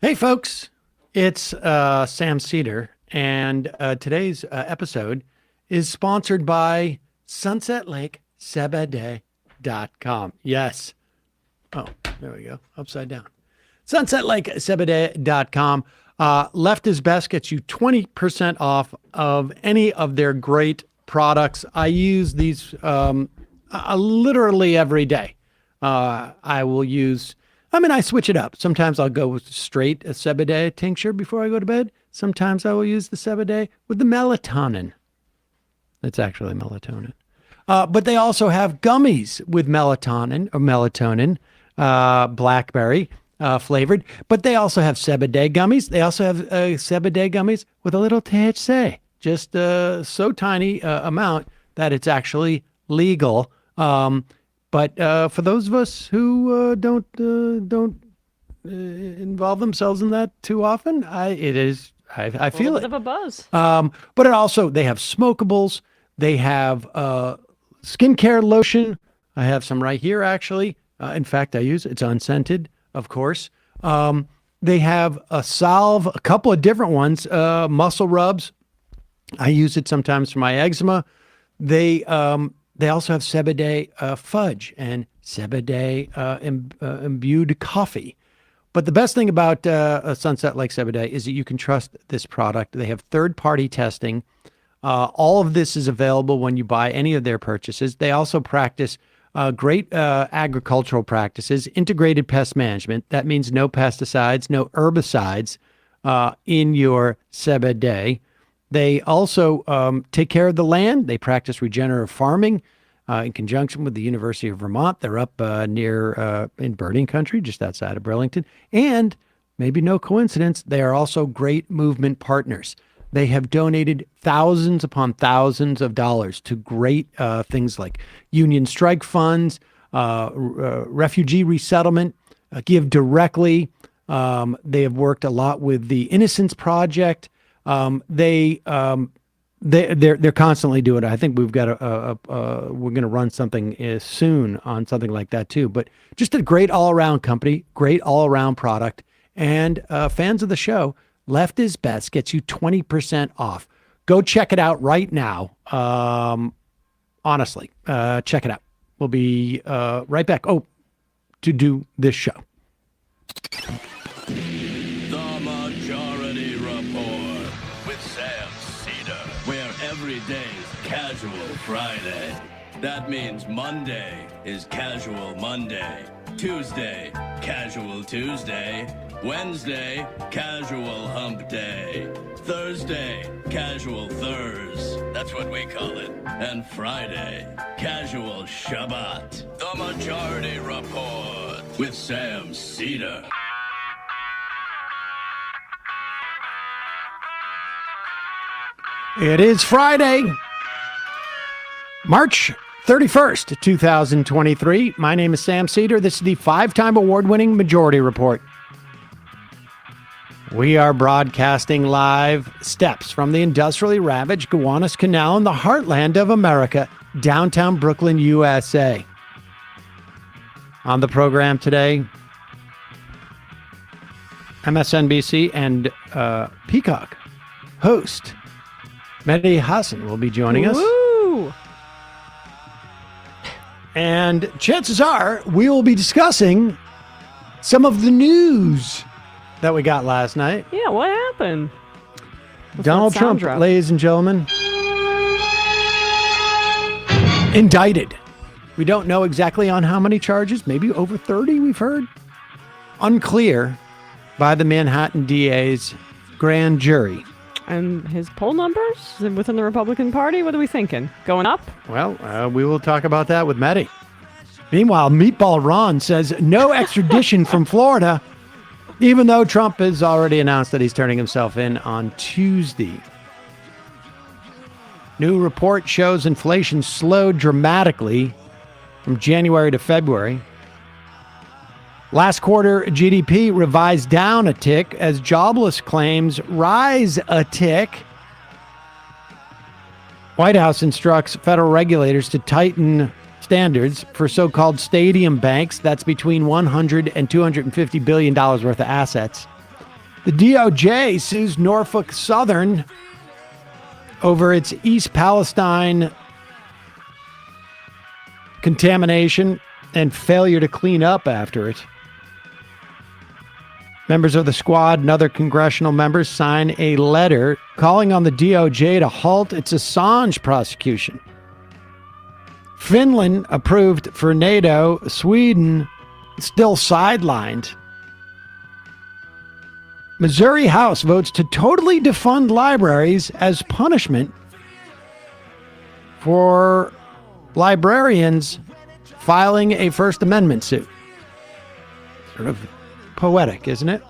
Hey, folks, it's Sam Seder, and today's episode is sponsored by SunsetLakeCBD.com. Yes. Oh, there we go. Upside down. SunsetLakeCBD.com. Left is Best gets you 20% off of any of their great products. I use these literally every day. I switch it up. Sometimes I'll go with straight a CBD tincture before I go to bed. Sometimes I will use the CBD with the melatonin. It's actually melatonin. But they also have gummies with melatonin, blackberry flavored. But they also have CBD gummies. They also have CBD gummies with a little THC, just so tiny amount that it's actually legal. But for those of us who don't involve themselves in that too often, I feel it. A little bit of a buzz. But they have smokables. They have skincare lotion. I have some right here, actually. In fact, I use it. It's unscented, of course. They have a salve, a couple of different ones, muscle rubs. I use it sometimes for my eczema. They also have CBD fudge and CBD imbued coffee. But the best thing about Sunset Lake CBD is that you can trust this product. They have third-party testing. All of this is available when you buy any of their purchases. They also practice great agricultural practices, integrated pest management. That means no pesticides, no herbicides in your CBD. They also take care of the land. They practice regenerative farming in conjunction with the University of Vermont. They're up near in birding country, just outside of Burlington. And maybe no coincidence, they are also great movement partners. They have donated thousands upon thousands of dollars to great things like union strike funds, refugee resettlement, Give Directly. They have worked a lot with the Innocence Project. They're constantly doing it. I think we've got we're going to run something soon on something like that too. But just a great all around company, great all around product, and fans of the show. Left is Best gets you 20% off. Go check it out right now. Honestly, check it out. We'll be right back. To do this show. Every day's Casual Friday. That means Monday is Casual Monday. Tuesday, Casual Tuesday. Wednesday, Casual Hump Day. Thursday, Casual Thurs. That's what we call it. And Friday, Casual Shabbat. The Majority Report with Sam Seder. It is Friday, March 31st, 2023. My name is Sam Seder. This is the 5-time award-winning Majority Report. We are broadcasting live steps from the industrially ravaged Gowanus Canal in the heartland of America, downtown Brooklyn, USA. On the program today, MSNBC and Peacock host Mehdi Hasan will be joining us. Woo! And chances are we will be discussing some of the news that we got last night. Yeah, what happened? Donald Trump, ladies and gentlemen, indicted. We don't know exactly on how many charges, maybe over 30 we've heard. Unclear by the Manhattan DA's grand jury. And his poll numbers within the Republican Party, what are we thinking? Going up? Well, we will talk about that with Mehdi. Meanwhile, Meatball Ron says no extradition from Florida, even though Trump has already announced that he's turning himself in on Tuesday. New report shows inflation slowed dramatically from January to February. Last quarter GDP revised down a tick as jobless claims rise a tick. White House instructs federal regulators to tighten standards for so-called stadium banks. That's between $100 and $250 billion worth of assets. The DOJ sues Norfolk Southern over its East Palestine contamination and failure to clean up after it. Members of the squad and other congressional members sign a letter calling on the DOJ to halt its Assange prosecution. Finland approved for NATO. Sweden still sidelined. Missouri House votes to totally defund libraries as punishment for librarians filing a First Amendment suit. Sort of poetic, isn't it?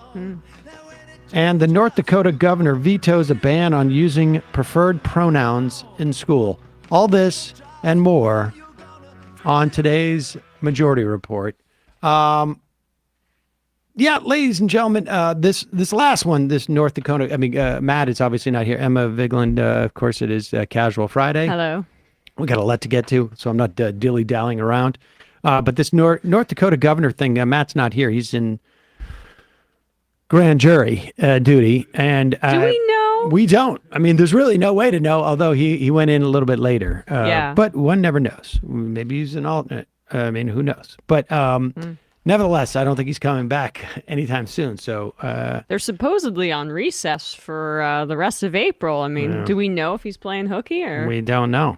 And the North Dakota governor vetoes a ban on using preferred pronouns in school. All this and more on today's Majority Report. Yeah, ladies and gentlemen, this last one, this North Dakota, Matt is obviously not here. Emma Vigland, of course, it is Casual Friday. Hello. We got a lot to get to, so I'm not dilly-dallying around. But this North Dakota governor thing, Matt's not here. He's in grand jury duty. And do we know? We don't. I mean, there's really no way to know, although he went in a little bit later. Yeah. But one never knows. Maybe he's an alternate. I mean, who knows? But nevertheless, I don't think he's coming back anytime soon. So they're supposedly on recess for the rest of April. I mean, do we know if he's playing hooky or? We don't know.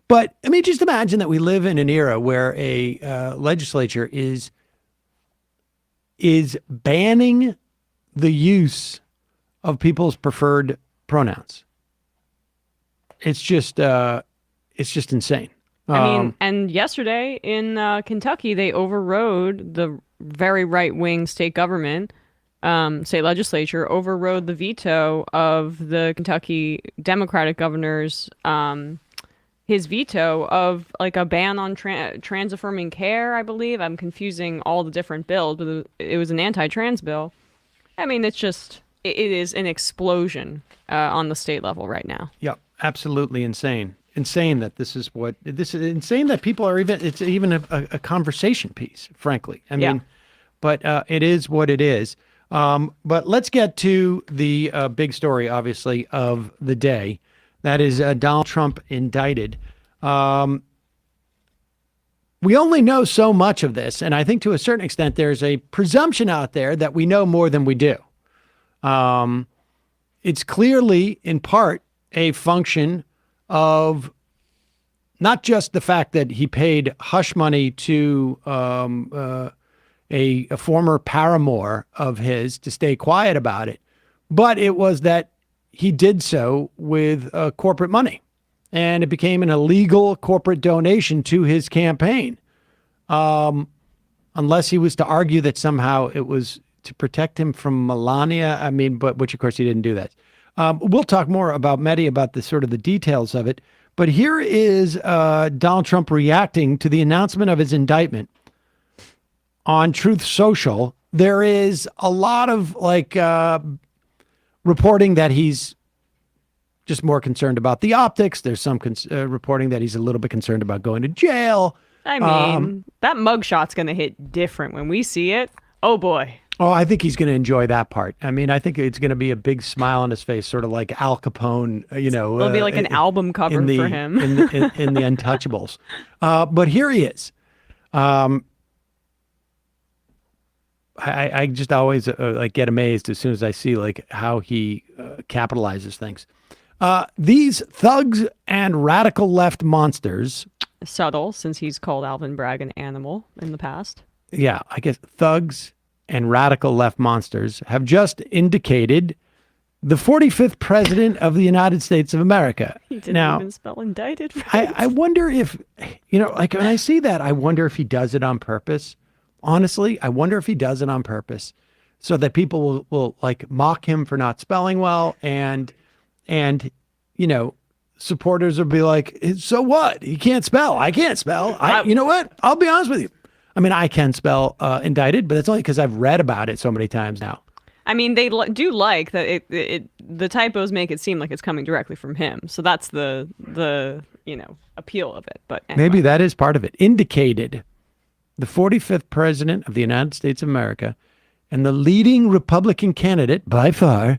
But I mean, just imagine that we live in an era where a legislature is banning the use of people's preferred pronouns. It's just insane. I mean, and yesterday in Kentucky, they overrode the very right-wing state government, state legislature, overrode the veto of the Kentucky Democratic governor's, his veto of like a ban on trans-affirming care, I believe. I'm confusing all the different bills, but it was an anti-trans bill. I mean, it is an explosion on the state level right now. Yeah, absolutely insane. Insane that this is insane that people are it's even a conversation piece, frankly. I mean, but it is what it is. But let's get to the big story, obviously, of the day. That is Donald Trump indicted. We only know so much of this, and I think to a certain extent there's a presumption out there that we know more than we do. It's clearly, in part, a function of not just the fact that he paid hush money to a former paramour of his to stay quiet about it, but it was that he did so with corporate money, and it became an illegal corporate donation to his campaign, unless he was to argue that somehow it was to protect him from Melania. I mean, but which of course he didn't do that. We'll talk more about Mehdi, about the sort of the details of it. But here is Donald Trump reacting to the announcement of his indictment on Truth Social. There is a lot of reporting that he's just more concerned about the optics. There's some reporting that he's a little bit concerned about going to jail. I mean, that mugshot's going to hit different when we see it. Oh, boy. Oh, I think he's going to enjoy that part. I mean, I think it's going to be a big smile on his face, sort of like Al Capone, It'll be like an album cover for him. in the Untouchables. But here he is. I just always get amazed as soon as I see how he capitalizes things. These thugs and radical left monsters. Subtle, since he's called Alvin Bragg an animal in the past. Yeah, I guess thugs and radical left monsters have just indicated the 45th president of the United States of America. He didn't even spell indicted right. I wonder if, when I see that, I wonder if he does it on purpose. Honestly, I wonder if he does it on purpose so that people will mock him for not spelling well, and supporters will be like, so what? He can't spell. I can't spell. You know what? I'll be honest with you. I mean, I can spell indicted, but that's only because I've read about it so many times now. I mean, they do like that the typos make it seem like it's coming directly from him. So that's the appeal of it. But anyway. Maybe that is part of it. Indicated, the 45th president of the United States of America, and the leading Republican candidate by far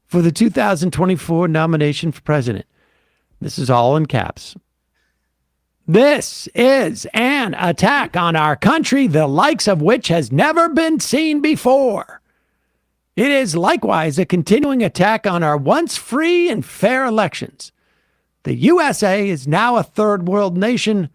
for the 2024 nomination for president. This is all in caps. This is an attack on our country, the likes of which has never been seen before. It is likewise a continuing attack on our once free and fair elections. The USA is now a third world nation,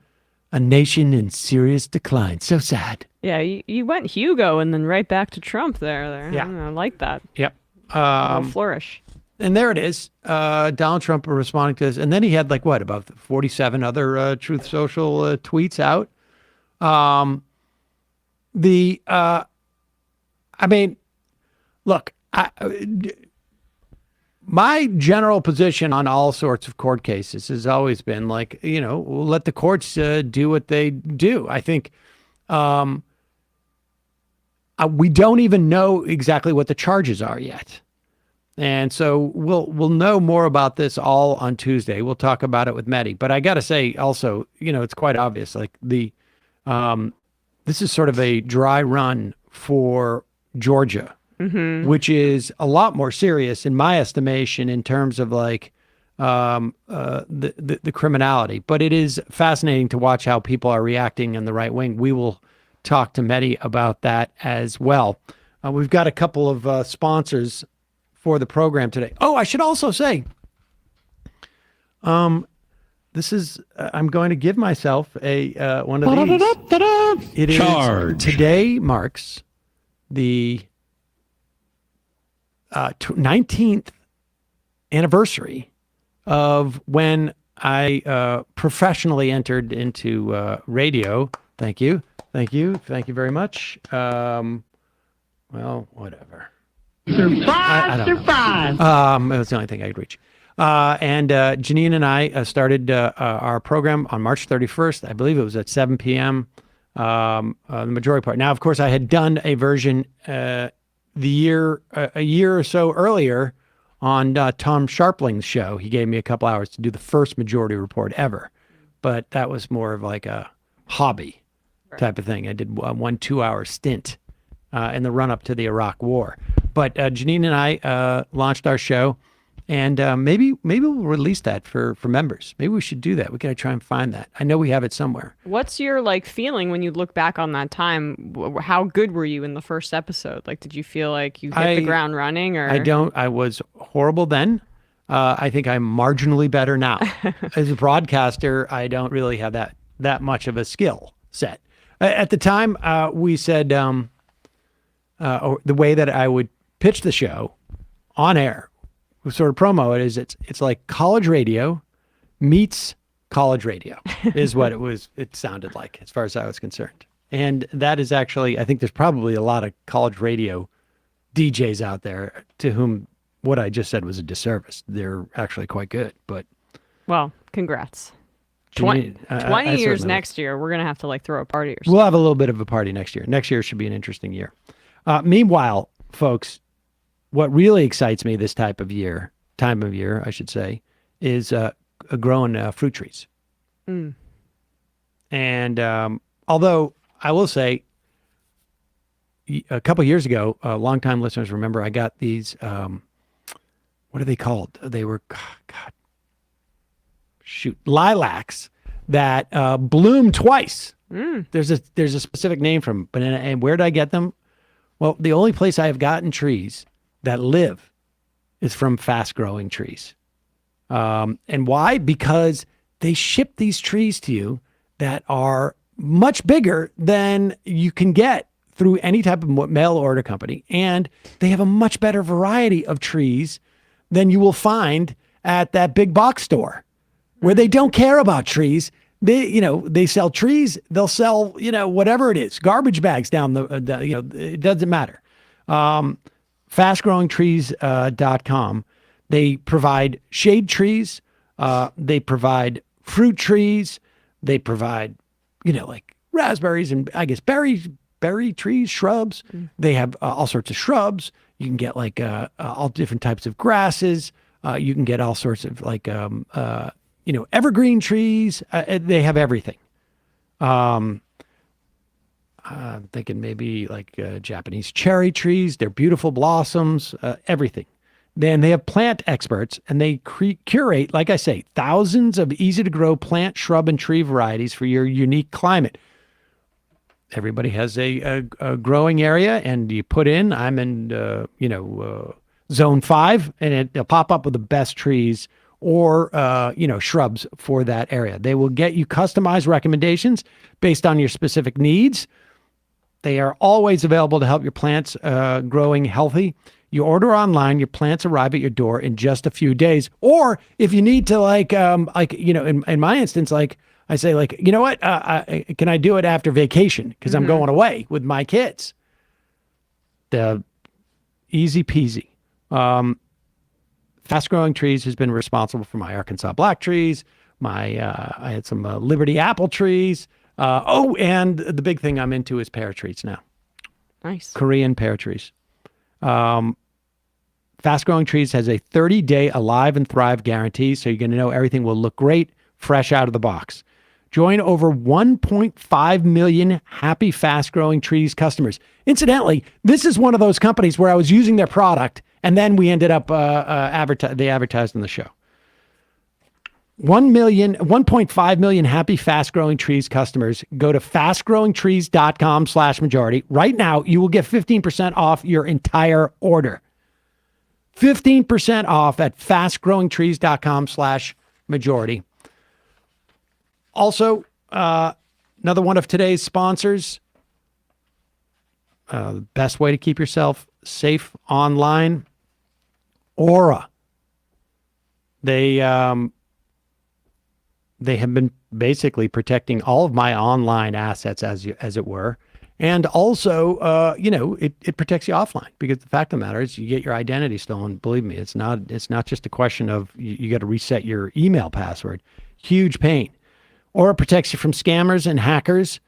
a nation in serious decline. So sad. Yeah, you went Hugo and then right back to Trump there. Yeah. I like that. Yep. Flourish. And there it is. Donald Trump responding to this. And then he had about 47 other Truth Social tweets out. Look, my general position on all sorts of court cases has always been we'll let the courts do what they do. I think we don't even know exactly what the charges are yet. And so we'll know more about this all on Tuesday. We'll talk about it with Mehdi. But I got to say also, it's quite obvious. This is sort of a dry run for Georgia, which is a lot more serious in my estimation in terms of the criminality. But it is fascinating to watch how people are reacting in the right wing. We will talk to Mehdi about that as well. We've got a couple of sponsors for the program today. Oh, I should also say, this is, I'm going to give myself one of these. It Charge. Today marks the 19th anniversary of when I professionally entered into radio. Thank you very much. Well, whatever. Surprise! It was the only thing I could reach. And Janine and I started our program on March 31st. I believe it was at 7 p.m. The majority part. Now, of course, I had done a version a year or so earlier on Tom Sharpling's show. He gave me a couple hours to do the first majority report ever, but that was more of like a hobby type of thing. I did 1 2-hour stint in the run up to the Iraq War. But Janine and I launched our show, and maybe we'll release that for members. Maybe we should do that. We gotta try and find that. I know we have it somewhere. What's your feeling when you look back on that time? How good were you in the first episode? Did you feel like you hit the ground running? Or I was horrible then. I think I'm marginally better now. As a broadcaster, I don't really have that much of a skill set. At the time, we said or the way that I would pitch the show on air, sort of promo it, is it's like college radio meets college radio is what it sounded like as far as I was concerned. And that is actually, I think there's probably a lot of college radio DJs out there to whom what I just said was a disservice. They're actually quite good, but. Well, congrats. 20 years next year, we're going to have to throw a party or something. We'll have a little bit of a party next year. Next year should be an interesting year. Meanwhile, folks, what really excites me this time of year, I should say, is growing fruit trees. Mm. And although I will say, a couple of years ago, longtime listeners remember I got these, what are they called? They were, lilacs that bloom twice. Mm. There's a specific name for them, and where did I get them? Well, the only place I have gotten trees that live is from fast-growing trees. And why? Because they ship these trees to you that are much bigger than you can get through any type of mail order company. And they have a much better variety of trees than you will find at that big box store where they don't care about trees. They sell trees. They'll sell, whatever it is, garbage bags down it doesn't matter. Fastgrowingtrees.com. They provide shade trees. They provide fruit trees. They provide, raspberries and I guess berry trees, shrubs. Mm. They have all sorts of shrubs. You can get all different types of grasses. You can get all sorts of evergreen trees. They have everything. I'm thinking maybe like Japanese cherry trees. They're beautiful blossoms, everything. Then they have plant experts, and they curate, like I say, thousands of easy-to-grow plant, shrub, and tree varieties for your unique climate. Everybody has a growing area, and you put in, I'm in, zone 5, and it'll pop up with the best trees or, shrubs for that area. They will get you customized recommendations based on your specific needs. They are always available to help your plants growing healthy. You order online, your plants arrive at your door in just a few days. Or if you need to, in my instance, like I say, you know what, can I do it after vacation? Because I'm going away with my kids. The easy peasy. Fast Growing Trees has been responsible for my Arkansas black trees. I had some Liberty apple trees. And the big thing I'm into is pear trees now. Nice. Korean pear trees. Fast Growing Trees has a 30-day Alive and Thrive guarantee, so you're going to know everything will look great, fresh out of the box. Join over 1.5 million happy Fast Growing Trees customers. Incidentally, this is one of those companies where I was using their product, and then we ended up they advertised on the show. 1.5 million happy Fast Growing Trees customers. Go to fastgrowingtrees.com/majority. Right now, you will get 15% off your entire order. 15% off at fastgrowingtrees.com/majority. Also, another one of today's sponsors, the best way to keep yourself safe online, Aura. They have been basically protecting all of my online assets, as it were. And also, it protects you offline, because the fact of the matter is you get your identity stolen. Believe me, it's not just a question of you got to reset your email password. Huge pain. Or it protects you from scammers and hackers.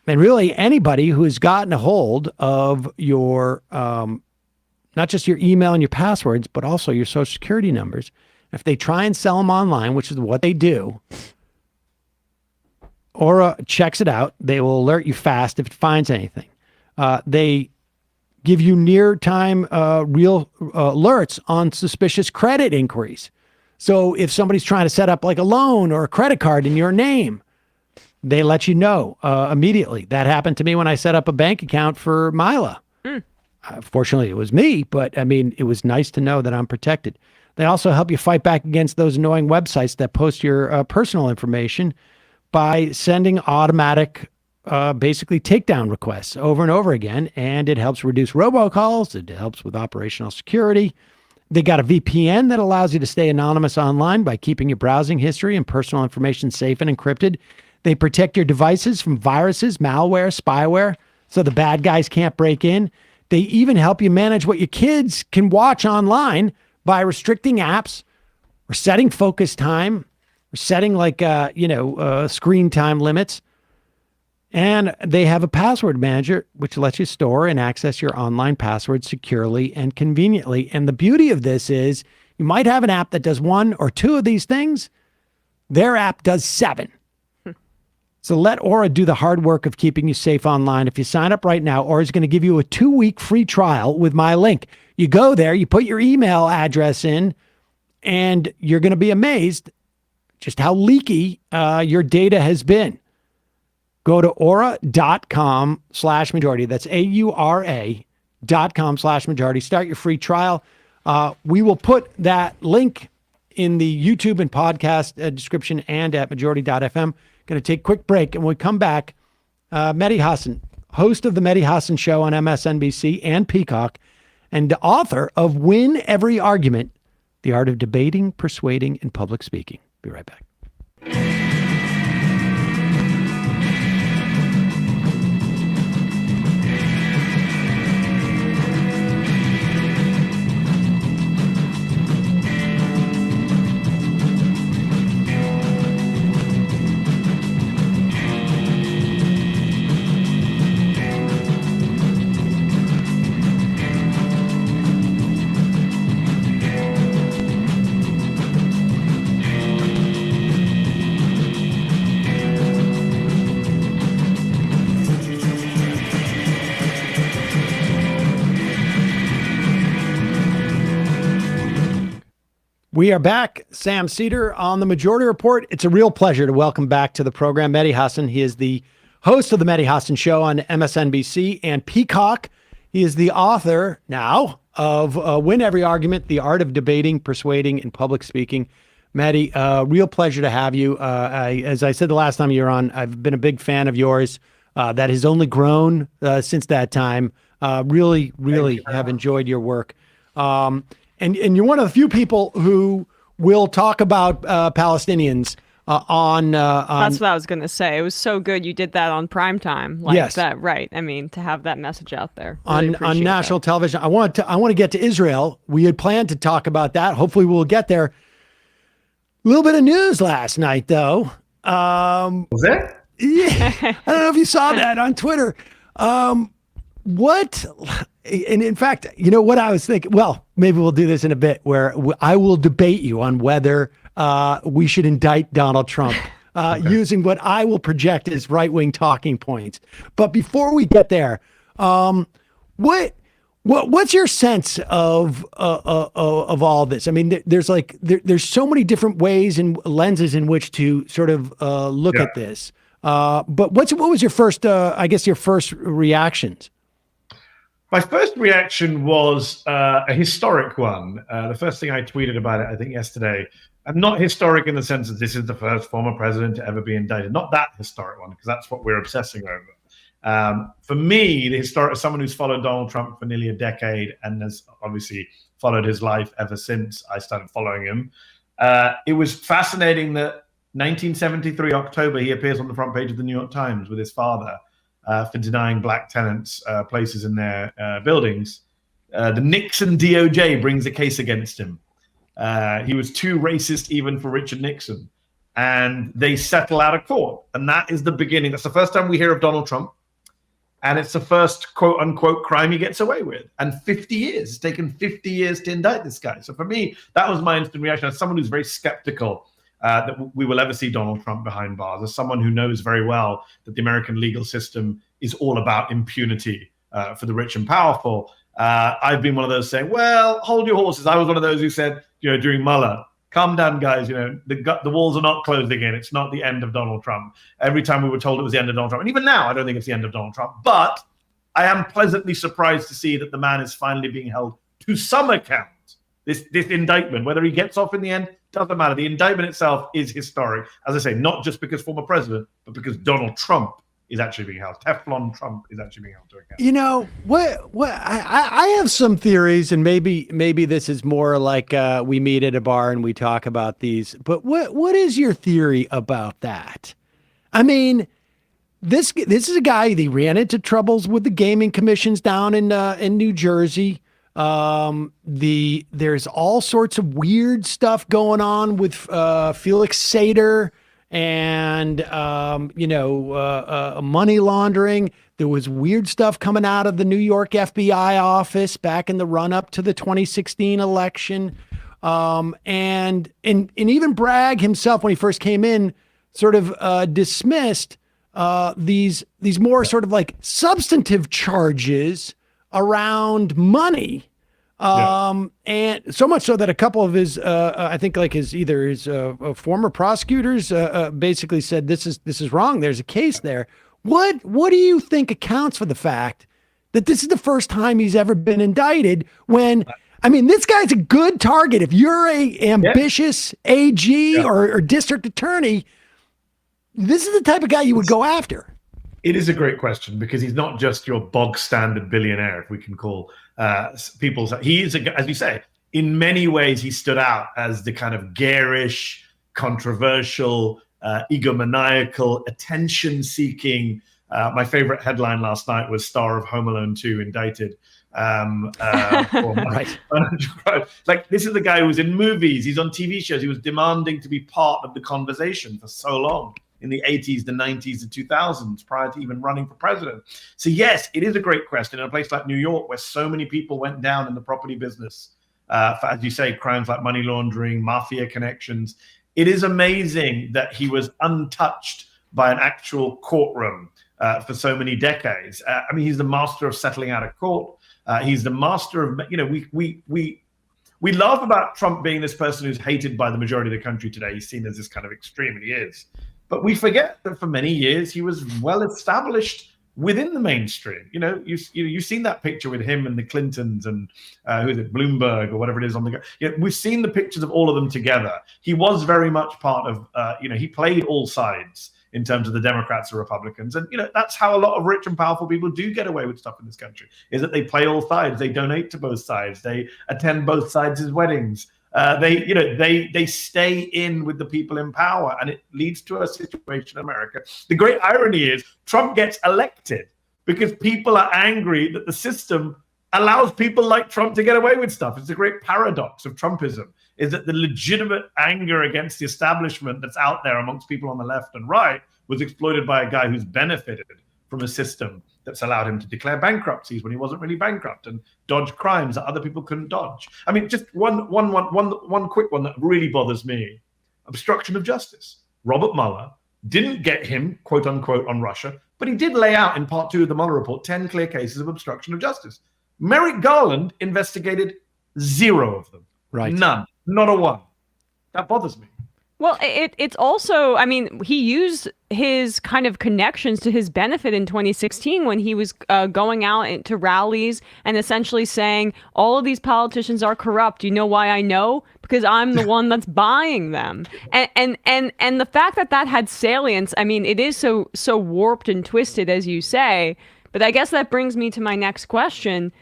And really anybody who has gotten a hold of your, not just your email and your passwords, but also your social security numbers. If they try and sell them online, which is what they do, Aura checks it out. They will alert you fast if it finds anything. They give you near-time real alerts on suspicious credit inquiries. So if somebody's trying to set up like a loan or a credit card in your name, they let you know immediately. That happened to me when I set up a bank account for Mila. Fortunately, it was me, but I mean, it was nice to know that I'm protected. They also help you fight back against those annoying websites that post your personal information by sending automatic, basically takedown requests over and over again. And it helps reduce robocalls. It helps with operational security. They got a VPN that allows you to stay anonymous online by keeping your browsing history and personal information safe and encrypted. They protect your devices from viruses, malware, spyware, so the bad guys can't break in. They even help you manage what your kids can watch online by restricting apps or setting focus time or setting screen time limits. And they have a password manager, which lets you store and access your online passwords securely and conveniently. And the beauty of this is you might have an app that does 1 or 2 of these things. Their app does 7. So let Aura do the hard work of keeping you safe online. If you sign up right now, Aura is going to give you a 2-week free trial with my link. You go there, you put your email address in, and you're going to be amazed just how leaky your data has been. Go to aura.com/majority. That's AURA.com/majority. Start your free trial. We will put that link in the YouTube and podcast description and at majority.fm. Going to take a quick break, and when we come back, Mehdi Hasan, host of the Mehdi Hasan Show on MSNBC and Peacock, and the author of Win Every Argument, The Art of Debating, Persuading, and Public Speaking. Be right back. We are back. Sam Seder on the Majority Report. It's a real pleasure to welcome back to the program Mehdi Hasan. He is the host of the Mehdi Hasan Show on MSNBC and Peacock. He is the author now of Win Every Argument, The Art of Debating, Persuading, and Public Speaking. Mehdi, real pleasure to have you. As I said the last time you were on, I've been a big fan of yours. That has only grown since that time. Really have enjoyed your work. And you're one of the few people who will talk about Palestinians on. That's what I was going to say. It was so good you did that on primetime. Like yes. that, right. I mean, to have that message out there. Really on national television. I want to get to Israel. We had planned to talk about that. Hopefully we'll get there. A little bit of news last night, though. Was it? Yeah. I don't know if you saw that on Twitter. What? And in fact, you know what I was thinking? Well, maybe we'll do this in a bit where I will debate you on whether we should indict Donald Trump using what I will project as right-wing talking points. But before we get there, what's your sense of all this? I mean, there's so many different ways and lenses in which to sort of look at this. But what was your first, your first reactions? My first reaction was a historic one. The first thing I tweeted about it, I think yesterday, I'm not historic in the sense that this is the first former president to ever be indicted. Not that historic one, because that's what we're obsessing over. For me, the historic, as someone who's followed Donald Trump for nearly a decade and has obviously followed his life ever since I started following him, it was fascinating that 1973 October, he appears on the front page of the New York Times with his father for denying black tenants places in their buildings. The Nixon DOJ brings a case against him. He was too racist even for Richard Nixon. And they settle out of court. And that is the beginning. That's the first time we hear of Donald Trump. And it's the first quote unquote crime he gets away with. And 50 years. It's taken 50 years to indict this guy. So for me, that was my instant reaction. As someone who's very skeptical that we will ever see Donald Trump behind bars, as someone who knows very well that the American legal system is all about impunity for the rich and powerful. I've been one of those saying, well, hold your horses. I was one of those who said, during Mueller, calm down, guys. The walls are not closed again. It's not the end of Donald Trump. Every time we were told it was the end of Donald Trump. And even now, I don't think it's the end of Donald Trump. But I am pleasantly surprised to see that the man is finally being held to some account. This indictment, whether he gets off in the end, doesn't matter. The indictment itself is historic. As I say, not just because former president, but because Donald Trump is actually being held. Teflon Trump is actually being held to account. What I have some theories, and maybe this is more like we meet at a bar and we talk about these. But what is your theory about that? I mean, this is a guy that ran into troubles with the gaming commissions down in New Jersey. There's all sorts of weird stuff going on with Felix Seder and money laundering. There was weird stuff coming out of the New York FBI office back in the run up to the 2016 election. And even Bragg himself, when he first came in, sort of dismissed these more sort of like substantive charges around money. And so much so that a couple of his, I think like his former prosecutors basically said, this is wrong. There's a case there. What do you think accounts for the fact that this is the first time he's ever been indicted when, I mean, this guy's a good target. If you're a ambitious AG or district attorney, this is the type of guy you would go after. It is a great question because he's not just your bog standard billionaire, if we can call people. He is, as you say, in many ways, he stood out as the kind of garish, controversial, egomaniacal, attention-seeking. My favorite headline last night was star of Home Alone 2 indicted. Right. Like, this is the guy who was in movies. He's on TV shows. He was demanding to be part of the conversation for so long. In the 80s, the 90s, the 2000s, prior to even running for president. So yes, it is a great question in a place like New York, where so many people went down in the property business for, as you say, crimes like money laundering, mafia connections. It is amazing that he was untouched by an actual courtroom for so many decades. I mean, he's the master of settling out of court. He's the master of, We laugh about Trump being this person who's hated by the majority of the country today. He's seen as this kind of extreme, and he is. But we forget that for many years, he was well established within the mainstream. You've seen that picture with him and the Clintons and who is it, Bloomberg or whatever it is on the go. We've seen the pictures of all of them together. He was very much part of, he played all sides in terms of the Democrats or Republicans. And, that's how a lot of rich and powerful people do get away with stuff in this country, is that they play all sides. They donate to both sides. They attend both sides' weddings. They stay in with the people in power, and it leads to a situation in America. The great irony is Trump gets elected because people are angry that the system allows people like Trump to get away with stuff. It's a great paradox of Trumpism, is that the legitimate anger against the establishment that's out there amongst people on the left and right was exploited by a guy who's benefited from a system that's allowed him to declare bankruptcies when he wasn't really bankrupt and dodge crimes that other people couldn't dodge. I mean, just one quick one that really bothers me: obstruction of justice. Robert Mueller didn't get him, quote unquote, on Russia, but he did lay out in part 2 of the Mueller report 10 clear cases of obstruction of justice. Merrick Garland investigated 0 of them. Right. None. Not a one. That bothers me. Well, it's also, I mean, he used his kind of connections to his benefit in 2016 when he was going out to rallies and essentially saying, all of these politicians are corrupt. You know why I know? Because I'm the one that's buying them. And the fact that had salience, I mean, it is so warped and twisted, as you say. But I guess that brings me to my next question.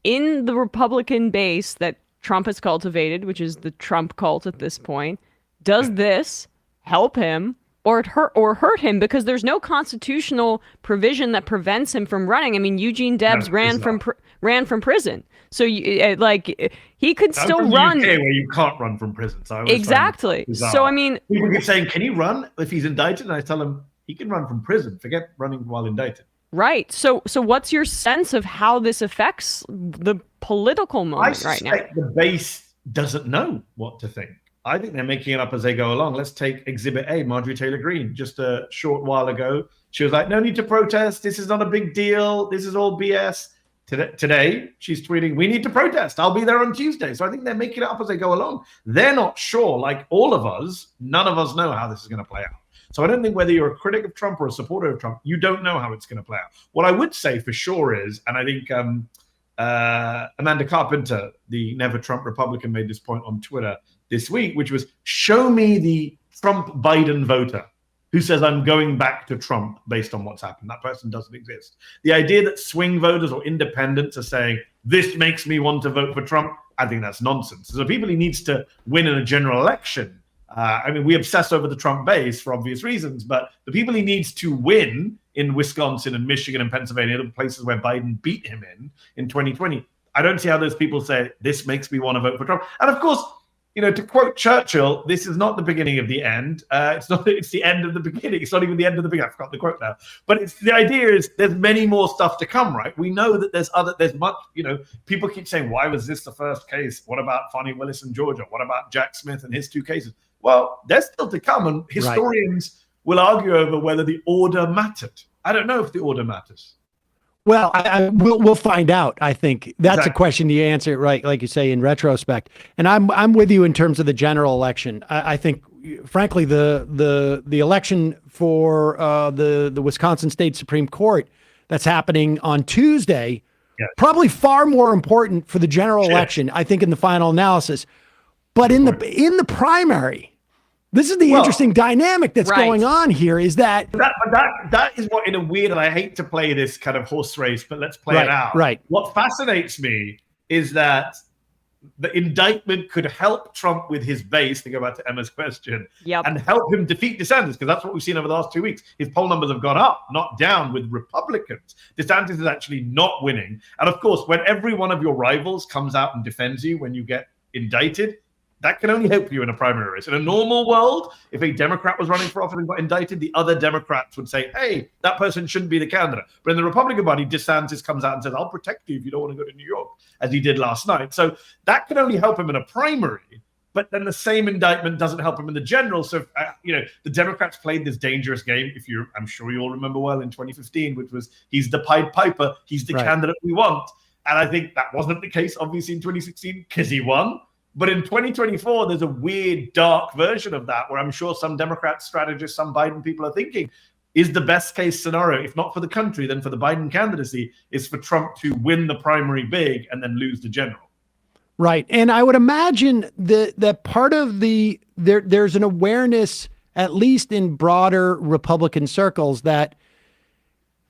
In the Republican base that Trump has cultivated, which is the Trump cult at this point, does this help him or hurt him? Because there's no constitutional provision that prevents him from running. I mean, Eugene Debs ran from prison, so he could still run. UK where you can't run from prison. So exactly. So I mean, people keep saying, "Can he run if he's indicted?" And I tell them he can run from prison. Forget running while indicted. Right. So what's your sense of how this affects the political moment right now? The base doesn't know what to think. I think they're making it up as they go along. Let's take Exhibit A, Marjorie Taylor Greene. Just a short while ago, she was like, no need to protest. This is not a big deal. This is all BS. Today, she's tweeting, we need to protest. I'll be there on Tuesday. So I think they're making it up as they go along. They're not sure, like all of us, none of us know how this is going to play out. So I don't think whether you're a critic of Trump or a supporter of Trump, you don't know how it's going to play out. What I would say for sure is, and I think Amanda Carpenter, the Never Trump Republican, made this point on Twitter this week, which was, show me the Trump-Biden voter who says I'm going back to Trump based on what's happened. That person doesn't exist. The idea that swing voters or independents are saying, this makes me want to vote for Trump, I think that's nonsense. So people he needs to win in a general election. I mean, we obsess over the Trump base for obvious reasons, but the people he needs to win in Wisconsin and Michigan and Pennsylvania, the places where Biden beat him in 2020, I don't see how those people say, this makes me want to vote for Trump. And of course, to quote Churchill, this is not the beginning of the end. It's the end of the beginning. It's not even the end of the beginning. I forgot the quote now. But the idea is there's many more stuff to come, right? We know that there's much, people keep saying, why was this the first case? What about Fani Willis in Georgia? What about Jack Smith and his 2 cases? Well, there's still to come, and historians will argue over whether the order mattered. I don't know if the order matters. Well, we'll find out. I think that's a question you answer, right? Like you say, in retrospect. And I'm with you in terms of the general election. I think, frankly, the election for the Wisconsin State Supreme Court that's happening on Tuesday, probably far more important for the general election, I think, in the final analysis. But in the primary, this is the interesting dynamic that's going on here, is that is what, in a weird, and I hate to play this kind of horse race, but let's play it out. Right. What fascinates me is that the indictment could help Trump with his base, to go back to Emma's question, and help him defeat DeSantis, because that's what we've seen over the last 2 weeks. His poll numbers have gone up, not down, with Republicans. DeSantis is actually not winning. And of course, when every one of your rivals comes out and defends you when you get indicted, that can only help you in a primary race. In a normal world, if a Democrat was running for office and got indicted, the other Democrats would say, hey, that person shouldn't be the candidate. But in the Republican Party, DeSantis comes out and says, I'll protect you if you don't want to go to New York, as he did last night. So that can only help him in a primary. But then the same indictment doesn't help him in the general. So, the Democrats played this dangerous game, I'm sure you all remember well, in 2015, which was, he's the Pied Piper, he's the candidate we want. And I think that wasn't the case, obviously, in 2016, because he won. But in 2024, there's a weird, dark version of that where I'm sure some Democrat strategists, some Biden people are thinking, is the best case scenario, if not for the country, then for the Biden candidacy, is for Trump to win the primary big and then lose the general. Right. And I would imagine that part of there's an awareness, at least in broader Republican circles, that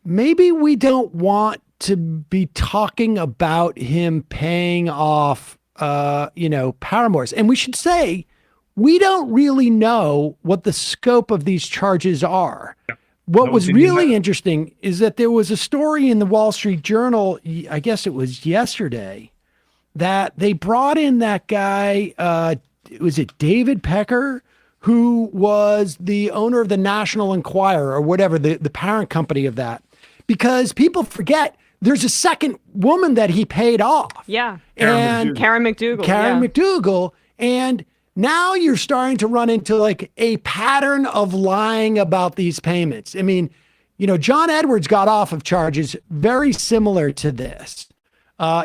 maybe we don't want to be talking about him paying off, paramours. And we should say, we don't really know what the scope of these charges are. What was really interesting is that there was a story in the Wall Street Journal, I guess it was yesterday, that they brought in that guy, was it David Pecker, who was the owner of the National Enquirer or whatever, the parent company of that. Because people forget there's a second woman that he paid off. Yeah. And Karen McDougal. Karen McDougal. And now you're starting to run into like a pattern of lying about these payments. I mean, John Edwards got off of charges very similar to this.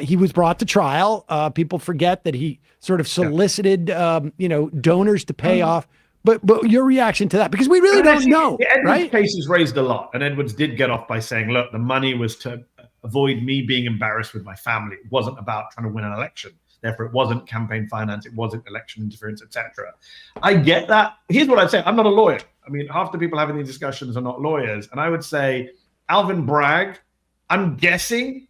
He was brought to trial. People forget that he sort of solicited, donors to pay off. But your reaction to that, because we really don't know, the Edwards right? case is raised a lot, and Edwards did get off by saying, look, the money was to avoid me being embarrassed with my family. It wasn't about trying to win an election. Therefore, it wasn't campaign finance. It wasn't election interference, etc. I get that. Here's what I'd say. I'm not a lawyer. I mean, half the people having these discussions are not lawyers. And I would say Alvin Bragg, I'm guessing,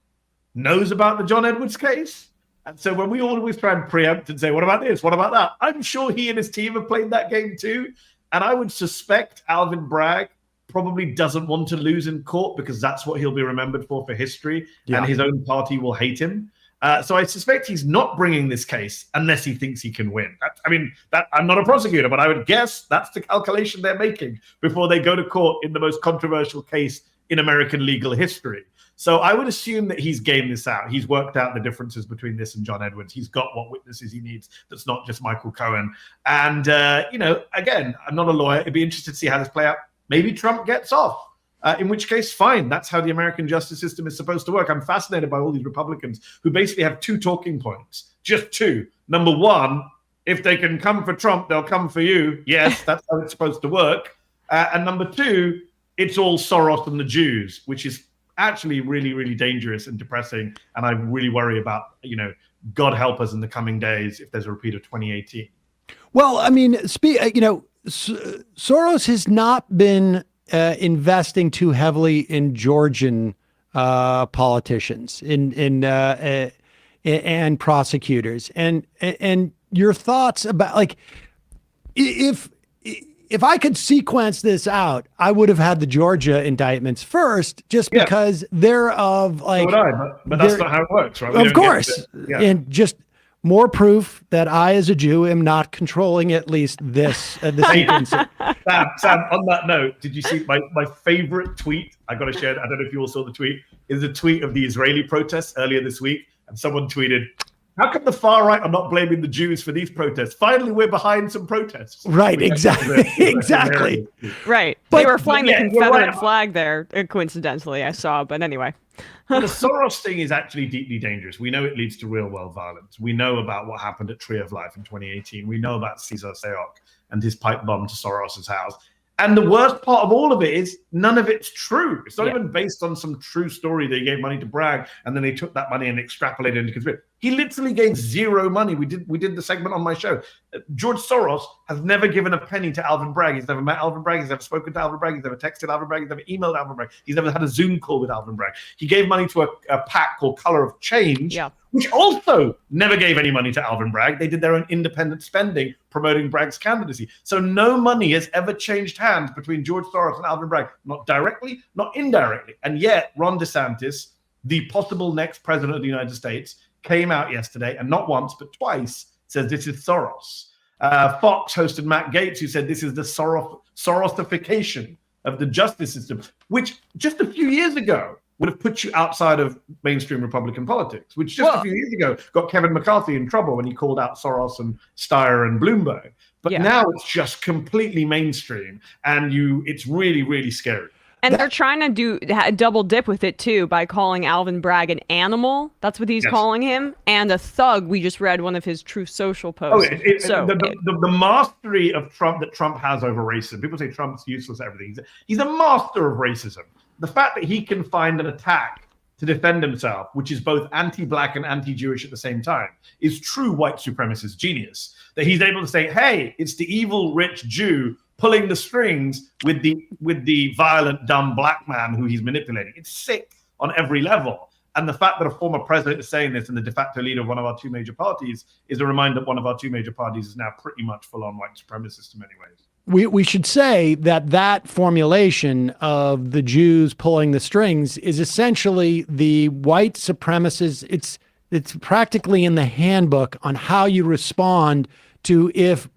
knows about the John Edwards case. And so when we always try and preempt and say, what about this? What about that? I'm sure he and his team have played that game too. And I would suspect Alvin Bragg probably doesn't want to lose in court because that's what he'll be remembered for history. And his own party will hate him. So I suspect he's not bringing this case unless he thinks he can win. I'm not a prosecutor, but I would guess that's the calculation they're making before they go to court in the most controversial case in American legal history. So I would assume that he's gamed this out. He's worked out the differences between this and John Edwards. He's got what witnesses he needs. That's not just Michael Cohen. And, again, I'm not a lawyer. It'd be interesting to see how this play out. Maybe Trump gets off. In which case, fine. That's how the American justice system is supposed to work. I'm fascinated by all these Republicans who basically have two talking points, just two. Number one, if they can come for Trump, they'll come for you. Yes, that's how it's supposed to work. And number two, it's all Soros and the Jews, which is actually really, really dangerous and depressing. And I really worry about, God help us in the coming days if there's a repeat of 2018. Well, I mean, Soros has not been investing too heavily in Georgian politicians and prosecutors, and your thoughts about, like, if I could sequence this out, I would have had the Georgia indictments first, just because they're of like. So would I, but that's not how it works, right? Of course, and just more proof that I, as a Jew, am not controlling at least this sequence. Sam, on that note, did you see my favorite tweet? I got to share it. I don't know if you all saw the tweet. Is a tweet of the Israeli protests earlier this week, and someone tweeted, "How come the far right are not blaming the Jews for these protests? Finally, we're behind some protests." Right, exactly. Right. They were flying the Confederate flag there, coincidentally, I saw. But anyway. The Soros thing is actually deeply dangerous. We know it leads to real-world violence. We know about what happened at Tree of Life in 2018. We know about Cesar Sayok and his pipe bomb to Soros's house. And the worst part of all of it is none of it's true. It's not even based on some true story. They gave money to Bragg, and then they took that money and extrapolated into conspiracy. He literally gave zero money. We did the segment on my show. George Soros has never given a penny to Alvin Bragg. He's never met Alvin Bragg. He's never spoken to Alvin Bragg. He's never texted Alvin Bragg. He's never emailed Alvin Bragg. He's never had a Zoom call with Alvin Bragg. He gave money to a PAC called Color of Change, which also never gave any money to Alvin Bragg. They did their own independent spending promoting Bragg's candidacy. So no money has ever changed hands between George Soros and Alvin Bragg, not directly, not indirectly. And yet Ron DeSantis, the possible next president of the United States, came out yesterday and not once but twice says this is Soros. Fox hosted Matt Gaetz, who said this is the Sorosification of the justice system, which just a few years ago would have put you outside of mainstream Republican politics, which just a few years ago got Kevin McCarthy in trouble when he called out Soros and Steyer and Bloomberg. But now it's just completely mainstream, and it's really, really scary. And they're trying to do double dip with it too by calling Alvin Bragg an animal. That's what he's calling him, and a thug. We just read one of his Truth Social posts. The mastery of Trump that Trump has over racism. People say Trump's useless at everything. He's a master of racism. The fact that he can find an attack to defend himself, which is both anti-black and anti-Jewish at the same time, is true white supremacist genius. That he's able to say, "Hey, it's the evil rich Jew pulling the strings with the violent, dumb black man who he's manipulating." It's sick on every level. And the fact that a former president is saying this and the de facto leader of one of our two major parties is a reminder that one of our two major parties is now pretty much full-on white supremacist in many ways. We should say that formulation of the Jews pulling the strings is essentially the white supremacists. It's practically in the handbook on how you respond to if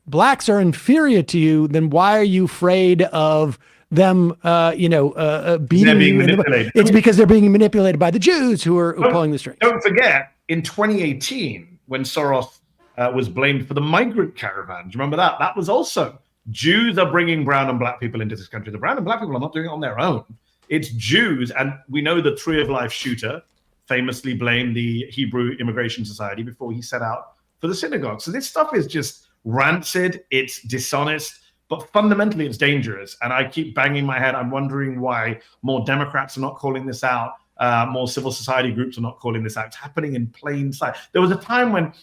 blacks are inferior to you, then why are you afraid of them, beating you? Manipulated. It's because they're being manipulated by the Jews who are pulling the strings. Don't forget, in 2018, when Soros was blamed for the migrant caravans, remember that? That was also Jews are bringing brown and black people into this country. The brown and black people are not doing it on their own. It's Jews, and we know the Tree of Life shooter famously blamed the Hebrew Immigration Society before he set out for the synagogue. So this stuff is just rancid, it's dishonest, but fundamentally it's dangerous. And I keep banging my head. I'm wondering why more Democrats are not calling this out. More civil society groups are not calling this out. It's happening in plain sight. There was a time when,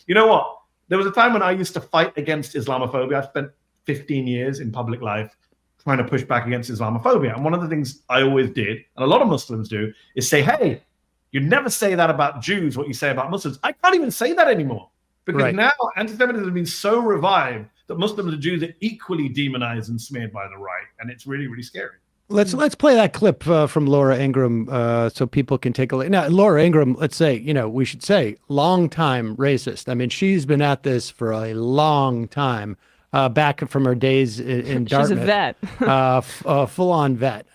I used to fight against Islamophobia. I spent 15 years in public life trying to push back against Islamophobia. And one of the things I always did, and a lot of Muslims do, is say, hey, you never say that about Jews, what you say about Muslims. I can't even say that anymore. Because now anti-Semitism has been so revived that Muslims and Jews are equally demonized and smeared by the right. And it's really, really scary. Let's play that clip from Laura Ingraham so people can take a look. Now, Laura Ingraham, let's say, we should say, long-time racist. I mean, she's been at this for a long time. Back from her days in Dartmouth. She's a vet. Full-on vet.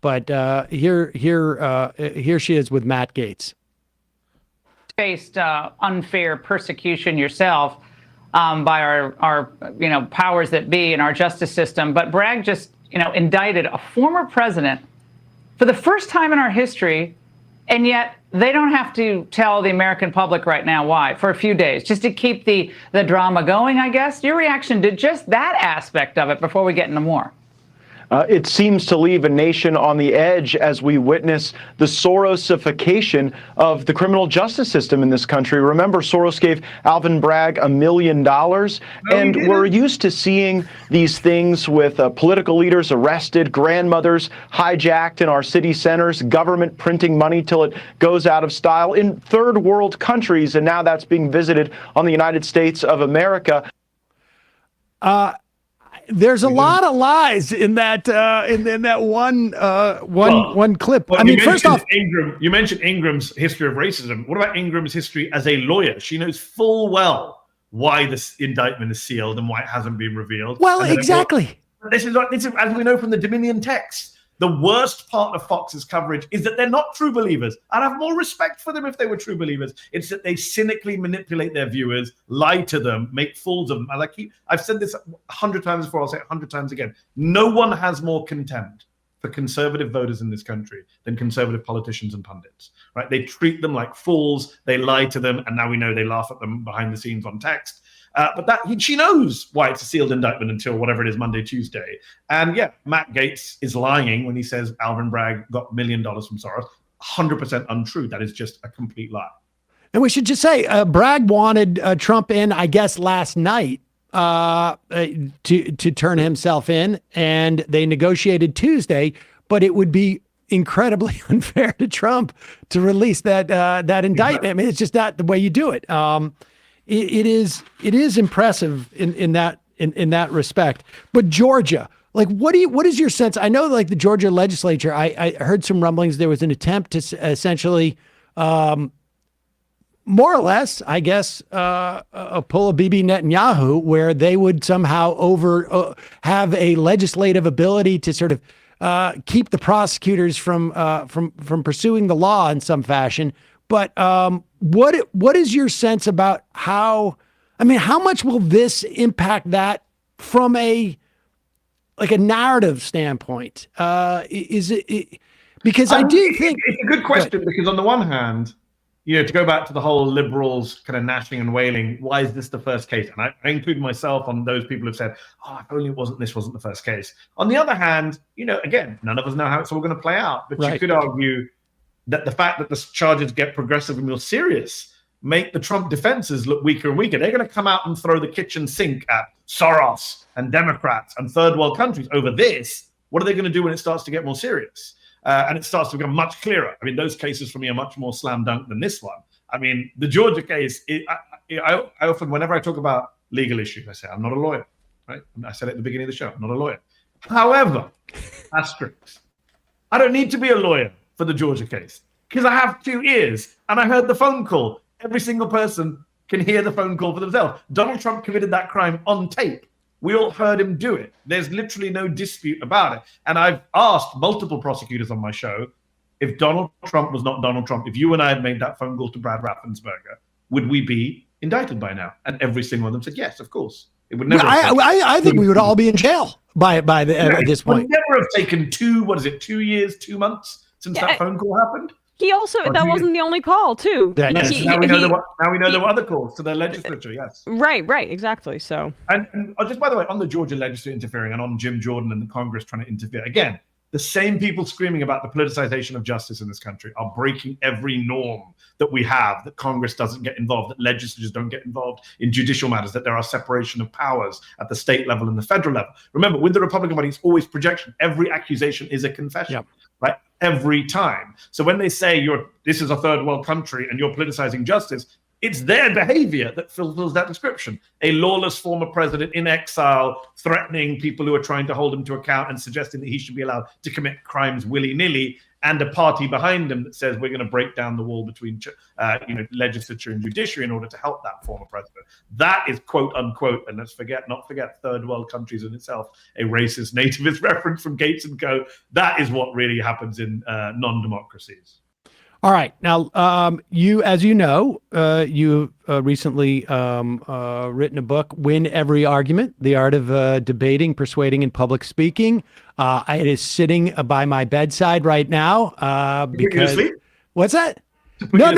But here she is with Matt Gaetz. Faced unfair persecution yourself by our powers that be in our justice system. But Bragg just indicted a former president for the first time in our history, and yet they don't have to tell the American public right now why for a few days, just to keep the drama going, I guess. Your reaction to just that aspect of it before we get into more? It seems to leave a nation on the edge as we witness the Sorosification of the criminal justice system in this country. Remember, Soros gave Alvin Bragg $1 million, and we're used to seeing these things with political leaders arrested, grandmothers hijacked in our city centers, government printing money till it goes out of style in third world countries, and now that's being visited on the United States of America. There's a lot of lies in that one clip. Well, I mean, first off, you mentioned Ingram's history of racism. What about Ingram's history as a lawyer? She knows full well why this indictment is sealed and why it hasn't been revealed. Well, exactly. This is as we know from the Dominion text. The worst part of Fox's coverage is that they're not true believers. I'd have more respect for them if they were true believers. It's that they cynically manipulate their viewers, lie to them, make fools of them. I've said this 100 times before, I'll say it 100 times again. No one has more contempt for conservative voters in this country than conservative politicians and pundits, right? They treat them like fools, they lie to them, and now we know they laugh at them behind the scenes on text. But she knows why it's a sealed indictment until whatever it is, Monday, Tuesday. And yeah, Matt Gaetz is lying when he says Alvin Bragg got $1 million from Soros. 100% untrue. That is just a complete lie. And we should just say Bragg wanted Trump in, I guess, last night to turn himself in, and they negotiated Tuesday, but it would be incredibly unfair to Trump to release that indictment. I mean, it's just not the way you do it. It is impressive in that respect. But Georgia, like, what is your sense? I know, like, the Georgia legislature, I heard some rumblings. There was an attempt to essentially, more or less, I guess, pull a Bibi Netanyahu, where they would somehow have a legislative ability to sort of keep the prosecutors from pursuing the law in some fashion. But what is your sense about how much will this impact that from a like a narrative standpoint? Is it because I do think it's a good question, because on the one hand, to go back to the whole liberals kind of gnashing and wailing, why is this the first case? And I include myself on those people who've said, if only this wasn't the first case. On the other hand, again, none of us know how it's all going to play out. But you could argue that the fact that the charges get progressively more serious make the Trump defenses look weaker and weaker. They're going to come out and throw the kitchen sink at Soros and Democrats and third world countries over this. What are they going to do when it starts to get more serious? And it starts to become much clearer. I mean, those cases for me are much more slam dunk than this one. I mean, the Georgia case, I often, whenever I talk about legal issues, I say, I'm not a lawyer, right? And I said it at the beginning of the show, I'm not a lawyer. However, asterisk, I don't need to be a lawyer for the Georgia case because I have 2 ears and I heard the phone call. Every single person can hear the phone call for themselves. Donald Trump committed that crime on tape. We all heard him do it. There's literally no dispute about it. And I've asked multiple prosecutors on my show, if Donald Trump was not Donald Trump, if you and I had made that phone call to Brad Raffensperger, would we be indicted by now? And every single one of them said, yes, of course. It would never. I think we would all be in jail at this point. It would never have taken 2 years, 2 months since that phone call happened. He also, that wasn't the only call, too. Now we know there were other calls to the legislature, yes. Right, exactly. So, and just by the way, on the Georgia legislature interfering and on Jim Jordan and the Congress trying to interfere, again, the same people screaming about the politicization of justice in this country are breaking every norm that we have, that Congress doesn't get involved, that legislatures don't get involved in judicial matters, that there are separation of powers at the state level and the federal level. Remember, with the Republican Party, it's always projection. Every accusation is a confession, right? Every time. So when they say this is a third world country and you're politicizing justice, it's their behavior that fulfills that description. A lawless former president in exile, threatening people who are trying to hold him to account and suggesting that he should be allowed to commit crimes willy-nilly, and a party behind him that says we're going to break down the wall between legislature and judiciary in order to help that former president. That is quote unquote, and let's not forget third world countries in itself, a racist nativist reference from Gates and Co. That is what really happens in non-democracies. All right. Now, you recently written a book, Win Every Argument, The Art of Debating, Persuading, and Public Speaking. It is sitting by my bedside right now. Because what's that? No.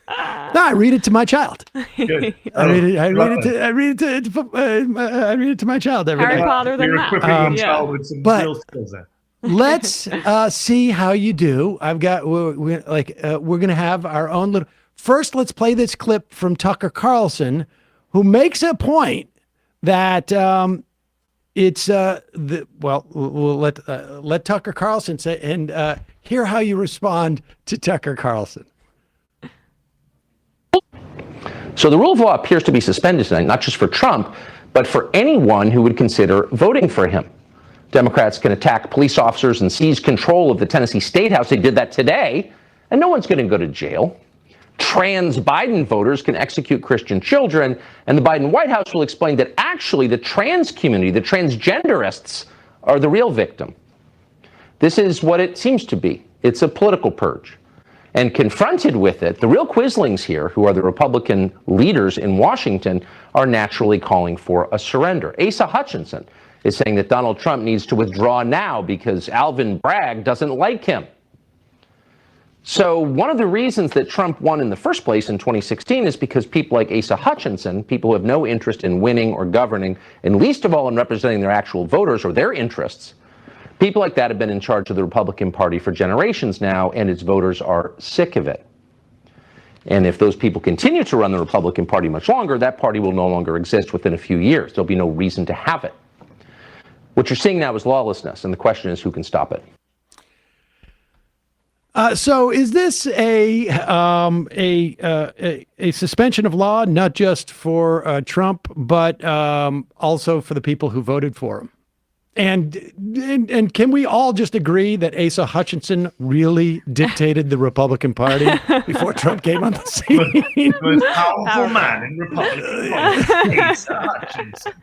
I read it to my child. Good. I read it to my child every Harry day. Potter than You're that. equipping your child with some real skills there. Let's see how you do. We're going to have our own little. First, let's play this clip from Tucker Carlson, who makes a point that we'll let Tucker Carlson say and hear how you respond to Tucker Carlson. So the rule of law appears to be suspended tonight, not just for Trump, but for anyone who would consider voting for him. Democrats can attack police officers and seize control of the Tennessee State House. They did that today, and no one's going to go to jail. Trans Biden voters can execute Christian children, and the Biden White House will explain that actually the trans community, the transgenderists, are the real victim. This is what it seems to be. It's a political purge. And confronted with it, the real Quislings here, who are the Republican leaders in Washington, are naturally calling for a surrender. Asa Hutchinson is saying that Donald Trump needs to withdraw now because Alvin Bragg doesn't like him. So one of the reasons that Trump won in the first place in 2016 is because people like Asa Hutchinson, people who have no interest in winning or governing, and least of all in representing their actual voters or their interests, people like that have been in charge of the Republican Party for generations now, and its voters are sick of it. And if those people continue to run the Republican Party much longer, that party will no longer exist within a few years. There'll be no reason to have it. What you're seeing now is lawlessness, and the question is who can stop it. So is this a suspension of law, not just for Trump, but also for the people who voted for him? And can we all just agree that Asa Hutchinson really dictated the Republican Party before Trump came on the scene? The most powerful man in Republican politics, Asa Hutchinson.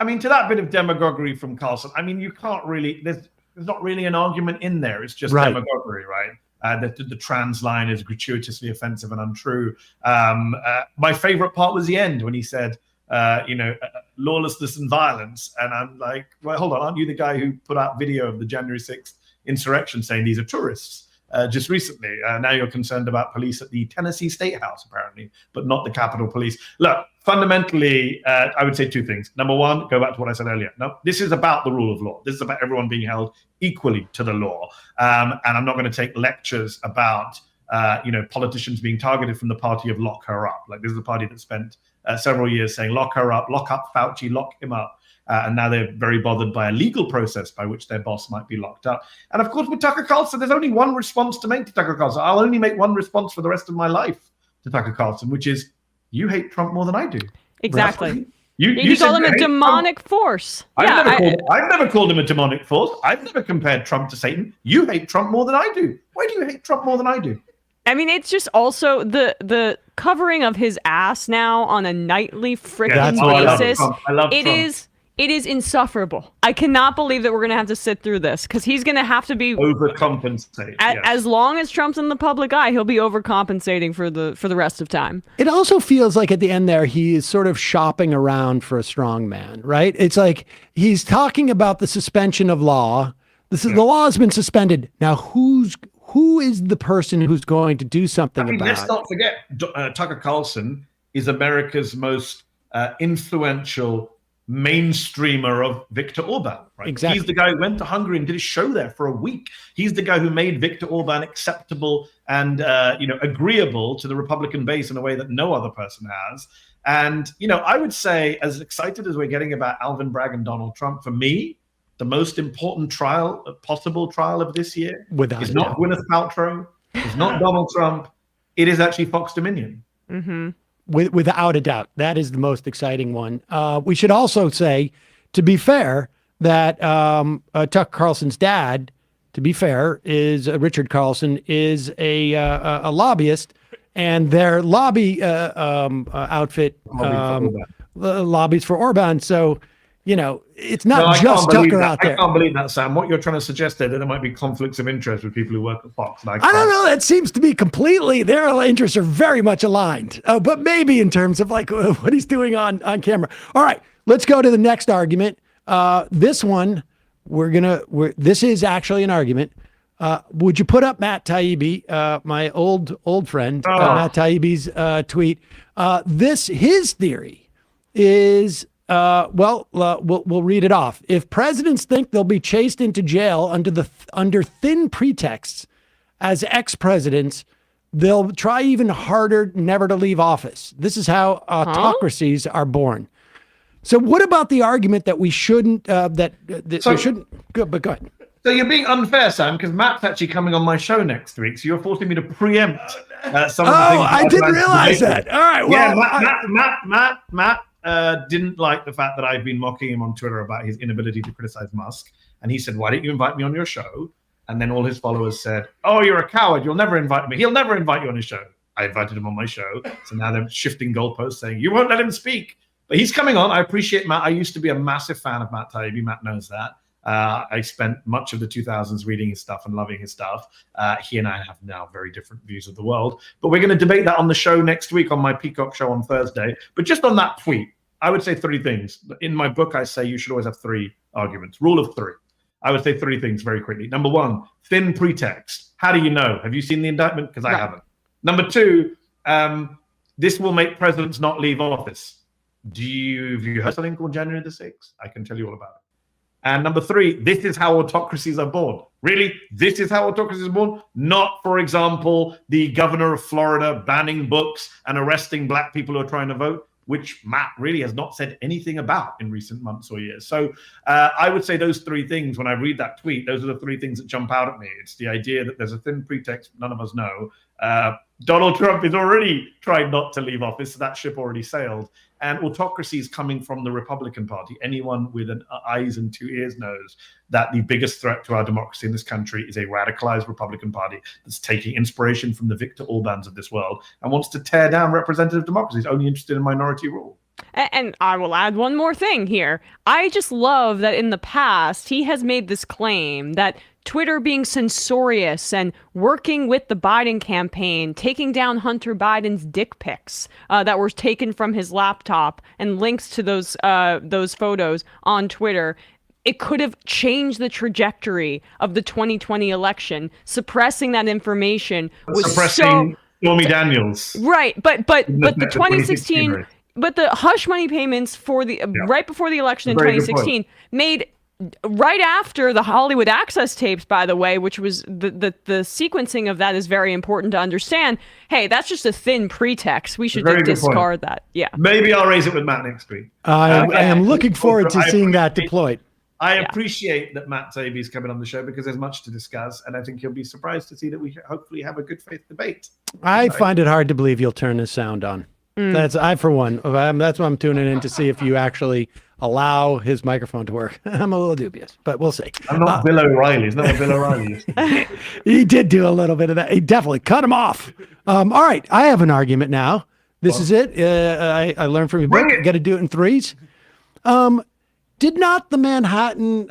I mean, to that bit of demagoguery from Carlson, I mean, you can't really, there's not really an argument in there. It's just demagoguery, right? The trans line is gratuitously offensive and untrue. My favorite part was the end when he said, lawlessness and violence. And I'm like, well, hold on, aren't you the guy who put out video of the January 6th insurrection saying these are tourists? Just recently. Now you're concerned about police at the Tennessee State House, apparently, but not the Capitol Police. Look, fundamentally, I would say two things. Number one, go back to what I said earlier. No, this is about the rule of law. This is about everyone being held equally to the law. And I'm not going to take lectures about, politicians being targeted from the party of lock her up. Like, this is a party that spent several years saying, lock her up, lock up Fauci, lock him up. And now they're very bothered by a legal process by which their boss might be locked up. And of course, with Tucker Carlson, there's only one response to make to Tucker Carlson. I'll only make one response for the rest of my life to Tucker Carlson, which is, you hate Trump more than I do. Exactly. You call him a demonic force. I've never called him a demonic force. I've never compared Trump to Satan. You hate Trump more than I do. Why do you hate Trump more than I do? I mean, it's just also the covering of his ass now on a nightly freaking basis. I love Trump. It is insufferable. I cannot believe that we're going to have to sit through this, because he's going to have to be overcompensating. As long as Trump's in the public eye, he'll be overcompensating for the rest of time. It also feels like at the end there, he is sort of shopping around for a strong man, right? It's like he's talking about the suspension of law. The law has been suspended. Now, who is the person who's going to do something about it? Let's not forget, Tucker Carlson is America's most influential mainstreamer of Viktor Orban, right? Exactly. He's the guy who went to Hungary and did a show there for a week. He's the guy who made Viktor Orban acceptable and agreeable to the Republican base in a way that no other person has. And I would say, as excited as we're getting about Alvin Bragg and Donald Trump, for me, the most important possible trial of this year is not Gwyneth Paltrow, is not Donald Trump. It is actually Fox Dominion. Mm-hmm. Without a doubt, that is the most exciting one. We should also say, to be fair, that Tucker Carlson's dad, to be fair, is Richard Carlson, is a lobbyist, and their lobby outfit lobbies for Orban. So, it's not just Tucker out there. I can't believe that, Sam. What you're trying to suggest there might be conflicts of interest with people who work at Fox. I don't know. That seems to be their interests are very much aligned. But maybe in terms of like what he's doing on camera. All right, let's go to the next argument. This one, this is actually an argument. Would you put up Matt Taibbi, my old friend, Matt Taibbi's tweet? His theory is, we'll read it off. If presidents think they'll be chased into jail under thin pretexts as ex-presidents, they'll try even harder never to leave office. This is how autocracies are born. So what about the argument that we shouldn't, we shouldn't, but go ahead. So you're being unfair, Sam, because Matt's actually coming on my show next week. So you're forcing me to preempt some of the things. I didn't realize that. All right. Well, yeah, Matt didn't like the fact that I've been mocking him on Twitter about his inability to criticize Musk. And he said, why don't you invite me on your show? And then all his followers said, oh, you're a coward. You'll never invite me. He'll never invite you on his show. I invited him on my show. So now they're shifting goalposts saying, you won't let him speak. But he's coming on. I appreciate Matt. I used to be a massive fan of Matt Taibbi. Matt knows that. I spent much of the 2000s reading his stuff and loving his stuff. He and I have now very different views of the world. But we're going to debate that on the show next week on my Peacock show on Thursday. But just on that tweet, I would say three things. In my book, I say you should always have three arguments. Rule of three. I would say three things very quickly. Number one, thin pretext. How do you know? Have you seen the indictment? Because I haven't. Number two, this will make presidents not leave office. Have you heard something called January the 6th? I can tell you all about it. And number three, this is how autocracies are born. Really? This is how autocracies are born? Not, for example, the governor of Florida banning books and arresting black people who are trying to vote, which Matt really has not said anything about in recent months or years. So I would say those three things, when I read that tweet, those are the three things that jump out at me. It's the idea that there's a thin pretext none of us know. Donald Trump is already trying not to leave office. So that ship already sailed. And autocracy is coming from the Republican Party. Anyone with an eyes and two ears knows that the biggest threat to our democracy in this country is a radicalized Republican Party that's taking inspiration from the Viktor Orbans of this world and wants to tear down representative democracy. Is only interested in minority rule. And I will add one more thing here. I just love that in the past, he has made this claim that Twitter being censorious and working with the Biden campaign, taking down Hunter Biden's dick pics that were taken from his laptop and links to those photos on Twitter. It could have changed the trajectory of the 2020 election. Suppressing that information was suppressing Stormy Daniels. Right, but the 2016 race. But the hush money payments for the right before the election in 2016 made right after the Hollywood Access tapes, by the way, which was the sequencing of that is very important to understand. Hey, that's just a thin pretext. We should just discard that. Yeah. Maybe I'll raise it with Matt next week. I am looking forward to seeing that deployed. I appreciate that Matt Taibbi's coming on the show because there's much to discuss, and I think he'll be surprised to see that we hopefully have a good faith debate. I find it hard to believe you'll turn this sound on. That's for one. That's why I'm tuning in to see if you actually allow his microphone to work. I'm a little dubious, but we'll see. I'm not Bill O'Reilly. Isn't that what Bill O'Reilly used to do? He did do a little bit of that. He definitely cut him off. All right, I have an argument now. This is it. I learned from your book. You got to do it in threes. Did not the Manhattan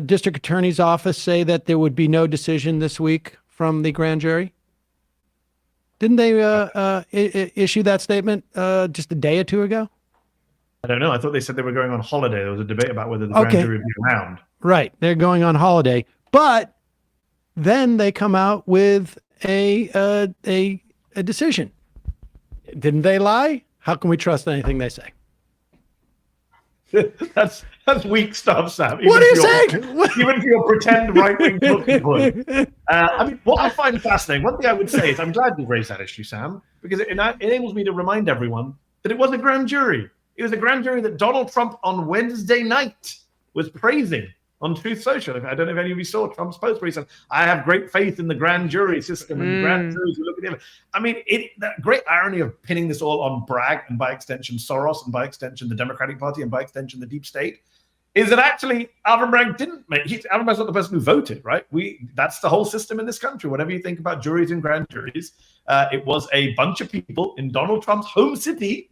District Attorney's Office say that there would be no decision this week from the grand jury? Didn't they issue that statement just a day or two ago? I don't know. I thought they said they were going on holiday. There was a debate about whether the grand jury would be around. Right. They're going on holiday. But then they come out with a decision. Didn't they lie? How can we trust anything they say? That's weak stuff, Sam. What are you saying? Even for your pretend right-wing talking point. I mean, what I find fascinating, one thing I would say is I'm glad you raised that issue, Sam, because it enables me to remind everyone that it was a grand jury. It was a grand jury that Donald Trump on Wednesday night was praising on Truth Social. I don't know if any of you saw Trump's post where he said, I have great faith in the grand jury system and grand juries who look at him. I mean, that great irony of pinning this all on Bragg and by extension Soros and by extension the Democratic Party and by extension the deep state is that actually Alvin Bragg didn't make, Alvin Bragg's not the person who voted, right? That's the whole system in this country. Whatever you think about juries and grand juries, it was a bunch of people in Donald Trump's home city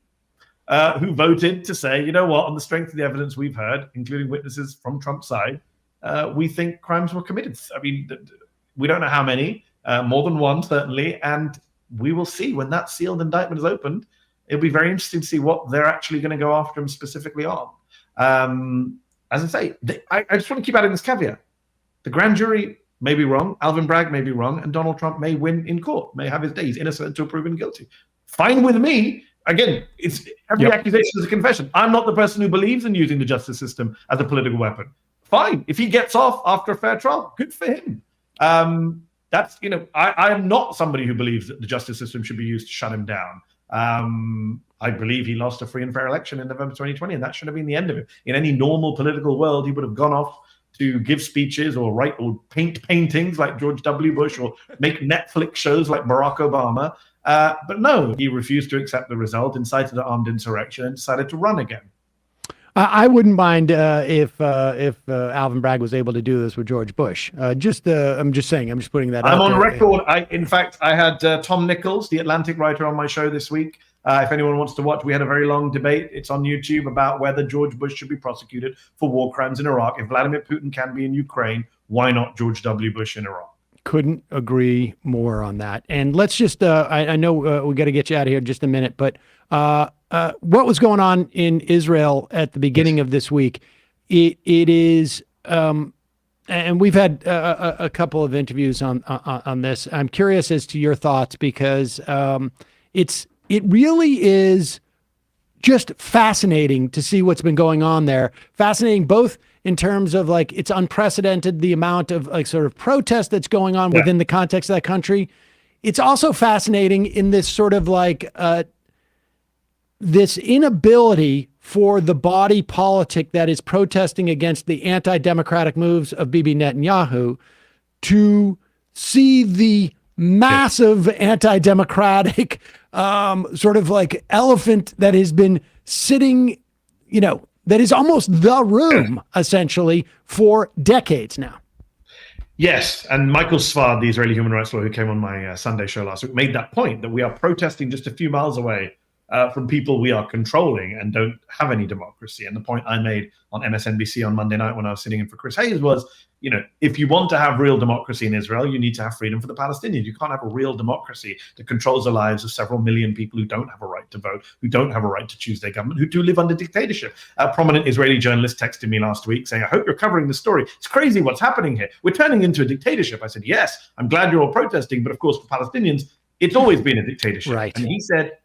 who voted to say, you know what, on the strength of the evidence we've heard, including witnesses from Trump's side, we think crimes were committed. I mean, we don't know how many, more than one, certainly, and we will see when that sealed indictment is opened. It'll be very interesting to see what they're actually going to go after him specifically on. As I say, I just want to keep adding this caveat. The grand jury may be wrong, Alvin Bragg may be wrong, and Donald Trump may win in court, may have his days innocent until proven guilty. Fine with me. Again, it's every accusation is a confession. I'm not the person who believes in using the justice system as a political weapon. Fine. If he gets off after a fair trial, good for him. That's, you know, I am not somebody who believes that the justice system should be used to shut him down. I believe he lost a free and fair election in November 2020, and that should have been the end of it. In any normal political world, he would have gone off to give speeches or write or paint paintings like George W. Bush or make Netflix shows like Barack Obama. But no, he refused to accept the result, incited an armed insurrection, and decided to run again. I wouldn't mind if Alvin Bragg was able to do this with George Bush. I'm just saying. I'm just putting that. I'm out on there. record. In fact, I had Tom Nichols, the Atlantic writer, on my show this week. If anyone wants to watch, we had a very long debate. It's on YouTube about whether George Bush should be prosecuted for war crimes in Iraq. If Vladimir Putin can be in Ukraine, why not George W. Bush in Iraq? Couldn't agree more on that. And let's just, I know we got to get you out of here in just a minute, but what was going on in Israel at the beginning of this week, it is, and we've had a couple of interviews on this. I'm curious as to your thoughts because it really is just fascinating to see what's been going on there. Fascinating both in terms of like it's unprecedented the amount of like sort of protest that's going on within the context of that country. It's also fascinating in this sort of like this inability for the body politic that is protesting against the anti-democratic moves of Bibi Netanyahu to see the massive anti-democratic sort of like elephant that has been sitting, you know, that is almost the room essentially for decades now. Yes, and Michael Svard, the Israeli human rights lawyer who came on my Sunday show last week, made that point that we are protesting just a few miles away from people we are controlling and don't have any democracy. And the point I made on MSNBC on Monday night when I was sitting in for Chris Hayes was, if you want to have real democracy in Israel, you need to have freedom for the Palestinians. You can't have a real democracy that controls the lives of several million people who don't have a right to vote, who don't have a right to choose their government, who do live under dictatorship. A prominent Israeli journalist texted me last week saying, I hope you're covering the story. It's crazy what's happening here. We're turning into a dictatorship. I said, yes, I'm glad you're all protesting. But of course, for Palestinians, it's always been a dictatorship. Right. And he said,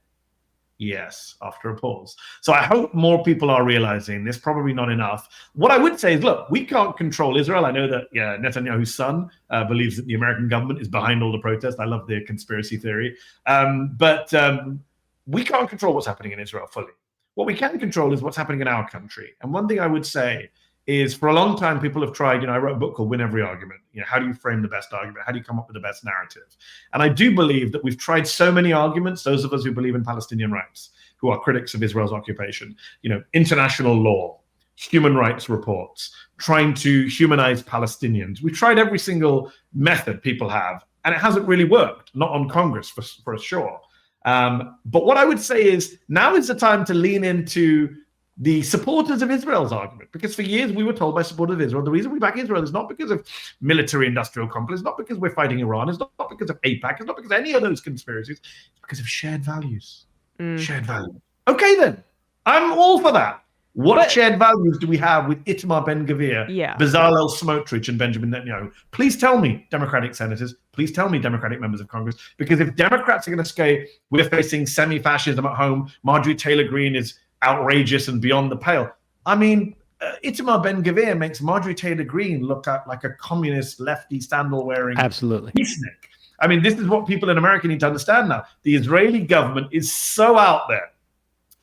yes, after a pause. So I hope more people are realizing this, probably not enough. What I would say is, look, we can't control Israel. I know that Netanyahu's son believes that the American government is behind all the protests. I love the conspiracy theory. But we can't control what's happening in Israel fully. What we can control is what's happening in our country. And one thing I would say is, for a long time, people have tried, I wrote a book called Win Every Argument. How do you frame the best argument? How do you come up with the best narrative? And I do believe that we've tried so many arguments, those of us who believe in Palestinian rights, who are critics of Israel's occupation, international law, human rights reports, trying to humanize Palestinians. We've tried every single method people have, and it hasn't really worked, not on Congress for sure. But what I would say is, now is the time to lean into the supporters of Israel's argument, because for years we were told by supporters of Israel, the reason we back Israel is not because of military-industrial complex, it's not because we're fighting Iran, it's not because of AIPAC, it's not because of any of those conspiracies, it's because of shared values. Shared values. Okay, then. I'm all for that. What shared values do we have with Itamar Ben-Gvir, Bezalel Smotrich, and Benjamin Netanyahu? Please tell me, Democratic senators, please tell me, Democratic members of Congress, because if Democrats are going to say we're facing semi-fascism at home, Marjorie Taylor Greene is outrageous and beyond the pale. I mean, Itamar Ben-Gvir makes Marjorie Taylor Greene look like a communist, lefty, sandal-wearing peacenik. I mean, this is what people in America need to understand now. The Israeli government is so out there.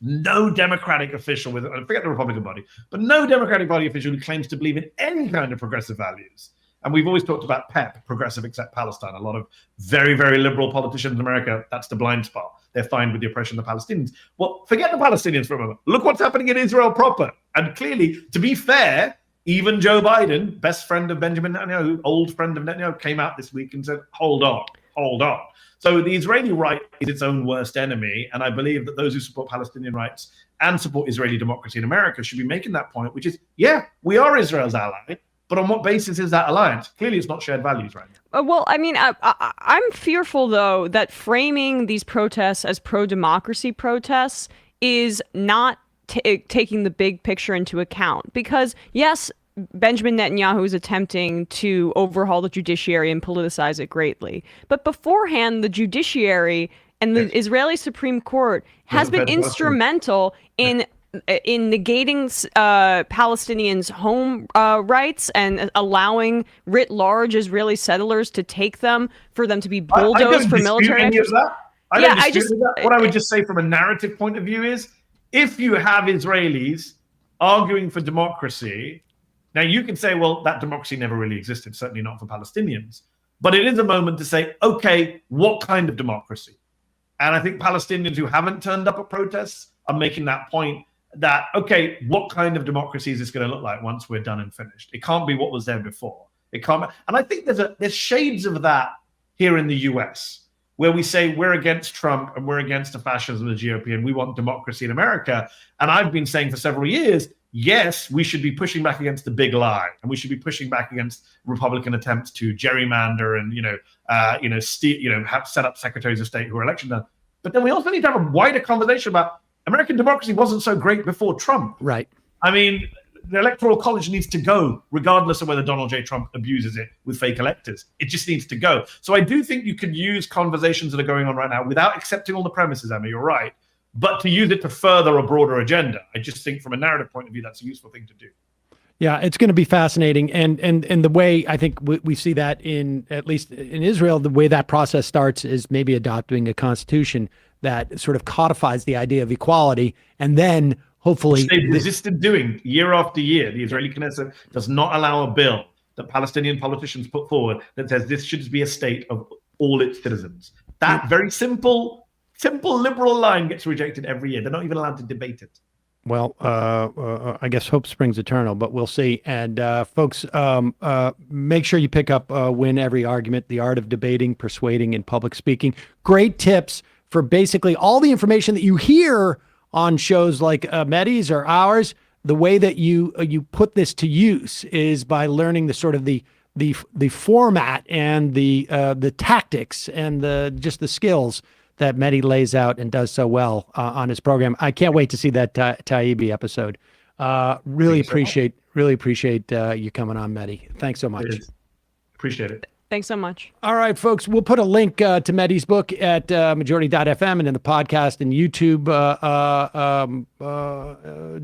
No Democratic official, forget the Republican Party, but no Democratic Party official who claims to believe in any kind of progressive values. And we've always talked about PEP, Progressive Except Palestine. A lot of very, very liberal politicians in America, that's the blind spot. They're fine with the oppression of the Palestinians. Well, forget the Palestinians for a moment. Look what's happening in Israel proper. And clearly, to be fair, even Joe Biden, best friend of Benjamin Netanyahu, old friend of Netanyahu, came out this week and said, hold on. So the Israeli right is its own worst enemy. And I believe that those who support Palestinian rights and support Israeli democracy in America should be making that point, which is, we are Israel's ally. But on what basis is that alliance? Clearly, it's not shared values right now. Well, I mean, I'm fearful, though, that framing these protests as pro-democracy protests is not taking the big picture into account. Because, yes, Benjamin Netanyahu is attempting to overhaul the judiciary and politicize it greatly. But beforehand, the judiciary and the Israeli Supreme Court has been instrumental in negating Palestinians' home rights and allowing writ large Israeli settlers to take them, for them to be bulldozed for military exercise. What I would just say from a narrative point of view is, if you have Israelis arguing for democracy, now you can say, well, that democracy never really existed, certainly not for Palestinians. But it is a moment to say, okay, what kind of democracy? And I think Palestinians who haven't turned up at protests are making that point, that, okay, what kind of democracy is this going to look like once we're done and finished? It can't be what was there before. It can't. And I think there's shades of that here in the US, where we say we're against Trump and we're against the fascism of the GOP and we want democracy in America. And I've been saying for several years, yes, we should be pushing back against the big lie, and we should be pushing back against Republican attempts to gerrymander and have set up secretaries of state who are election done. But then we also need to have a wider conversation about American democracy wasn't so great before Trump. Right. I mean, the Electoral College needs to go, regardless of whether Donald J. Trump abuses it with fake electors. It just needs to go. So I do think you could use conversations that are going on right now without accepting all the premises, Emma, you're right, but to use it to further a broader agenda. I just think from a narrative point of view, that's a useful thing to do. Yeah, it's going to be fascinating. And the way I think we see that at least in Israel, the way that process starts is maybe adopting a constitution that sort of codifies the idea of equality, and then hopefully they've resisted doing year after year. The Israeli Knesset does not allow a bill that Palestinian politicians put forward that says this should be a state of all its citizens. That very simple liberal line gets rejected every year. They're not even allowed to debate it. Well, I guess hope springs eternal, but we'll see. And folks, make sure you pick up Win Every Argument, The Art of Debating, Persuading, and Public Speaking. Great tips for basically all the information that you hear on shows like Mehdi's or ours. The way that you put this to use is by learning the sort of the format and the tactics and just the skills that Mehdi lays out and does so well on his program. I can't wait to see that Taibbi episode. Really appreciate you coming on, Mehdi. Thanks so much. Appreciate it. Thanks so much. All right, folks, we'll put a link to Mehdi's book at majority.fm and in the podcast and YouTube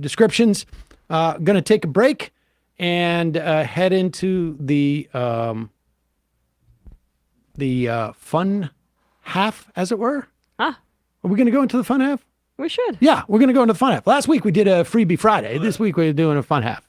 descriptions. Going to take a break and head into the fun half, as it were. Are we going to go into the fun half? We should. Yeah, we're going to go into the fun half. Last week we did a freebie Friday. This week we're doing a fun half.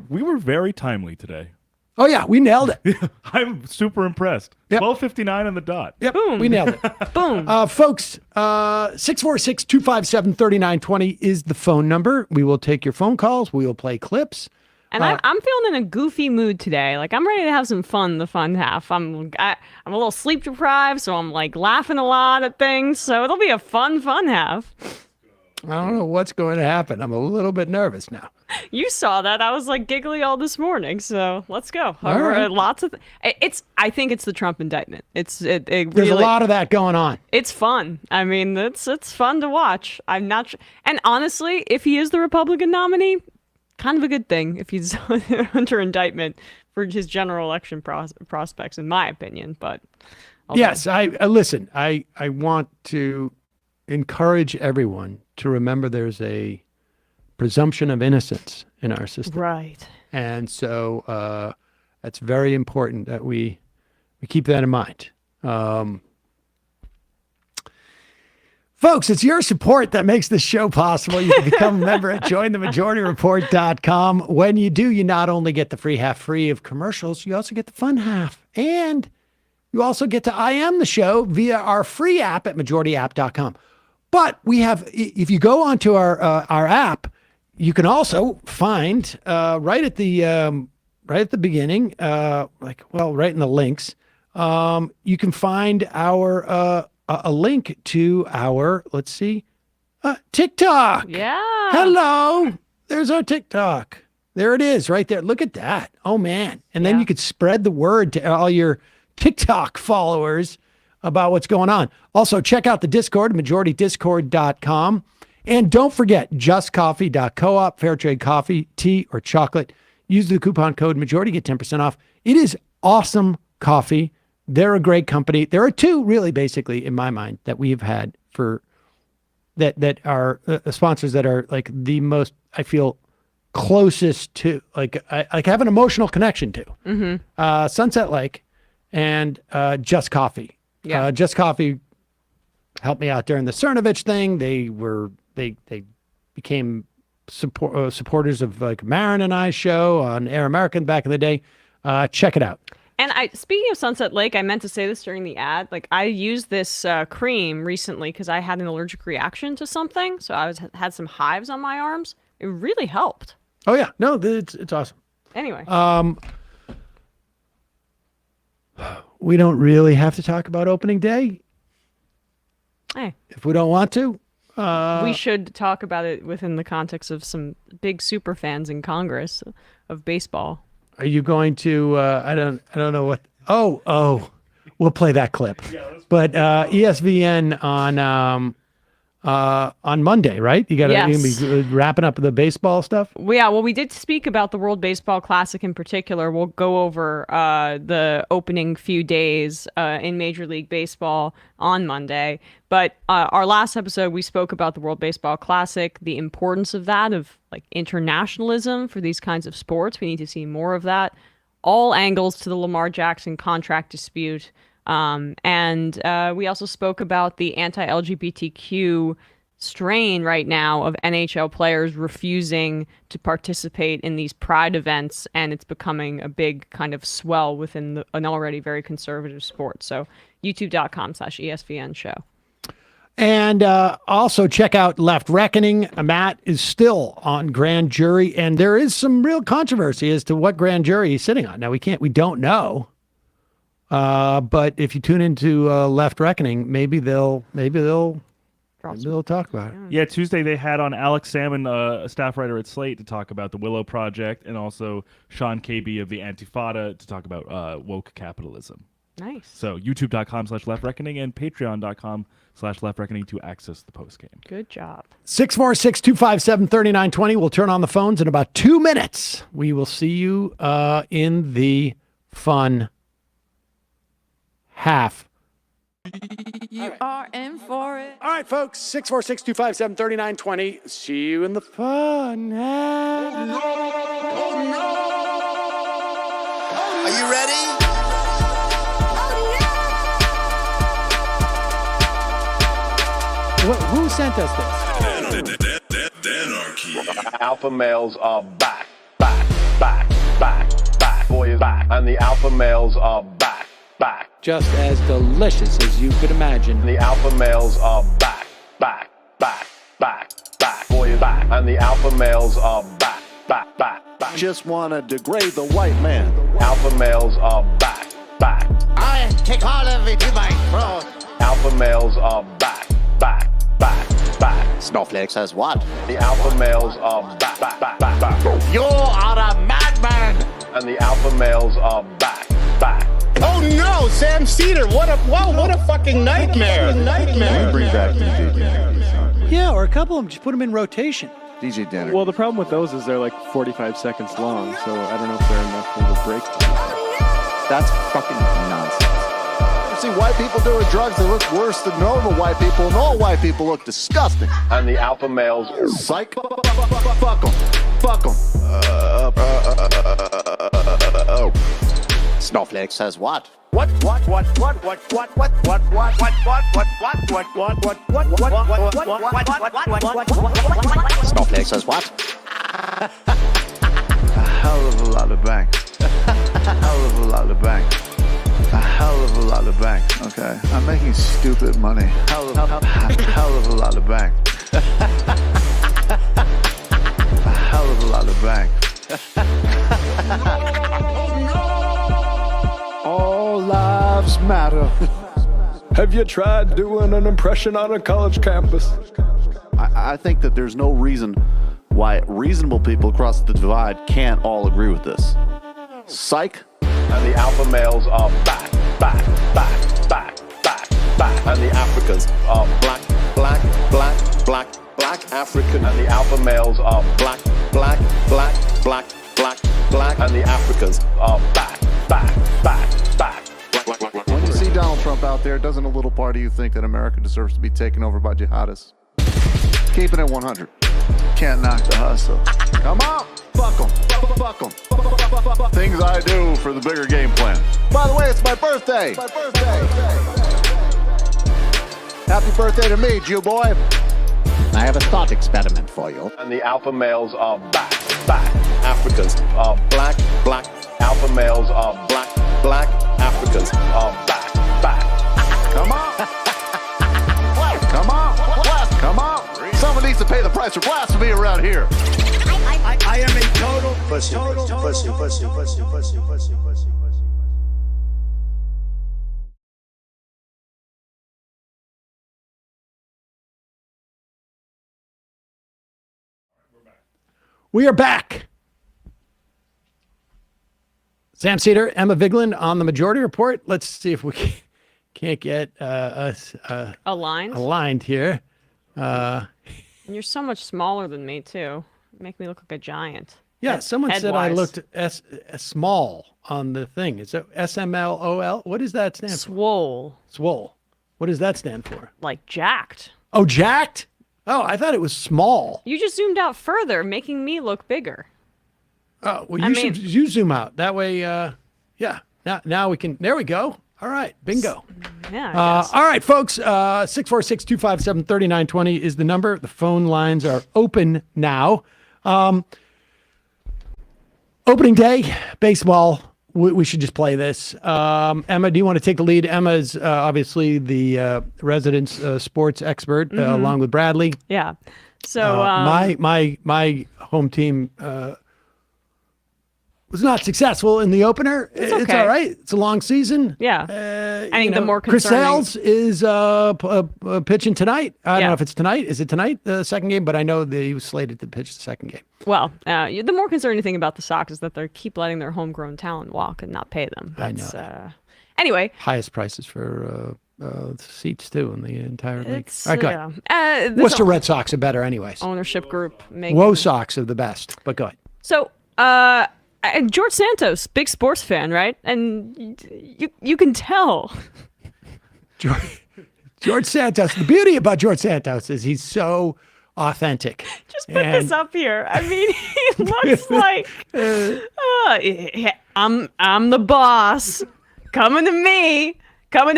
We were very timely today. Oh, yeah, we nailed it. I'm super impressed. Yep. 12:59 on the dot. Yep, Boom. we nailed it. Boom. Folks, 646-257-3920 is the phone number. We will take your phone calls. We will play clips. And I'm feeling in a goofy mood today. Like, I'm ready to have some fun, the fun half. I'm a little sleep deprived, so I'm like laughing a lot at things. So it'll be a fun half. I don't know what's going to happen. I'm a little bit nervous now. You saw that. I was like giggly all this morning. So let's go. All right. Lots of I think it's the Trump indictment. It really, There's a lot of that going on. It's fun. I mean, it's fun to watch. I'm not and honestly, if he is the Republican nominee, kind of a good thing if he's under indictment for his general election prospects, in my opinion. But yes, I listen. I want to encourage everyone to remember there's a presumption of innocence in our system, right? And so it's very important that we keep that in mind. Folks, it's your support that makes this show possible. You can become a member at jointhemajorityreport.com. When you do, you not only get the free half free of commercials, you also get the fun half. And you also get to IM the show via our free app at majorityapp.com. But we have, if you go onto our app, you can also find right at the beginning, right in the links, you can find our a link to our, let's see, TikTok. Yeah. Hello. There's our TikTok. There it is right there. Look at that. Oh, man. And then you could spread the word to all your TikTok followers about what's going on. Also, check out the Discord, majoritydiscord.com. And don't forget, justcoffee.coop, fair trade coffee, tea, or chocolate. Use the coupon code majority, get 10% off. It is awesome coffee. They're a great company. There are two, really, basically, in my mind, that we've had for that are sponsors that are like the most, I feel, closest to, like I have an emotional connection to. Mm-hmm. Sunset Lake and Just Coffee. Yeah. Just Coffee helped me out during the Cernovich thing. They became supporters of like Marin and I's show on Air American back in the day. Check it out. And speaking of Sunset Lake, I meant to say this during the ad. Like, I used this cream recently because I had an allergic reaction to something. So I had some hives on my arms. It really helped. Oh yeah, no, it's awesome. Anyway, we don't really have to talk about opening day. Hey, if we don't want to, we should talk about it within the context of some big super fans in Congress of baseball. Are you going to? I don't know what. Oh, we'll play that clip. But ESPN on Monday, right? You got to be wrapping up the baseball stuff. Well, we did speak about the World Baseball Classic in particular. We'll go over the opening few days in Major League Baseball on Monday. But our last episode, we spoke about the World Baseball Classic, the importance of that, of like internationalism for these kinds of sports. We need to see more of that. All angles to the Lamar Jackson contract dispute. And we also spoke about the anti-LGBTQ strain right now of NHL players refusing to participate in these pride events, and it's becoming a big kind of swell within an already very conservative sport. So youtube.com/ESPN show. And also check out Left Reckoning. Matt is still on grand jury, and there is some real controversy as to what grand jury he's sitting on. Now we don't know. But if you tune into Left Reckoning, maybe they'll talk about it. Yeah, Tuesday they had on Alex Salmon, a staff writer at Slate, to talk about the Willow Project, and also Sean KB of the Antifada to talk about woke capitalism. Nice. So youtube.com/Left Reckoning and patreon.com/Left Reckoning to access the post game. Good job. 646-257-3920. We'll turn on the phones in about 2 minutes. We will see you in the fun half. You are in for it. All right, folks. 646-257-3920. See you in the fun half. Are you ready? Who sent us this? Alpha males are back. Boy is back. And the alpha males are back. Just as delicious as you could imagine. The alpha males are back. Boy is back. And the alpha males are back. Just wanna degrade the white man. Alpha males are back. I take all of it in my throat. Alpha males are back. Snowflake says what? The alpha males are back. You are a madman. And the alpha males are back. Oh no, Sam Seder! What a fucking nightmare! Bring back DJ Danner. Yeah, or a couple of them. Just put them in rotation. DJ Danner. Well, the problem with those is they're like 45 seconds long, so I don't know if they're enough of a break. That's fucking nonsense. You see white people doing drugs, they look worse than normal white people, and all white people look disgusting. And the alpha males. Psych. Fuck them. Snowflake says what? Snowflake says what? A hell of a lot of bank. A hell of a lot of bank. A hell of a lot of bank. Okay, I'm making stupid money. Hell of a lot of bank. A hell of a lot of bank. All lives matter. Have you tried doing an impression on a college campus? I think that there's no reason why reasonable people across the divide can't all agree with this. Psych. And the alpha males are back. And the Africans are black African. And the alpha males are black. And the Africans are back. When you see Donald Trump out there, doesn't a little part of you think that America deserves to be taken over by jihadists? Keeping it 100. Can't knock the hustle. Come on, fuck them. Things I do for the bigger game plan. By the way, it's my birthday. Happy birthday to me, Jew boy. I have a thought experiment for you. And the alpha males are back. Africans are black. Alpha males are black. Africans are back. Come on. Come on. Someone needs to pay the price for blasphemy around here. I am a total pussy. We are back. Sam Seder, Emma Vigeland on the Majority Report. Let's see if we can't get us aligned here. And you're so much smaller than me, too. You make me look like a giant. Yeah, someone said I Head-wise. looked small on the thing. Is it SMLOL? What does that stand for? Swole. Swole. What does that stand for? Like jacked. Oh, jacked? Oh, I thought it was small. You just zoomed out further, making me look bigger. Oh, well, you zoom out. That way, yeah. Now we can, there we go. All right, bingo. Yeah, I guess. All right, folks, 646-257-3920 is the number. The phone lines are open now. Opening day, baseball. We should just play this. Emma, do you want to take the lead? Emma's obviously the resident sports expert, along with Bradley. Yeah. So my home team was not successful in the opener. It's okay. all right. It's a long season. Yeah. I think the more Chris concerning... Sales is pitching tonight. I don't know if it's tonight. Is it tonight, the second game? But I know that he was slated to pitch the second game. Well, the more concerning thing about the Sox is that they keep letting their homegrown talent walk and not pay them. That's, I know. Anyway. Highest prices for seats, too, in the entire league. All right, go ahead. Worcester Red Sox are better anyways. Ownership group. Woe Sox are the best, but go ahead. So, George Santos, big sports fan, right? And you can tell. George Santos. The beauty about George Santos is he's so authentic. Just put this up here. I mean, he looks like I'm the boss. Coming to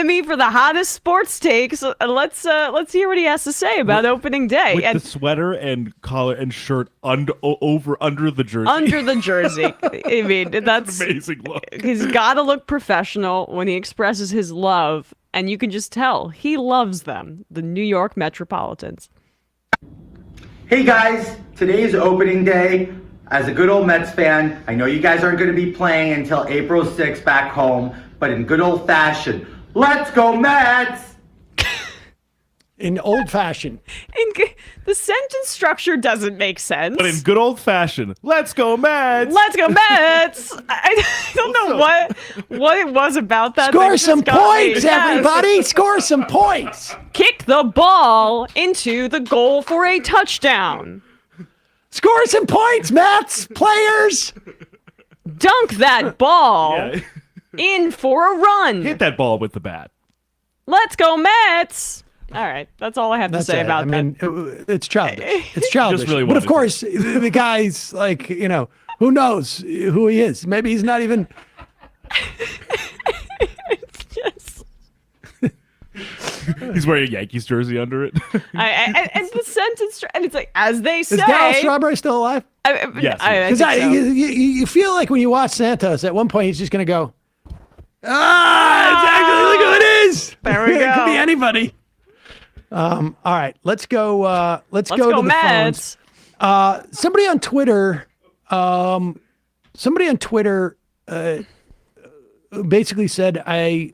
me for the hottest sports takes. Let's hear what he has to say about opening day. With the sweater and collar and shirt under the jersey. Under the jersey. I mean, that's an amazing look. He's got to look professional when he expresses his love, and you can just tell he loves them, the New York Metropolitans. Hey guys, today is opening day. As a good old Mets fan, I know you guys aren't going to be playing until April 6th back home, but in good old fashion, let's go Mets! In old fashion. The sentence structure doesn't make sense. But in good old fashion, let's go Mets! Let's go Mets! I don't know what it was about that. Score some points, everybody! Score some points! Kick the ball into the goal for a touchdown. Score some points, Mets players! Dunk that ball in for a run. Hit that ball with the bat. Let's go Mets! All right, that's all I have to say about that. I mean, it's childish. It's childish. Just really but of course, the guy's like, who knows who he is? Maybe he's not even. It's just. He's wearing a Yankees jersey under it. And the sentence, and it's like, as they say. Is Darryl Strawberry still alive? Yes. Because you feel like when you watch Santos, at one point he's just going to go, exactly. Look who it is. There we go. It could be anybody. All right, let's go. Let's go to the Mets. phones. Somebody on Twitter. Basically said I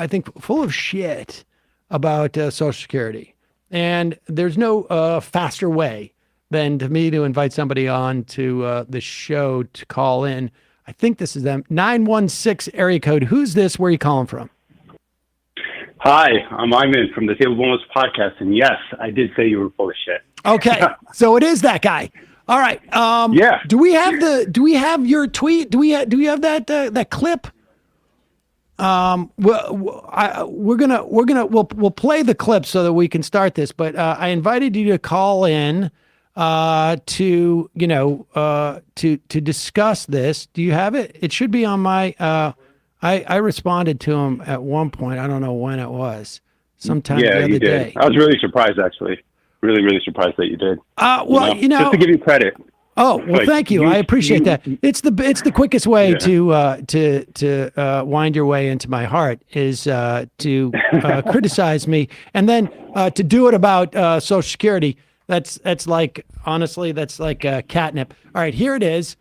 think, full of shit about Social Security, and there's no faster way than to invite somebody on to the show to call in. I think this is them. 916 area code. Who's this? Where are you calling from? Hi, I'm Iman from the Table Bonus podcast, and yes, I did say you were full of shit. Okay, so it is that guy. All right. Yeah. Do we have your tweet? Do you have that clip? We'll play the clip so that we can start this. But I invited you to call in to discuss this. Do you have it? It should be on my. I responded to him at one point. I don't know when it was. Sometime the other day. I was really surprised, actually. Really, really surprised that you did. Just to give you credit. Oh, well, thank you. I appreciate that. It's the quickest way to wind your way into my heart is to criticize me, and then to do it about Social Security. That's like, honestly, that's like catnip. All right, here it is.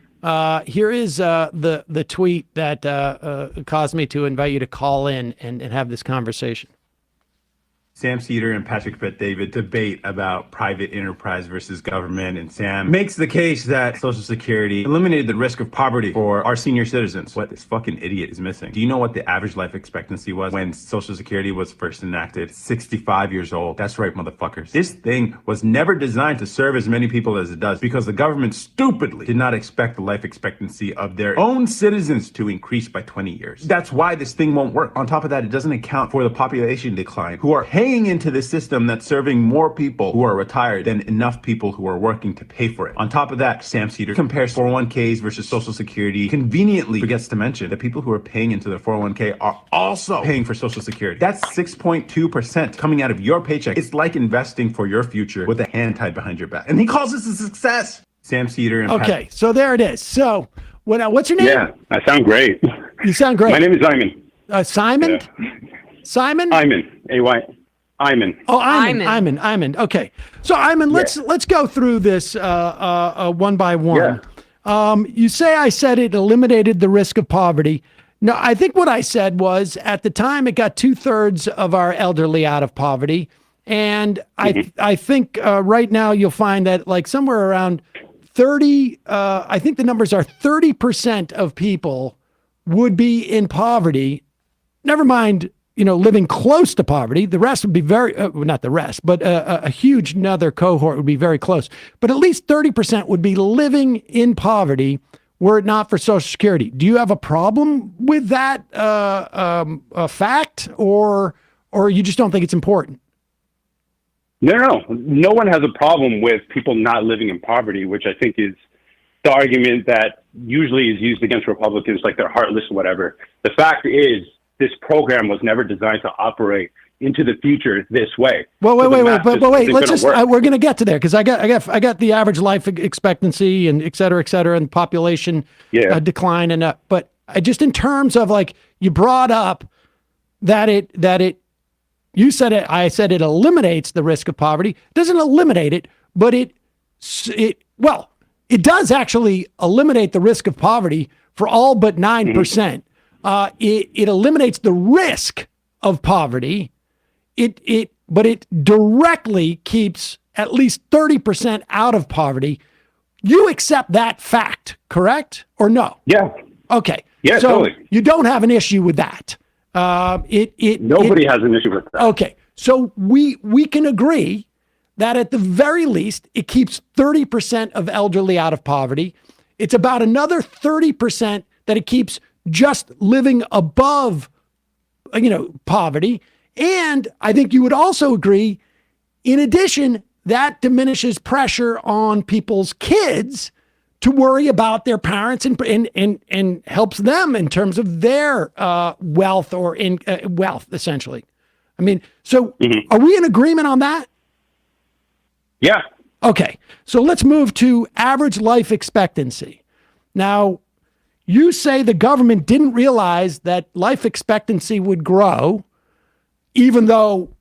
Here is the tweet that caused me to invite you to call in and have this conversation. Sam Seder and Patrick Bet-David debate about private enterprise versus government, and Sam makes the case that Social Security eliminated the risk of poverty for our senior citizens. What this fucking idiot is missing. Do you know what the average life expectancy was when Social Security was first enacted? 65 years old. That's right, motherfuckers. This thing was never designed to serve as many people as it does because the government stupidly did not expect the life expectancy of their own citizens to increase by 20 years. That's why this thing won't work. On top of that, it doesn't account for the population decline who are paying into the system that's serving more people who are retired than enough people who are working to pay for it. On top of that, Sam Seder compares 401ks versus Social Security, conveniently forgets to mention that people who are paying into their 401k are also paying for Social Security. That's 6.2% coming out of your paycheck. It's like investing for your future with a hand tied behind your back. And he calls this a success. Sam Seder and Okay, so there it is. So, what's your name? Yeah, I sound great. You sound great. My name is Iman. Simon? Yeah. Simon? Iman. A-Y. Iman. Oh, Iman. Okay. So, Iman, let's go through this one by one. You say I said it eliminated the risk of poverty. No, I think what I said was at the time it got 2/3 of our elderly out of poverty. And I think right now you'll find that like somewhere around 30, I think the numbers are 30% of people would be in poverty. Never mind, living close to poverty. The rest would be not the rest, but a huge another cohort would be very close. But at least 30% would be living in poverty were it not for Social Security. Do you have a problem with that fact, or you just don't think it's important? No. No one has a problem with people not living in poverty, which I think is the argument that usually is used against Republicans, like they're heartless or whatever. The fact is, this program was never designed to operate into the future this way. Well, wait. Let's just we're going to get to there because I got the average life expectancy and et cetera, and population decline and but just in terms of like you brought up that you said it. I said it eliminates the risk of poverty. It doesn't eliminate it, but it does actually eliminate the risk of poverty for all but 9%. It eliminates the risk of poverty. But it directly keeps at least 30% out of poverty. You accept that fact, correct? Or no? Yeah. Okay. Yeah, so totally. You don't have an issue with that. Nobody has an issue with that. Okay. So we can agree that at the very least, it keeps 30% of elderly out of poverty. It's about another 30% that it keeps just living above, poverty. And I think you would also agree, in addition, that diminishes pressure on people's kids to worry about their parents and helps them in terms of their wealth or wealth, essentially. I mean, so Are we in agreement on that? Yeah. Okay. So let's move to average life expectancy. Now, you say the government didn't realize that life expectancy would grow, even though,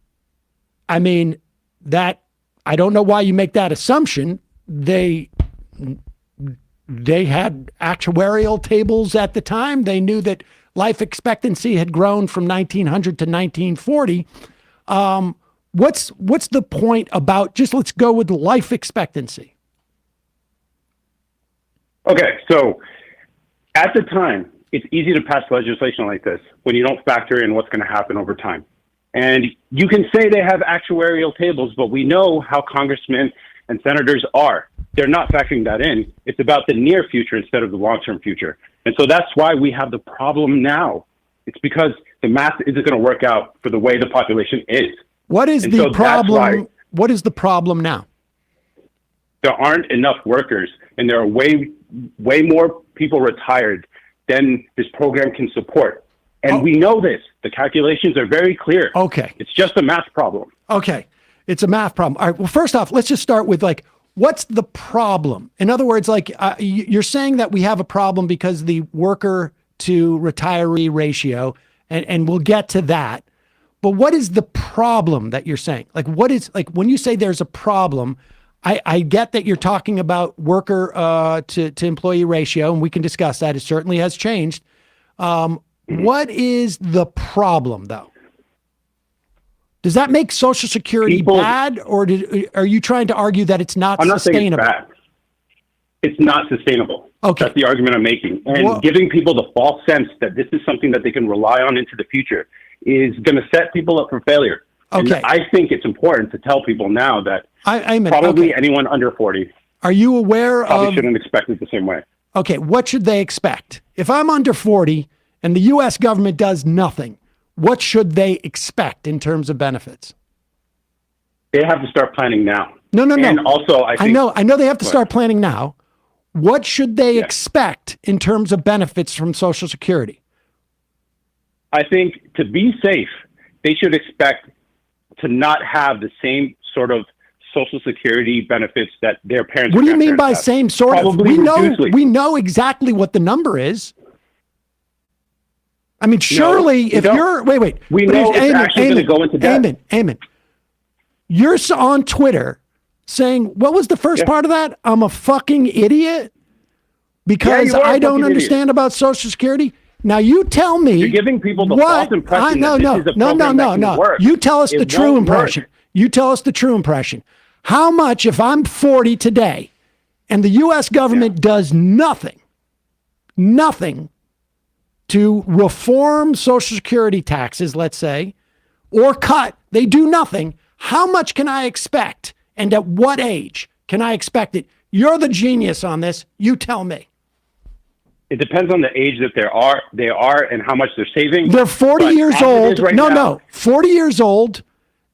I don't know why you make that assumption. They had actuarial tables at the time. They knew that life expectancy had grown from 1900 to 1940. What's the point about let's go with life expectancy? Okay, so at the time, it's easy to pass legislation like this when you don't factor in what's going to happen over time. And you can say they have actuarial tables, but we know how congressmen and senators are. They're not factoring that in. It's about the near future instead of the long-term future. And so that's why we have the problem now. It's because the math isn't going to work out for the way the population is. What is the problem? What is the problem now? There aren't enough workers, and there are way more people retired than this program can support. And we know this. The calculations are very clear. Okay. It's just a math problem. Okay. It's a math problem. All right. Well, first off, let's just start with what's the problem? In other words, you're saying that we have a problem because the worker to retiree ratio, and we'll get to that. But what is the problem that you're saying? When you say there's a problem, I get that you're talking about worker to employee ratio, and we can discuss that. It certainly has changed. What is the problem, though? Does that make Social Security bad, or are you trying to argue that it's not sustainable? I'm not saying it's bad. It's not sustainable. Okay. That's the argument I'm making. And giving people the false sense that this is something that they can rely on into the future is going to set people up for failure. Okay. And I think it's important to tell people now that anyone under 40 are you aware probably shouldn't expect it the same way. Okay, what should they expect? If I'm under 40 and the U.S. government does nothing, what should they expect in terms of benefits? They have to start planning now. No. And also, I know they have to start planning now. What should they expect in terms of benefits from Social Security? I think to be safe, they should expect to not have the same sort of Social Security benefits that their parents. What do you mean by same sort of? We know exactly what the number is. I mean, surely if you're wait. We know it's actually going to go into debt. Amen. You're on Twitter saying, what was the first part of that? I'm a fucking idiot. because you are I don't fucking understand about Social Security. Now you tell me. You're giving people the false impression that this is a program that can work. You tell us It the true won't impression. work. You tell us the true impression. How much, if I'm 40 today and the U.S. government does nothing to reform Social Security taxes, let's say, or cut, they do nothing, how much can I expect? And at what age can I expect it? You're the genius on this. You tell me. It depends on the age that they are and how much they're saving. They're 40 years old. No, 40 years old.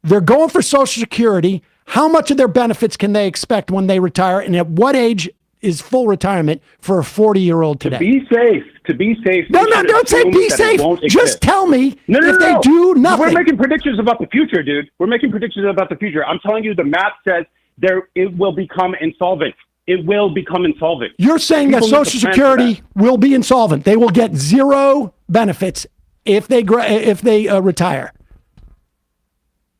They're going for Social Security. How much of their benefits can they expect when they retire? And at what age is full retirement for a 40-year-old today? To be safe. No, don't say be safe. Just tell me if they do nothing. We're making predictions about the future, dude. We're making predictions about the future. I'm telling you, the math says it will become insolvent. It will become insolvent. You're saying that Social Security will be insolvent. They will get zero benefits if they retire.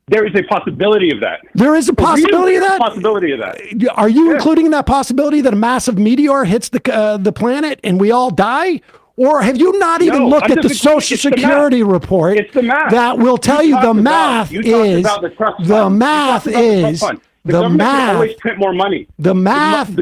There is a possibility of that. There is a possibility of that? Possibility of that. Are you including in that possibility that a massive meteor hits the planet and we all die? Or have you not even looked at the Social Security report that will tell you the math is the government could always print more money. The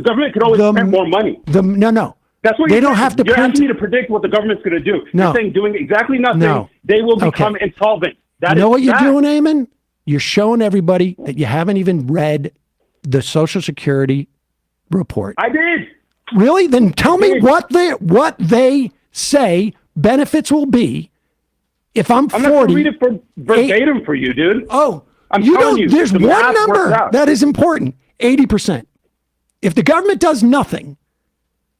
government could always print more money. No. That's what they don't have to You're print. asking me to predict what the government's going to do. No. You're saying doing exactly nothing. No. They will become insolvent. You know what you're doing, Eamon? You're showing everybody that you haven't even read the Social Security report. I did. Really? Then tell me what they say benefits will be if I'm 40. I'm not going to read it verbatim for you, dude. Oh, I'm telling you. There's the one math number works out. that is important. 80%. If the government does nothing,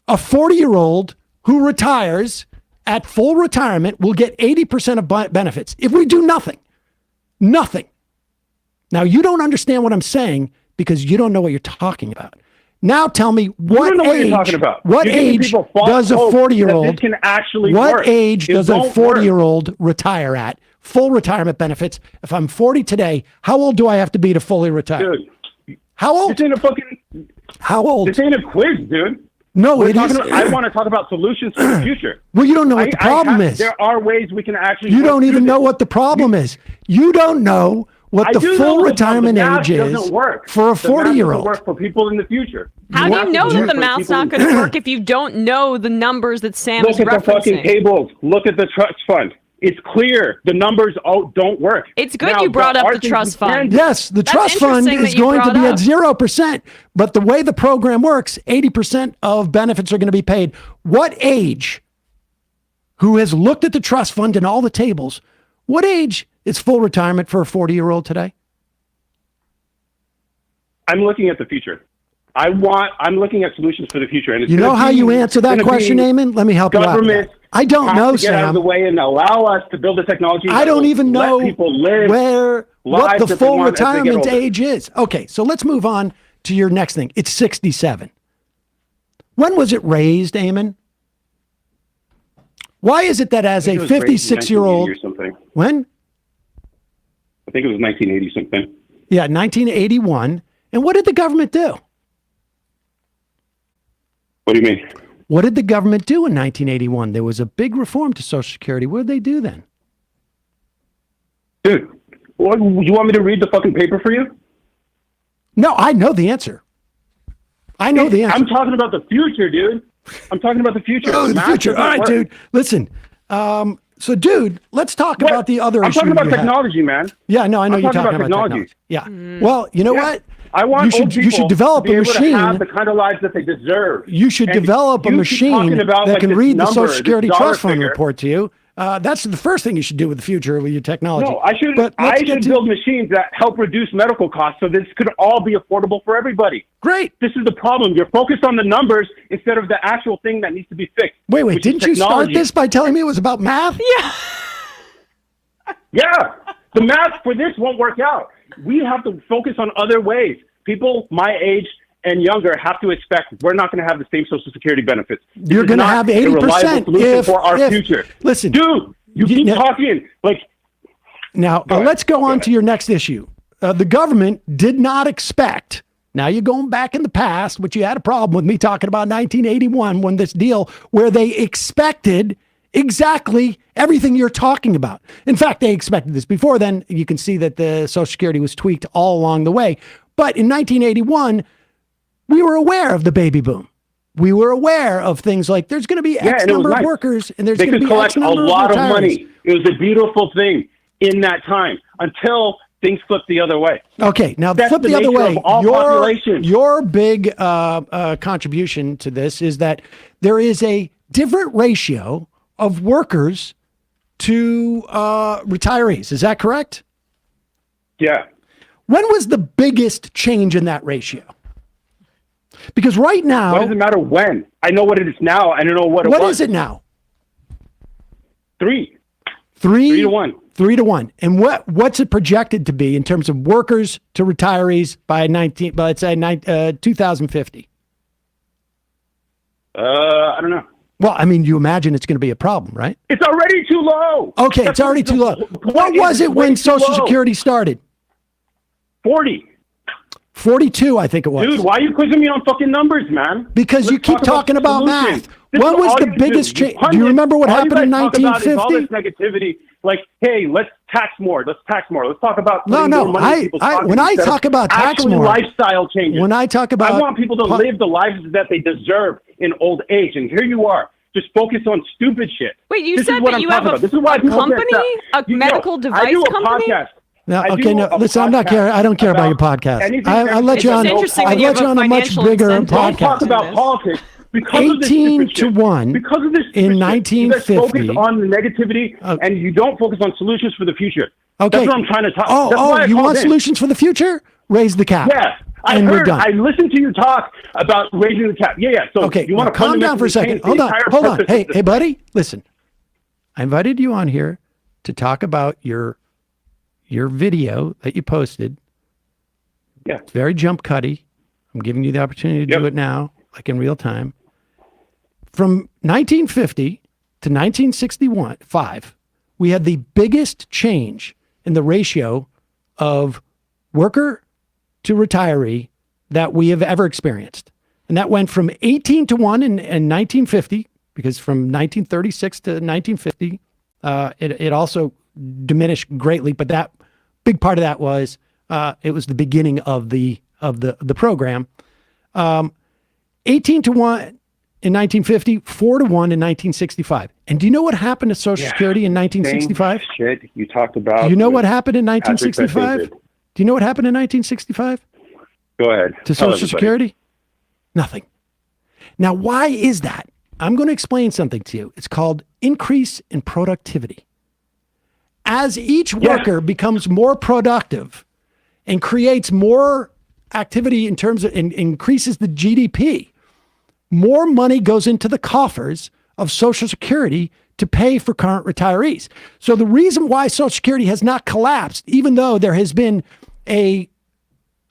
a 40-year-old who retires at full retirement will get 80% of benefits. If we do nothing. Now, you don't understand what I'm saying because you don't know what you're talking about. Now tell me what age does a 40-year-old does a 40-year-old retire at? Full retirement benefits. If I'm 40 today, how old do I have to be to fully retire? Dude, how old? How old? This ain't a quiz, dude. No, it is. I want to talk about solutions for the future. Well, you don't know what the problem is. There are ways we can actually. You don't even know what the problem is. You don't know what the full retirement age is for a 40-year-old. Work for people in the future. How do you know that the math's not going to work if you don't know the numbers that Sam is referencing? Look at the fucking tables. Look at the trust fund. It's clear the numbers don't work. It's good you brought up the trust fund. Yes, the trust fund is going to be at 0%, but the way the program works, 80% of benefits are going to be paid. What age, who has looked at the trust fund and all the tables, what age is full retirement for a 40-year-old today? I'm looking at the future. I'm looking at solutions for the future. And it's you know how you answer that question, Eamon? Let me help you out. I don't know, Sam. Get out of the way and allow us to build the technology. I don't even know what the full retirement age is. Okay, so let's move on to your next thing. It's 67. When was it raised, Eamon? Why is it that as a 56-year-old... When? I think it was 1980 something. Yeah, 1981. And what did the government do? What do you mean? What did the government do in 1981? There was a big reform to Social Security. What did they do then? Dude, you want me to read the fucking paper for you? No, I know the answer. I'm talking about the future, dude. I'm talking about the future. Oh, the future. All right, dude. Listen. So, dude, let's talk about the other issue. I'm talking about technology, man. Yeah, no, I know you're talking about technology. Yeah. Well, you know what? I want you should develop to be a machine. Able to have the kind of lives that they deserve. You should develop a machine that can read the Social Security Trust Fund report to you. That's the first thing you should do with the future with your technology. No, I should build machines that help reduce medical costs so this could all be affordable for everybody. Great. This is the problem. You're focused on the numbers instead of the actual thing that needs to be fixed. Wait, didn't you start this by telling me it was about math? Yeah. Yeah. The math for this won't work out. We have to focus on other ways. People my age and younger have to expect we're not going to have the same Social Security benefits. You're going to have 80% for our future. Listen, dude, you keep talking like. Now let's go on to your next issue. The government did not expect Now you're going back in the past, which you had a problem with me talking about 1981 when this deal where they expected exactly everything you're talking about. In fact, they expected this before then. You can see that the Social Security was tweaked all along the way. But in 1981, we were aware of the baby boom. We were aware of things like there's going to be X number of workers and there's going to be collect X number a lot of retirees. money. It was a beautiful thing in that time until things flipped the other way. Okay, now That's flip the other nature way. of all populations. Your big contribution to this is that there is a different ratio of workers to retirees. Is that correct? Yeah. When was the biggest change in that ratio? Because right now... What does it matter when? I know what it is now. I don't know what it was. What is it now? 3. 3 to 1. 3 to 1. And what's it projected to be in terms of workers to retirees by 2050? I don't know. Well, I mean, you imagine it's going to be a problem, right? It's already too low. Okay, it's already too low. What was it when Social Security started? 40. 42, I think it was. Dude, why are you quizzing me on fucking numbers, man? Because you keep talking about math. What was the biggest change? Do you remember what happened in 1950? All this negativity, like, hey, let's tax more. Let's tax more. Let's talk about No. more money in people's pockets When I instead talk of about tax actually more, lifestyle changes. when I talk about, I want people to live the lives that they deserve in old age, and here you are, just focus on stupid shit. Wait, you This said is what that I'm you have talking a about. This is why people company, get a medical device I do a company? podcast. No, I okay, do no, a listen, I don't care about your podcast. I let you on. I let you on a much bigger Don't talk podcast. about politics because of this 18 stupid to shit. 1 Because of this in stupid shit. You guys 1950. focus on the negativity and you don't focus on solutions for the future. Okay. That's what I'm trying to talk. That's why Oh, I you called want in. solutions for the future? Raise the cap. Yeah. And we're done. I listened to you talk about raising the cap. Yeah. So Okay, you want now to calm down for a second. Hold on. Hey, hey, buddy, listen. I invited you on here to talk about your video that you posted. Yeah. It's very jump cutty. I'm giving you the opportunity to do it now, like in real time. From 1950 to 1965, we had the biggest change in the ratio of worker to retiree that we have ever experienced. And that went from 18 to 1 in 1950, because from 1936 to 1950, it also diminished greatly. But that big part of that was it was the beginning of the program. 18 to 1 in 1950, 4 to 1 in 1965. And do you know what happened to Social Security in 1965? Shit you talked about. You know what happened in 1965? Patrick. Do you know what happened in 1965? Go ahead. To Tell Social everybody. Security? Nothing. Now, why is that? I'm going to explain something to you. It's called increase in productivity. As each worker becomes more productive and creates more activity in terms of increases the GDP, more money goes into the coffers of Social Security to pay for current retirees. So the reason why Social Security has not collapsed, even though there has been I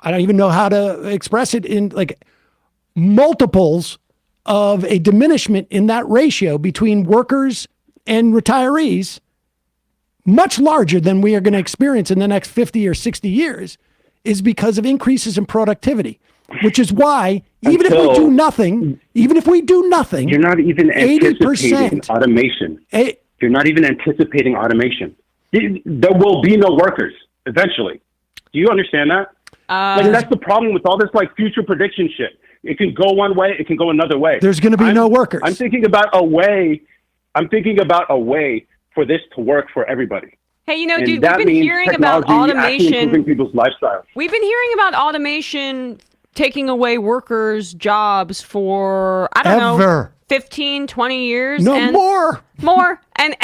don't even know how to express it in like multiples of a diminishment in that ratio between workers and retirees, much larger than we are going to experience in the next 50 or 60 years, is because of increases in productivity, which is why even if we do nothing, you're not even anticipating 80%. automation. You're not even anticipating automation. There will be no workers eventually. Do you understand that? Like that's the problem with all this like future prediction shit. It can go one way, it can go another way. There's going to be no workers. I'm thinking about a way for this to work for everybody. Hey, you know, And dude, we've that been means hearing about technology actually improving automation. people's lifestyles. We've been hearing about automation taking away workers' jobs for, I don't know, 15, 20 years. No, and more. And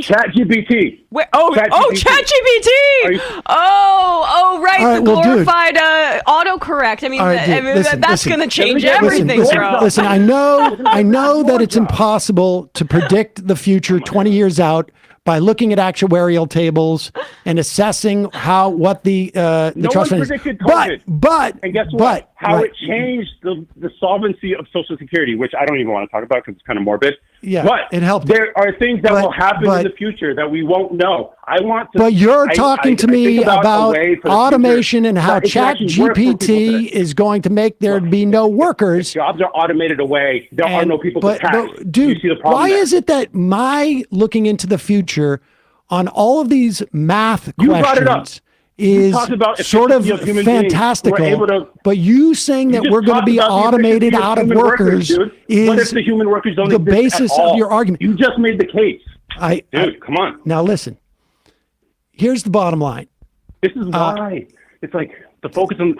ChatGPT. ChatGPT. Right. All right, the well, dude. glorified autocorrect. I mean, All right, dude, listen, that's listen. going to change Listen, everything, bro. Listen, I know that it's impossible to predict the future 20 years out by looking at actuarial tables and assessing what the No trust one fund is. predicted COVID. But and guess what? How it changed the solvency of Social Security, which I don't even want to talk about because it's kind of morbid. Yeah, but it helped. There are things that will happen in the future that we won't know. I want to. But you're talking to me think about a way for the automation future and how that it can actually work for people ChatGPT today. is going to make there be no workers. Jobs are automated away. There are no people to tax. But dude, you see the problem why there? is it that my looking into the future on all of these math You brought it up. questions You is talked about sort of efficiency human beings who are fantastical, able to- but you saying that just we're going to talked be about the automated efficiency out of human workers dude. What if is the human workers don't the exist basis at all? of your argument. You just made the case. Dude, come on. Now listen, here's the bottom line. This is why it's like the focus on,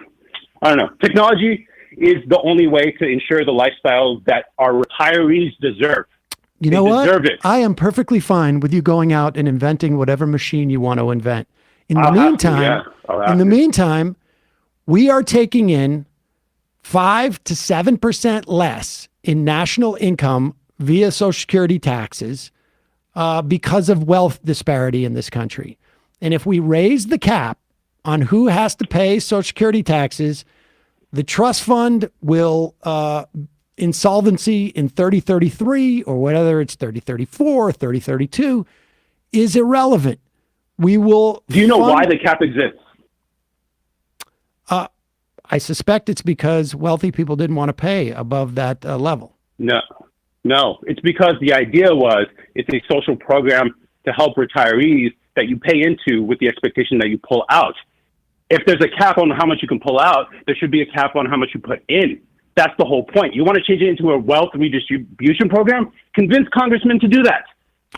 I don't know, technology is the only way to ensure the lifestyle that our retirees deserve. You know They what? deserve it. I am perfectly fine with you going out and inventing whatever machine you want to invent. In the I'll have to, meantime, yeah. I'll have in the to. meantime, we are taking in 5 to 7% less in national income via Social Security taxes because of wealth disparity in this country. And if we raise the cap on who has to pay Social Security taxes, the trust fund will insolvency in 3033 or whether it's 3034 or 3032 is irrelevant. We will. Do you know why the cap exists? I suspect it's because wealthy people didn't want to pay above that level. No. It's because the idea was it's a social program to help retirees that you pay into with the expectation that you pull out. If there's a cap on how much you can pull out, there should be a cap on how much you put in. That's the whole point. You want to change it into a wealth redistribution program? Convince congressmen to do that.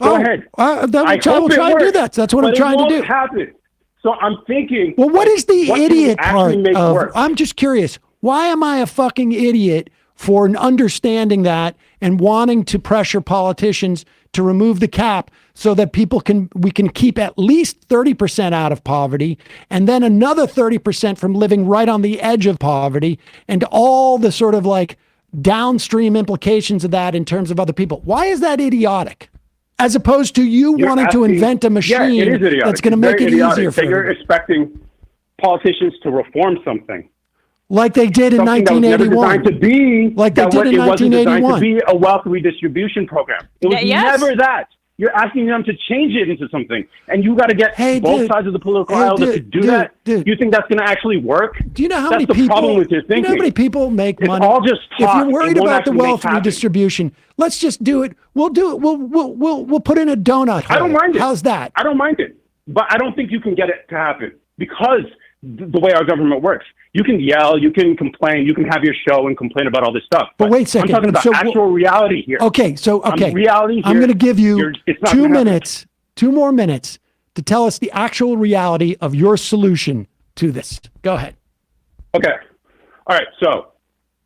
Go ahead. I will try to do that. That's what I'm trying to do. It won't happen. So I'm thinking. Well, what is the what can we idiot actually part make of? work? I'm just curious. Why am I a fucking idiot for understanding that and wanting to pressure politicians to remove the cap so that we can keep at least 30% out of poverty and then another 30% from living right on the edge of poverty and all the sort of like downstream implications of that in terms of other people? Why is that idiotic? As opposed to you wanting to invent a machine that's going to make it easier for You're expecting politicians to reform something. Like they did in Something that was never 1981. designed to be, Like they did in it wasn't designed 1981. to be a wealth redistribution program. It was never that. You're asking them to change it into something, and you got to get both sides of the political aisle to do that. You think that's going to actually work? Do you know how that's many the people? problem with your Do you thinking. know how many people make It's money? all just If talk. you're worried It won't about the actually make wealth happen. redistribution, let's just do it. We'll do it. We'll put in a donut hole. I don't mind it. How's that? I don't mind it, but I don't think you can get it to happen because the way our government works. You can yell, you can complain, you can have your show and complain about all this stuff. But wait a second. I'm talking about So actual reality here. Okay, reality here. I'm going to give you it's not 2 gonna happen. minutes, 2 more minutes to tell us the actual reality of your solution to this. Go ahead. Okay. All right. So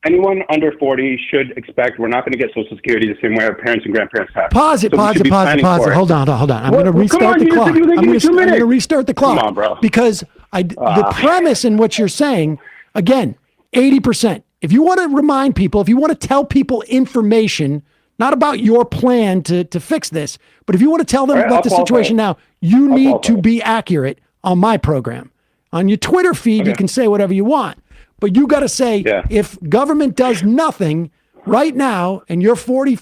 anyone under 40 should expect we're not going to get Social Security the same way our parents and grandparents have. Pause it. So we Pause should it. be Pause it. planning Pause for it. Hold on. I'm Well, going to come restart on, the you said clock. you were I'm gonna give me 2 going to minutes. restart the clock. Come on, bro. Because the premise in what you're saying, again, 80%. If you want to remind people, if you want to tell people information, not about your plan to fix this, but if you want to tell them All right, about I'll the qualify situation it. now, you need to be accurate on my program. On your Twitter feed, you can say whatever you want, but you got to say, if government does nothing right now and you're 40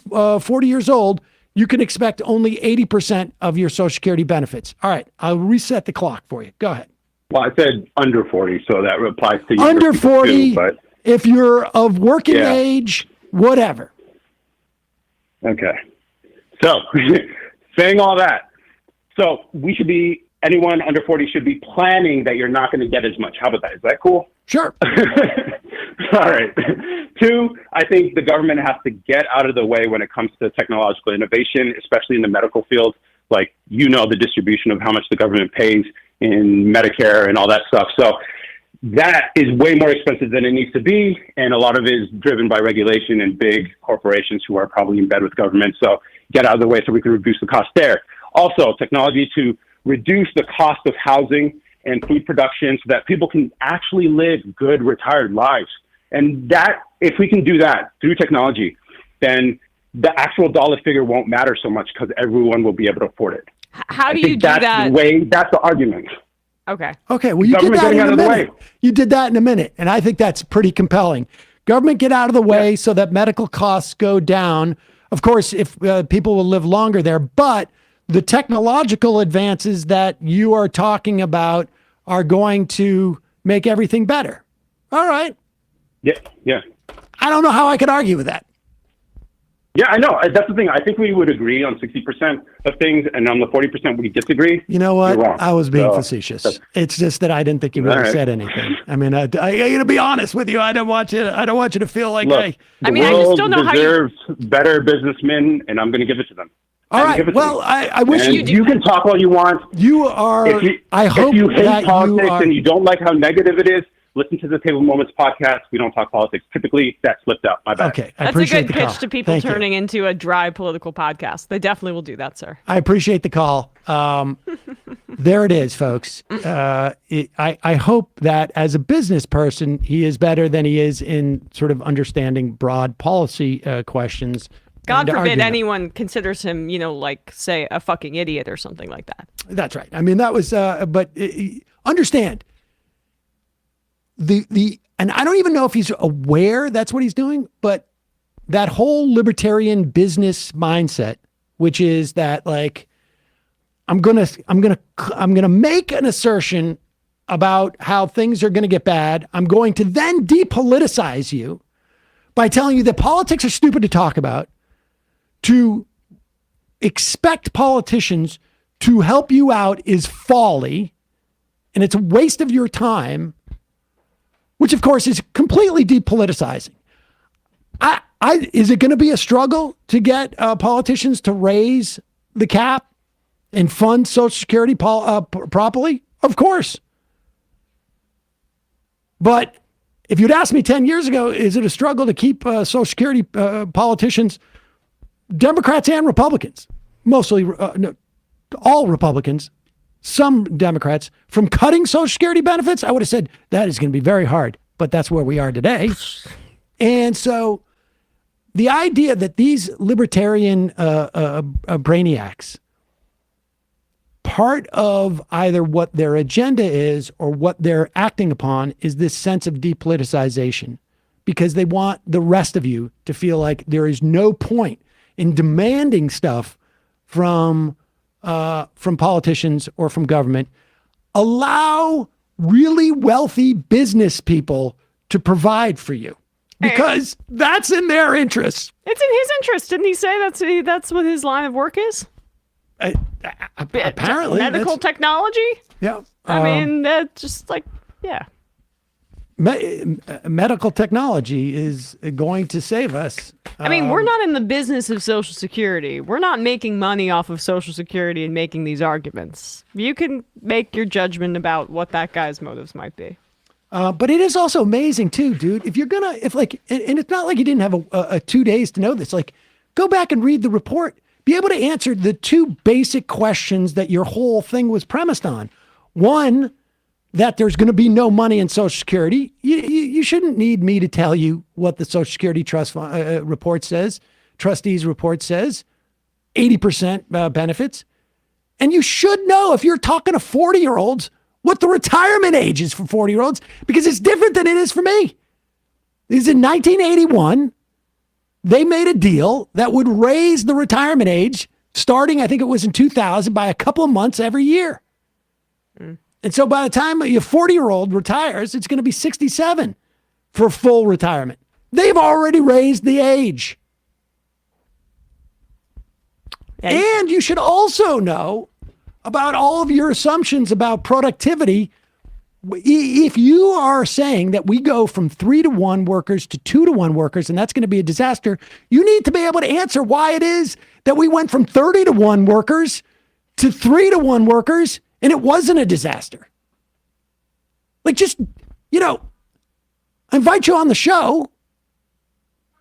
years old, you can expect only 80% of your Social Security benefits. All right, I'll reset the clock for you. Go ahead. Well, I said under 40, so that applies to you. Under 40, if you're of working age, whatever. Okay. So, saying all that, so anyone under 40 should be planning that you're not going to get as much. How about that? Is that cool? Sure. All right. 2, I think the government has to get out of the way when it comes to technological innovation, especially in the medical field. Like, the distribution of how much the government pays in Medicare and all that stuff. So that is way more expensive than it needs to be. And a lot of it is driven by regulation and big corporations who are probably in bed with government. So get out of the way so we can reduce the cost there. Also, technology to reduce the cost of housing and food production so that people can actually live good retired lives. And that, if we can do that through technology, then the actual dollar figure won't matter so much because everyone will be able to afford it. How do you do that's that? That's the argument. Okay. Okay. Well, you did that in a minute. You did that in a minute. And I think that's pretty compelling. Government get out of the way so that medical costs go down Of course, if people will live longer there, but the technological advances that you are talking about are going to make everything better. All right. Yeah. I don't know how I could argue with that. Yeah, I know. That's the thing. I think we would agree on 60% of things, and on the 40% we disagree. You know what? You're wrong. I was being So, facetious. It's just that I didn't think you really said anything. I mean, I gotta be honest with you. I don't want you to feel like Look, I mean, I just don't know how you deserves better businessmen, and I'm going to give it to them. All right. Well, I wish you can talk all you want. You are. I hope if you hate that politics you are, and you don't like how negative it is, listen to the Table Moments podcast. We don't talk politics. Typically, that slipped out. My bad. Okay, That's a good pitch to people turning into a dry political podcast. They definitely will do that, sir. I appreciate the call. There it is, folks. I hope that as a business person, he is better than he is in sort of understanding broad policy questions. God forbid argument. anyone considers him, like, say, a fucking idiot or something like that. That's right. I mean, that was, but understand and I don't even know if he's aware that's what he's doing, but that whole libertarian business mindset, which is that, like, I'm gonna make an assertion about how things are gonna get bad. I'm going to then depoliticize you by telling you that politics are stupid to talk about, to expect politicians to help you out is folly, and it's a waste of your time, which of course is completely depoliticizing. Is it going to be a struggle to get politicians to raise the cap and fund Social Security properly? Of course. But if you'd asked me 10 years ago, is it a struggle to keep Social Security politicians, Democrats and Republicans, mostly no, all Republicans, some Democrats, from cutting Social Security benefits? I would have said that is going to be very hard, but that's where we are today. And so the idea that these libertarian brainiacs, part of either what their agenda is or what they're acting upon is this sense of depoliticization, because they want the rest of you to feel like there is no point in demanding stuff from politicians or from government. Allow really wealthy business people to provide for you, because that's in their interest. It's in his interest. Didn't he say that's what his line of work is? Apparently. Medical technology? Yeah. I mean, that's just like, yeah. Medical technology is going to save us. I mean, we're not in the business of Social Security. We're not making money off of Social Security and making these arguments. You can make your judgment about what that guy's motives might be. But it is also amazing too, dude. If it's not like you didn't have a 2 days to know this, like, go back and read the report. Be able to answer the two basic questions that your whole thing was premised on. One, that there's going to be no money in Social Security. You shouldn't need me to tell you what the Social Security Trust report says, trustees report says, 80% benefits. And you should know, if you're talking to 40-year-olds, what the retirement age is for 40-year-olds, because it's different than it is for me. This is in 1981. They made a deal that would raise the retirement age starting, I think it was in 2000, by a couple of months every year. And so by the time a 40-year-old retires, it's going to be 67 for full retirement. They've already raised the age. And you should also know about all of your assumptions about productivity. If you are saying that we go from 3-to-1 workers to 2-to-1 workers, and that's going to be a disaster, you need to be able to answer why it is that we went from 30-to-1 workers to 3-to-1 workers, and it wasn't a disaster. Like, just, I invite you on the show,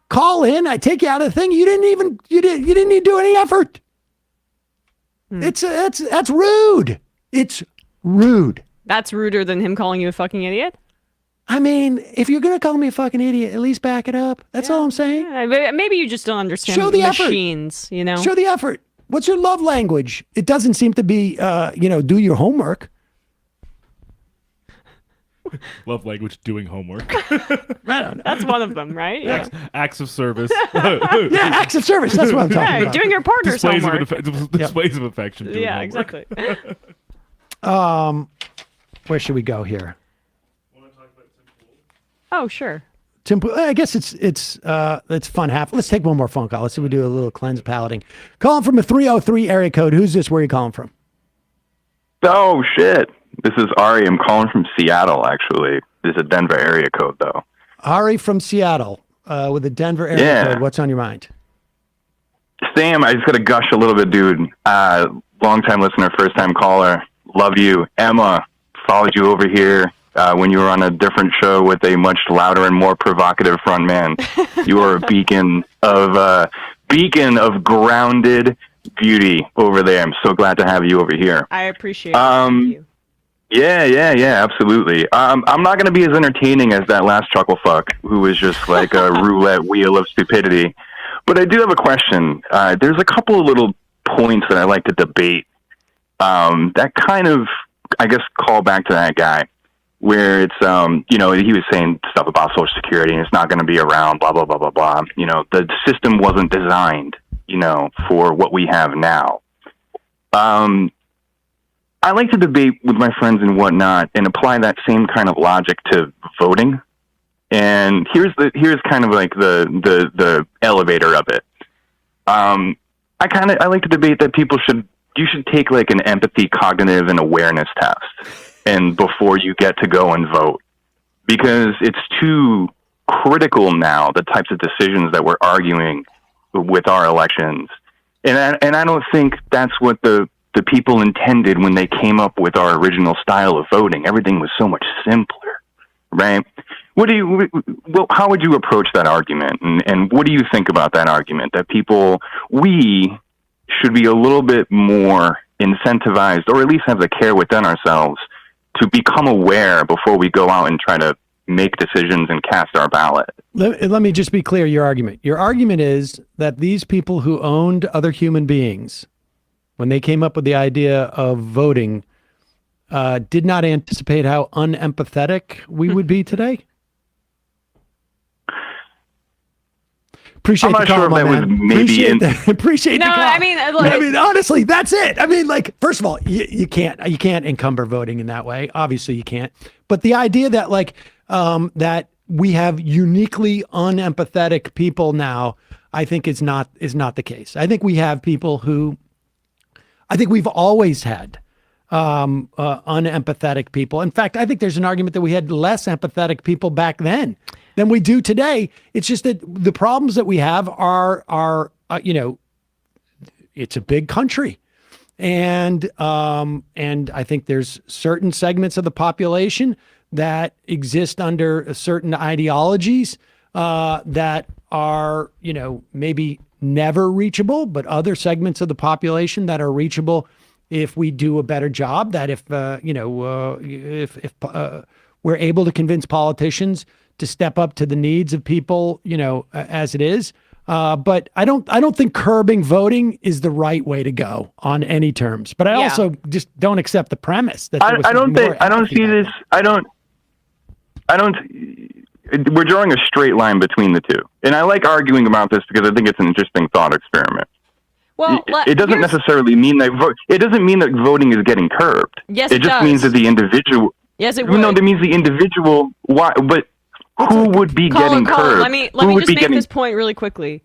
call in, I take you out of the thing. You didn't need to do any effort. That's rude. It's rude. That's ruder than him calling you a fucking idiot? I mean, if you're going to call me a fucking idiot, at least back it up. That's all I'm saying. Yeah, maybe you just don't understand Show the machines, effort. Show the effort. What's your love language? It doesn't seem to be, do your homework. Love language, doing homework. That's one of them, right? Yeah. Acts of service. Yeah, acts of service. That's what I'm talking about. Doing your partner's homework. Displays of affection. Doing Yeah, homework. exactly. Where should we go here? Oh, sure. Tim, I guess it's fun. Let's take one more phone call. Let's see if we do a little cleanse palating. Calling from a 303 area code. Who's this? Where are you calling from? Oh, shit. This is Ari. I'm calling from Seattle, actually. This is a Denver area code, though. Ari from Seattle with a Denver area code. What's on your mind? Sam, I just got to gush a little bit, dude. Long-time listener, first-time caller. Love you. Emma, followed you over here when you were on a different show with a much louder and more provocative front man. You are a beacon of grounded beauty over there. I'm so glad to have you over here. I appreciate it. Thank you. Yeah, absolutely. I'm not going to be as entertaining as that last chuckle fuck who was just like a roulette wheel of stupidity. But I do have a question. There's a couple of little points that I like to debate that kind of, I guess, call back to that guy where it's, he was saying stuff about Social Security and it's not going to be around, blah, blah, blah, blah, blah. The system wasn't designed, for what we have now. I like to debate with my friends and whatnot and apply that same kind of logic to voting. And here's kind of like the elevator of it. I like to debate that you should take like an empathy, cognitive, and awareness test and before you get to go and vote, because it's too critical now, the types of decisions that we're arguing with our elections. And I don't think that's what the people intended when they came up with our original style of voting. Everything was so much simpler, right? How would you approach that argument? And what do you think about that argument that we should be a little bit more incentivized, or at least have the care within ourselves to become aware before we go out and try to make decisions and cast our ballot? Let me just be clear, your argument. Your argument is that these people who owned other human beings, when they came up with the idea of voting, did not anticipate how unempathetic we would be today? Appreciate I'm not the call, sure if my that man. was maybe Appreciate the call. I mean, honestly, that's it. I mean, like, first of all, you can't encumber voting in that way. Obviously, you can't. But the idea that that we have uniquely unempathetic people now, I think is not the case. I think we have people who, I think we've always had unempathetic people. In fact, I think there's an argument that we had less empathetic people back then than we do today. It's just that the problems that we have are it's a big country. And I think there's certain segments of the population that exist under certain ideologies that are, maybe never reachable, but other segments of the population that are reachable if we do a better job, that if we're able to convince politicians to step up to the needs of people, as it is. But I don't think curbing voting is the right way to go on any terms. But I also just don't accept the premise that we're drawing a straight line between the two. And I like arguing about this because I think it's an interesting thought experiment. Well, it doesn't necessarily mean that voting is getting curbed. Yes, it just means that the individual. Yes, it would. No, that means the individual. Why? But who would be getting curbed? Let me just make this point really quickly.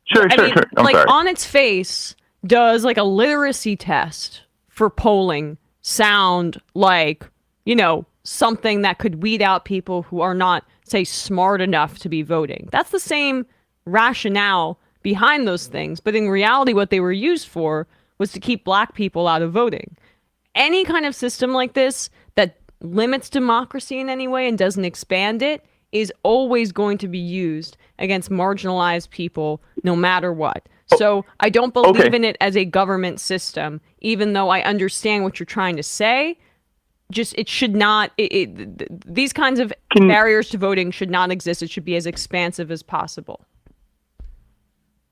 Sure. I'm sorry. On its face, does like a literacy test for polling sound like, something that could weed out people who are not, say, smart enough to be voting? That's the same rationale behind those things. But in reality, what they were used for was to keep black people out of voting. Any kind of system like this that limits democracy in any way and doesn't expand it is always going to be used against marginalized people, no matter what. So I don't believe in it as a government system, even though I understand what you're trying to say. Just, it should not, these kinds of barriers to voting should not exist. It should be as expansive as possible.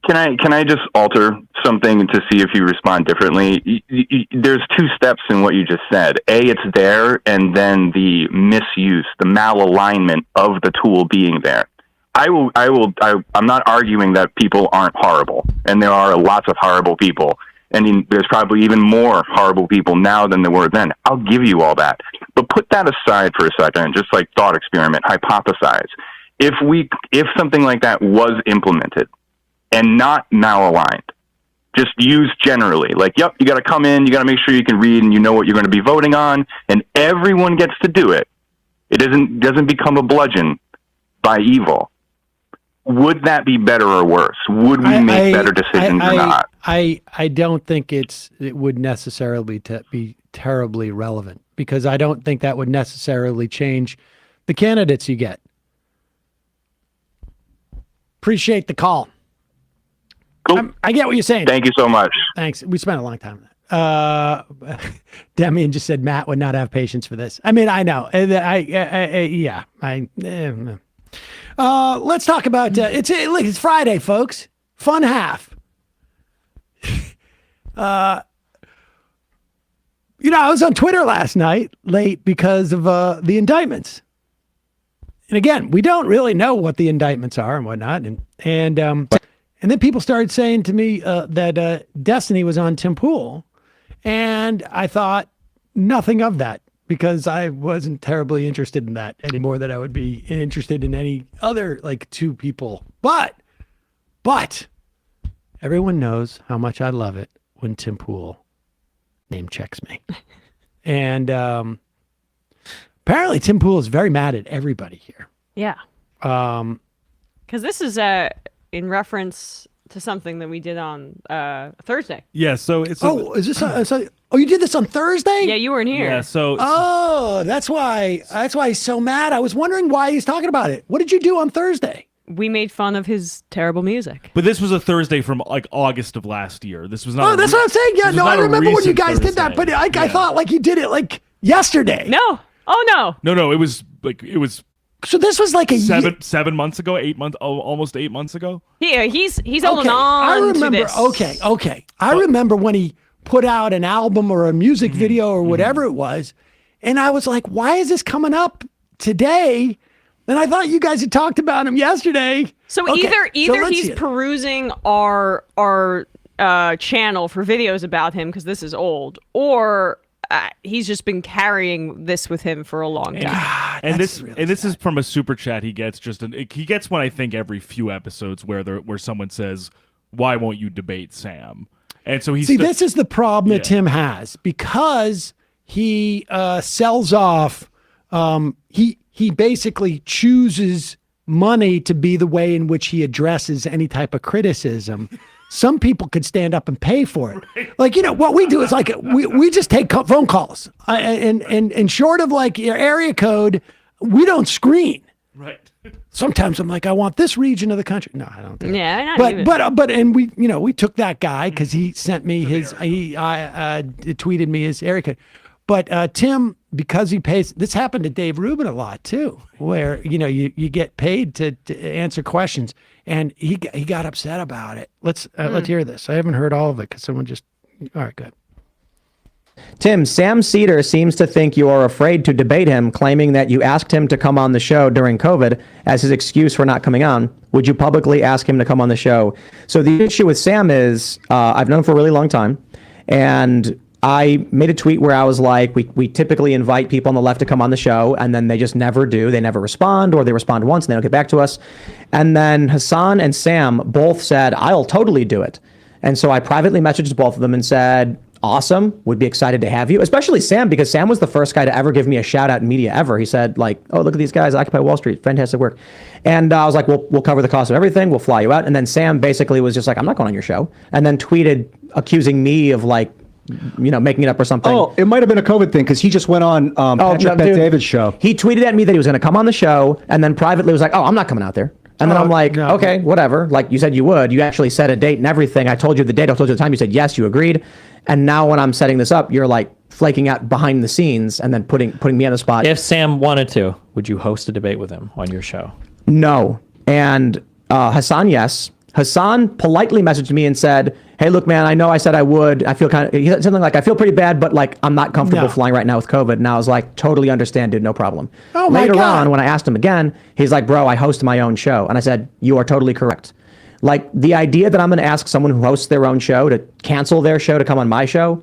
Can I just alter something to see if you respond differently? There's two steps in what you just said. A, it's there, and then the misuse, the malalignment of the tool being there. I'm not arguing that people aren't horrible, and there are lots of horrible people. And there's probably even more horrible people now than there were then. I'll give you all that. But put that aside for a second, just like thought experiment, hypothesize. If something like that was implemented and not malaligned, just used generally, like, yep, you got to come in, you got to make sure you can read and you know what you're going to be voting on, and everyone gets to do it. It doesn't become a bludgeon by evil. Would that be better or worse? Would we make better decisions or not? I don't think it would necessarily be terribly relevant, because I don't think that would necessarily change the candidates you get. Appreciate the call. Cool. I get what you're saying. Thank you so much. Thanks. We spent a long time on that. Demian just said Matt would not have patience for this. I mean, I know. Let's talk about it's Friday, folks. Fun half. I was on Twitter last night late because of the indictments. And again, we don't really know what the indictments are and whatnot. And then people started saying to me that Destiny was on Tim Pool, and I thought nothing of that, because I wasn't terribly interested in that any more than I would be interested in any other, like, two people. But everyone knows how much I love it when Tim Pool name checks me. And apparently Tim Pool is very mad at everybody here. Yeah. Because this is in reference to something that we did on Thursday. Yeah, so it's... is this... you did this on Thursday? Yeah, you weren't here. Yeah, so... Oh, that's why he's so mad. I was wondering why he's talking about it. What did you do on Thursday? We made fun of his terrible music. But this was a Thursday from, like, August of last year. This was not... Oh, that's what I'm saying. Yeah, no, I remember when you guys Thursday. did that, but I thought, like, you did it, like, yesterday. No. Oh, no. No, it was, like, it was... So this was like a 7 months ago, almost 8 months ago. Yeah, he's holding on. I remember. To this. Okay. I remember when he put out an album or a music video or whatever it was, and I was like, "Why is this coming up today?" And I thought you guys had talked about him yesterday. So either he's perusing our channel for videos about him, because this is old, or he's just been carrying this with him for a long time. And this is from a super chat he gets. He gets one, I think, every few episodes where someone says, "Why won't you debate Sam?" And so this is the problem that Tim has, because he sells off. He basically chooses money to be the way in which he addresses any type of criticism. Some people could stand up and pay for it. Right. Like, what we do is, like, we just take phone calls. And short of, like, your area code, we don't screen. Right. Sometimes I'm like, I want this region of the country. No, I don't. Yeah, and we took that guy because he sent me tweeted me his area code. But Tim, because he pays, this happened to Dave Rubin a lot too, where you get paid to answer questions, and he got upset about it. Let's hear this. I haven't heard all of it because someone just. All right, good. Tim, Sam Seder seems to think you are afraid to debate him, claiming that you asked him to come on the show during COVID as his excuse for not coming on. Would you publicly ask him to come on the show? So the issue with Sam is I've known him for a really long time, and I made a tweet where I was like, we typically invite people on the left to come on the show, and then they just never do. They never respond, or they respond once and they don't get back to us. And then Hasan and Sam both said, I'll totally do it. And so I privately messaged both of them and said, awesome, would be excited to have you, especially Sam, because Sam was the first guy to ever give me a shout out in media ever. He said, like, oh, look at these guys, Occupy Wall Street, fantastic work. And I was like, we'll cover the cost of everything, we'll fly you out. And then Sam basically was just like, I'm not going on your show. And then tweeted accusing me of, like, making it up or something. Oh, it might have been a COVID thing, because he just went on Patrick Bet-David's show. He tweeted at me that he was going to come on the show, and then privately was like, oh, I'm not coming out there. And then I'm like, okay, whatever. Like, you said you would. You actually set a date and everything. I told you the date. I told you the time. You said yes, you agreed. And now when I'm setting this up, you're like flaking out behind the scenes and then putting me on the spot. If Sam wanted to, would you host a debate with him on your show? No. And Hasan, yes. Hassan politely messaged me and said, hey, look, man, I know I said I would. I feel he said something like, I feel pretty bad, but like, I'm not comfortable flying right now with COVID. And I was like, totally understand, dude, no problem. Oh my Later God. on, when I asked him again, he's like, bro, I host my own show. And I said, you are totally correct. Like, the idea that I'm going to ask someone who hosts their own show to cancel their show to come on my show,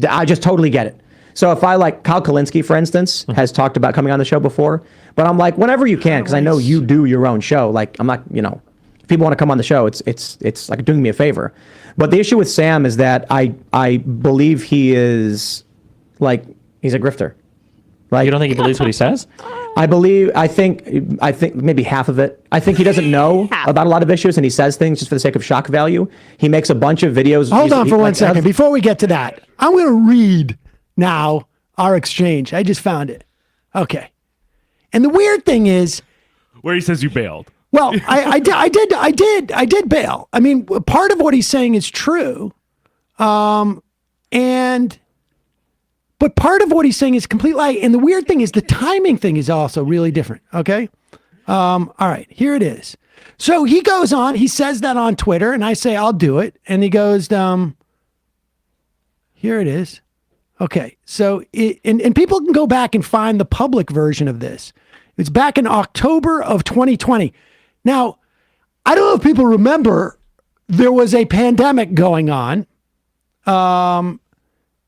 I just totally get it. So if I like Kyle Kalinske, for instance, has talked about coming on the show before, but I'm like, whenever you can, because I know you do your own show. Like, I'm not, if people want to come on the show, it's like doing me a favor. But the issue with Sam is that I believe he is like, he's a grifter. Like, you don't think he believes what he says? I think maybe half of it. I think he doesn't know about a lot of issues and he says things just for the sake of shock value. He makes a bunch of videos. Hold on for 1 second. Before we get to that, I'm going to read now our exchange. I just found it. Okay. And the weird thing is, where he says you bailed. Well, I did bail. I mean, part of what he's saying is true. But part of what he's saying is complete lie. And the weird thing is the timing thing is also really different. Okay. All right, here it is. So he goes on, he says that on Twitter and I say, I'll do it. And he goes, here it is. Okay. So and people can go back and find the public version of this. It's back in October of 2020. Now, I don't know if people remember, there was a pandemic going on.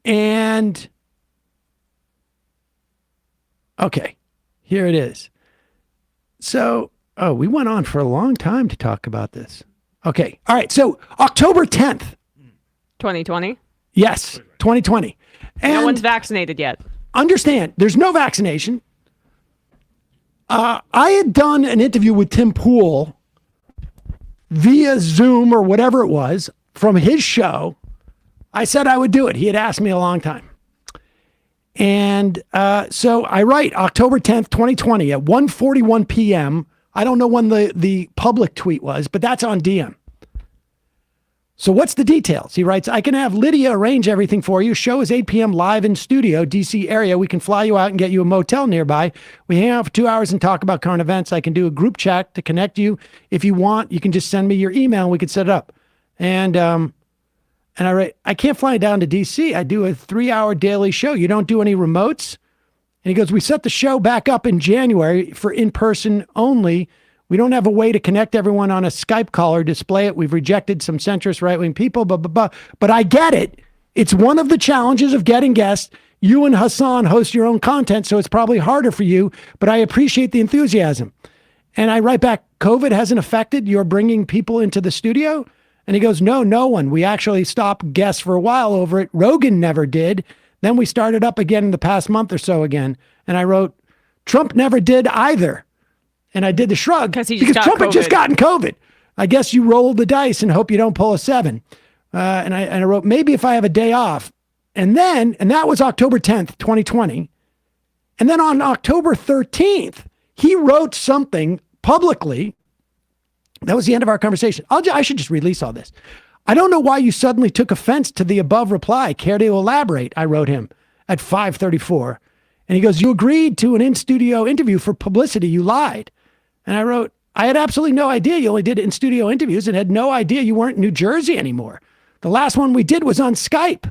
And okay, here it is. So, we went on for a long time to talk about this. Okay. All right. So October 10th. 2020? Yes, 2020. And no one's vaccinated yet. Understand, there's no vaccination. I had done an interview with Tim Pool via Zoom or whatever it was from his show. I said I would do it. He had asked me a long time. And so I write October 10th, 2020 at 1:41 p.m. I don't know when the public tweet was, but that's on DM. So what's the details? He writes, I can have Lydia arrange everything for you. Show is 8 p.m. live in studio, DC area. We can fly you out and get you a motel nearby. We hang out for 2 hours and talk about current events. I can do a group chat to connect you. If you want, you can just send me your email and we can set it up. And I write, I can't fly down to DC. I do a 3-hour daily show. You don't do any remotes? And he goes, we set the show back up in January for in-person only. We don't have a way to connect everyone on a Skype call or display it. We've rejected some centrist right-wing people, blah, blah, blah. But I get it. It's one of the challenges of getting guests. You and Hassan host your own content, so it's probably harder for you, but I appreciate the enthusiasm. And I write back, COVID hasn't affected your bringing people into the studio? And he goes, no one. We actually stopped guests for a while over it. Rogan never did. Then we started up again in the past month or so again. And I wrote, Trump never did either. And I did the shrug because Trump had just gotten COVID. I guess you roll the dice and hope you don't pull a 7. And I wrote, maybe if I have a day off. And that was October 10th, 2020. And then on October 13th, he wrote something publicly. That was the end of our conversation. I should just release all this. I don't know why you suddenly took offense to the above reply. Care to elaborate? I wrote him at 5:34. And he goes, you agreed to an in-studio interview for publicity. You lied. And I wrote, I had absolutely no idea you only did in-studio interviews and had no idea you weren't in New Jersey anymore. The last one we did was on Skype.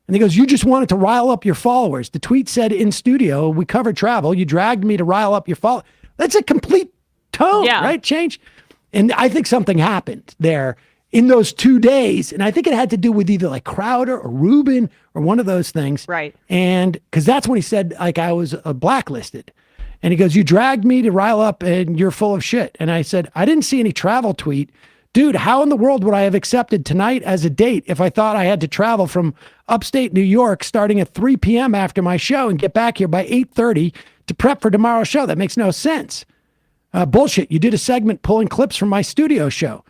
And he goes, you just wanted to rile up your followers. The tweet said in studio, we covered travel. You dragged me to rile up your followers. That's a complete tone, right? Change. And I think something happened there in those 2 days. And I think it had to do with either like Crowder or Rubin or one of those things. Right. And because that's when he said like I was blacklisted. And he goes, you dragged me to rile up and you're full of shit. And I said, I didn't see any travel tweet. Dude, how in the world would I have accepted tonight as a date if I thought I had to travel from upstate New York starting at 3 p.m. after my show and get back here by 8:30 to prep for tomorrow's show? That makes no sense. Bullshit. You did a segment pulling clips from my studio show.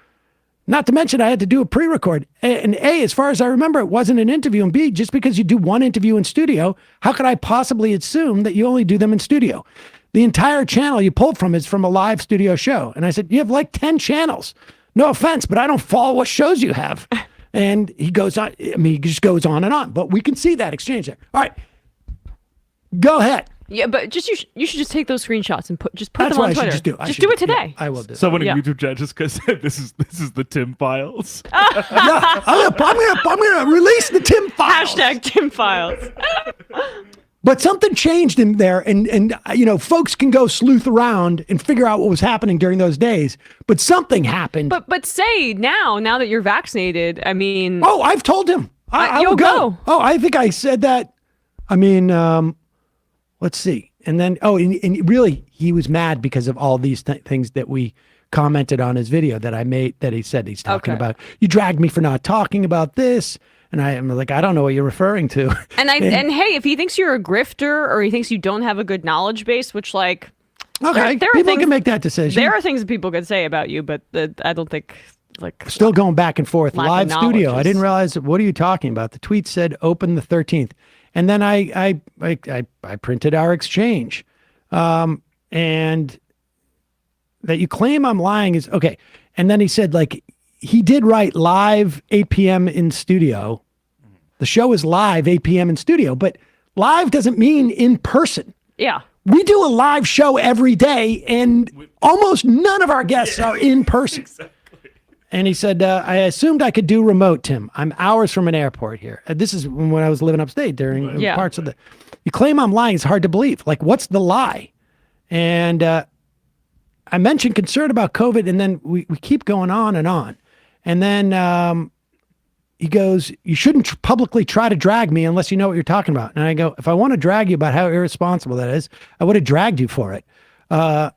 Not to mention I had to do a pre-record. And A, as far as I remember, it wasn't an interview. And B, just because you do one interview in studio, how could I possibly assume that you only do them in studio? The entire channel you pulled from is from a live studio show. And I said, you have like 10 channels. No offense, but I don't follow what shows you have. And he goes on. I mean, he just goes on and on. But we can see that exchange there. All right. Go ahead. Yeah, but you should just take those screenshots and put That's them what on I should Twitter. just do. Just do it today. I will do. Someone Yeah. in YouTube chat just said this is the Tim files. Yeah, I'm gonna release the Tim files. Hashtag Tim files. But something changed in there, and folks can go sleuth around and figure out what was happening during those days. But something happened. But say now that you're vaccinated, I mean. Oh, I've told him. I will go. Oh, I think I said that. I mean, let's see. And then, and really, he was mad because of all these things that we commented on his video that I made, that he said he's talking about. You dragged me for not talking about this. And I'm like, I don't know what you're referring to. And hey, if he thinks you're a grifter or he thinks you don't have a good knowledge base, which like, okay, there are people things, can make that decision. There are things that people could say about you, but I don't think like still going back and forth. Lack of Live studio. knowledge I didn't realize. What are you talking about? The tweet said open the 13th, and then I printed our exchange, and that you claim I'm lying is okay. And then he said like. He did write live 8 p.m. in studio. The show is live 8 p.m. in studio, but live doesn't mean in person. Yeah. We do a live show every day, and almost none of our guests are in person. Exactly. And he said, I assumed I could do remote, Tim. I'm hours from an airport here. This is when I was living upstate during parts of the... You claim I'm lying. It's hard to believe. Like, what's the lie? And I mentioned concern about COVID, and then we keep going on and on. And then he goes, you shouldn't publicly try to drag me unless you know what you're talking about. And I go, if I want to drag you about how irresponsible that is, I would have dragged you for it. And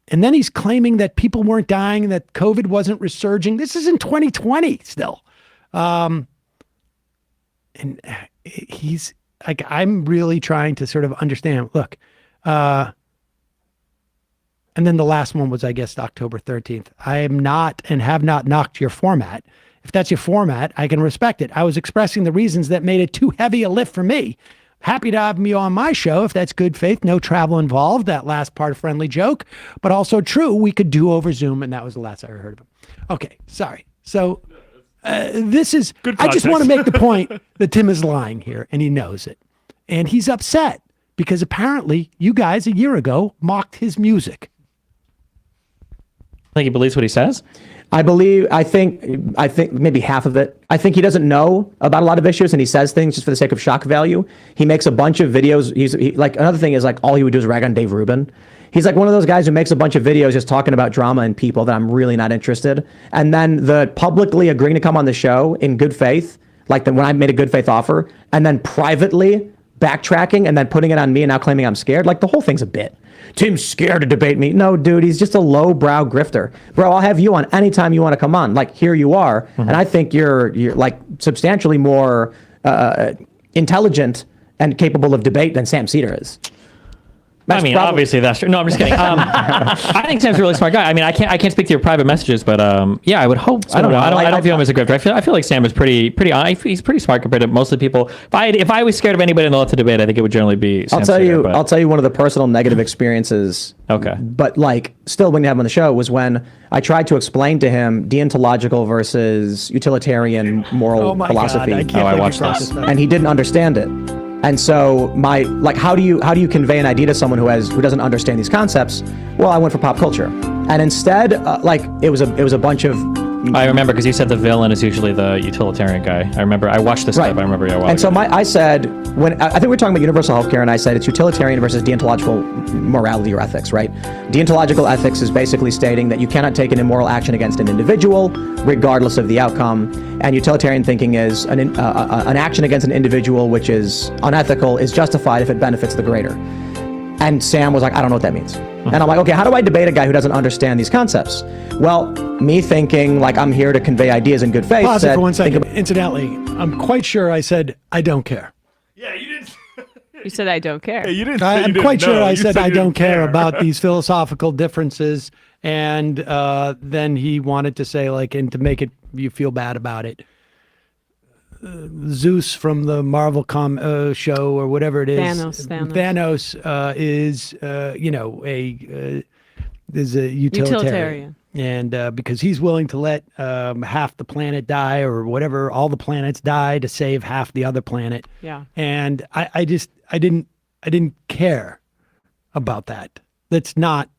then he's claiming that people weren't dying, that COVID wasn't resurging. This is in 2020 still. And he's like, I'm really trying to sort of understand. Look, and then the last one was, I guess, October 13th. I am not and have not knocked your format. If that's your format, I can respect it. I was expressing the reasons that made it too heavy a lift for me. Happy to have you on my show if that's good faith, no travel involved. That last part, a friendly joke, but also true. We could do over Zoom, and that was the last I heard of him. Okay, sorry. So this is, good I just context. want to make the point that Tim is lying here, and he knows it. And he's upset because apparently you guys a year ago mocked his music. I think he believes what he says. I think maybe half of it. I think he doesn't know about a lot of issues and he says things just for the sake of shock value. He makes a bunch of videos. Like another thing is like all he would do is rag on Dave Rubin. He's like one of those guys who makes a bunch of videos just talking about drama and people that I'm really not interested. And then the publicly agreeing to come on the show in good faith, like when I made a good faith offer, and then privately backtracking and then putting it on me and now claiming I'm scared. Like the whole thing's a bit. Tim's scared to debate me. No, dude, he's just a lowbrow grifter. Bro, I'll have you on anytime you want to come on. Like, here you are. Mm-hmm. And I think you're like substantially more intelligent and capable of debate than Sam Seder is. Obviously that's true. No, I'm just kidding. I think Sam's a really smart guy. I mean, I can't speak to your private messages, but yeah, I would hope. So. I don't know. I don't view him as a grifter. I feel like Sam is pretty. He's pretty smart compared to most of the people. If I was scared of anybody in the left to debate, I think it would generally be. Sam Seder, I'll tell you one of the personal negative experiences. Okay. But like, still, when you have him on the show, was when I tried to explain to him deontological versus utilitarian moral philosophy. I watched this, and he didn't understand it. And so how do you convey an idea to someone who doesn't understand these concepts? Well, I went for pop culture, and instead, it was a bunch of. I remember because you said the villain is usually the utilitarian guy. I remember I watched this clip. I remember you. And so I said I think we were talking about universal healthcare, and I said it's utilitarian versus deontological morality or ethics, right? Deontological ethics is basically stating that you cannot take an immoral action against an individual, regardless of the outcome. And utilitarian thinking is an action against an individual which is unethical is justified if it benefits the greater. And Sam was like, I don't know what that means. And I'm like, okay, how do I debate a guy who doesn't understand these concepts? Well, me thinking like I'm here to convey ideas in good faith. Pause it for 1 second. Incidentally, I'm quite sure I said, I don't care. Yeah, you didn't. You said I don't care. Yeah, you didn't. I'm quite sure I said I don't care about these philosophical differences. And then he wanted to say and to make you feel bad about it. Zeus from the Marvel show or whatever it is. Thanos is is a utilitarian. And because he's willing to let half the planet die or whatever, all the planets die to save half the other planet. Yeah. And I didn't I didn't care about that. That's not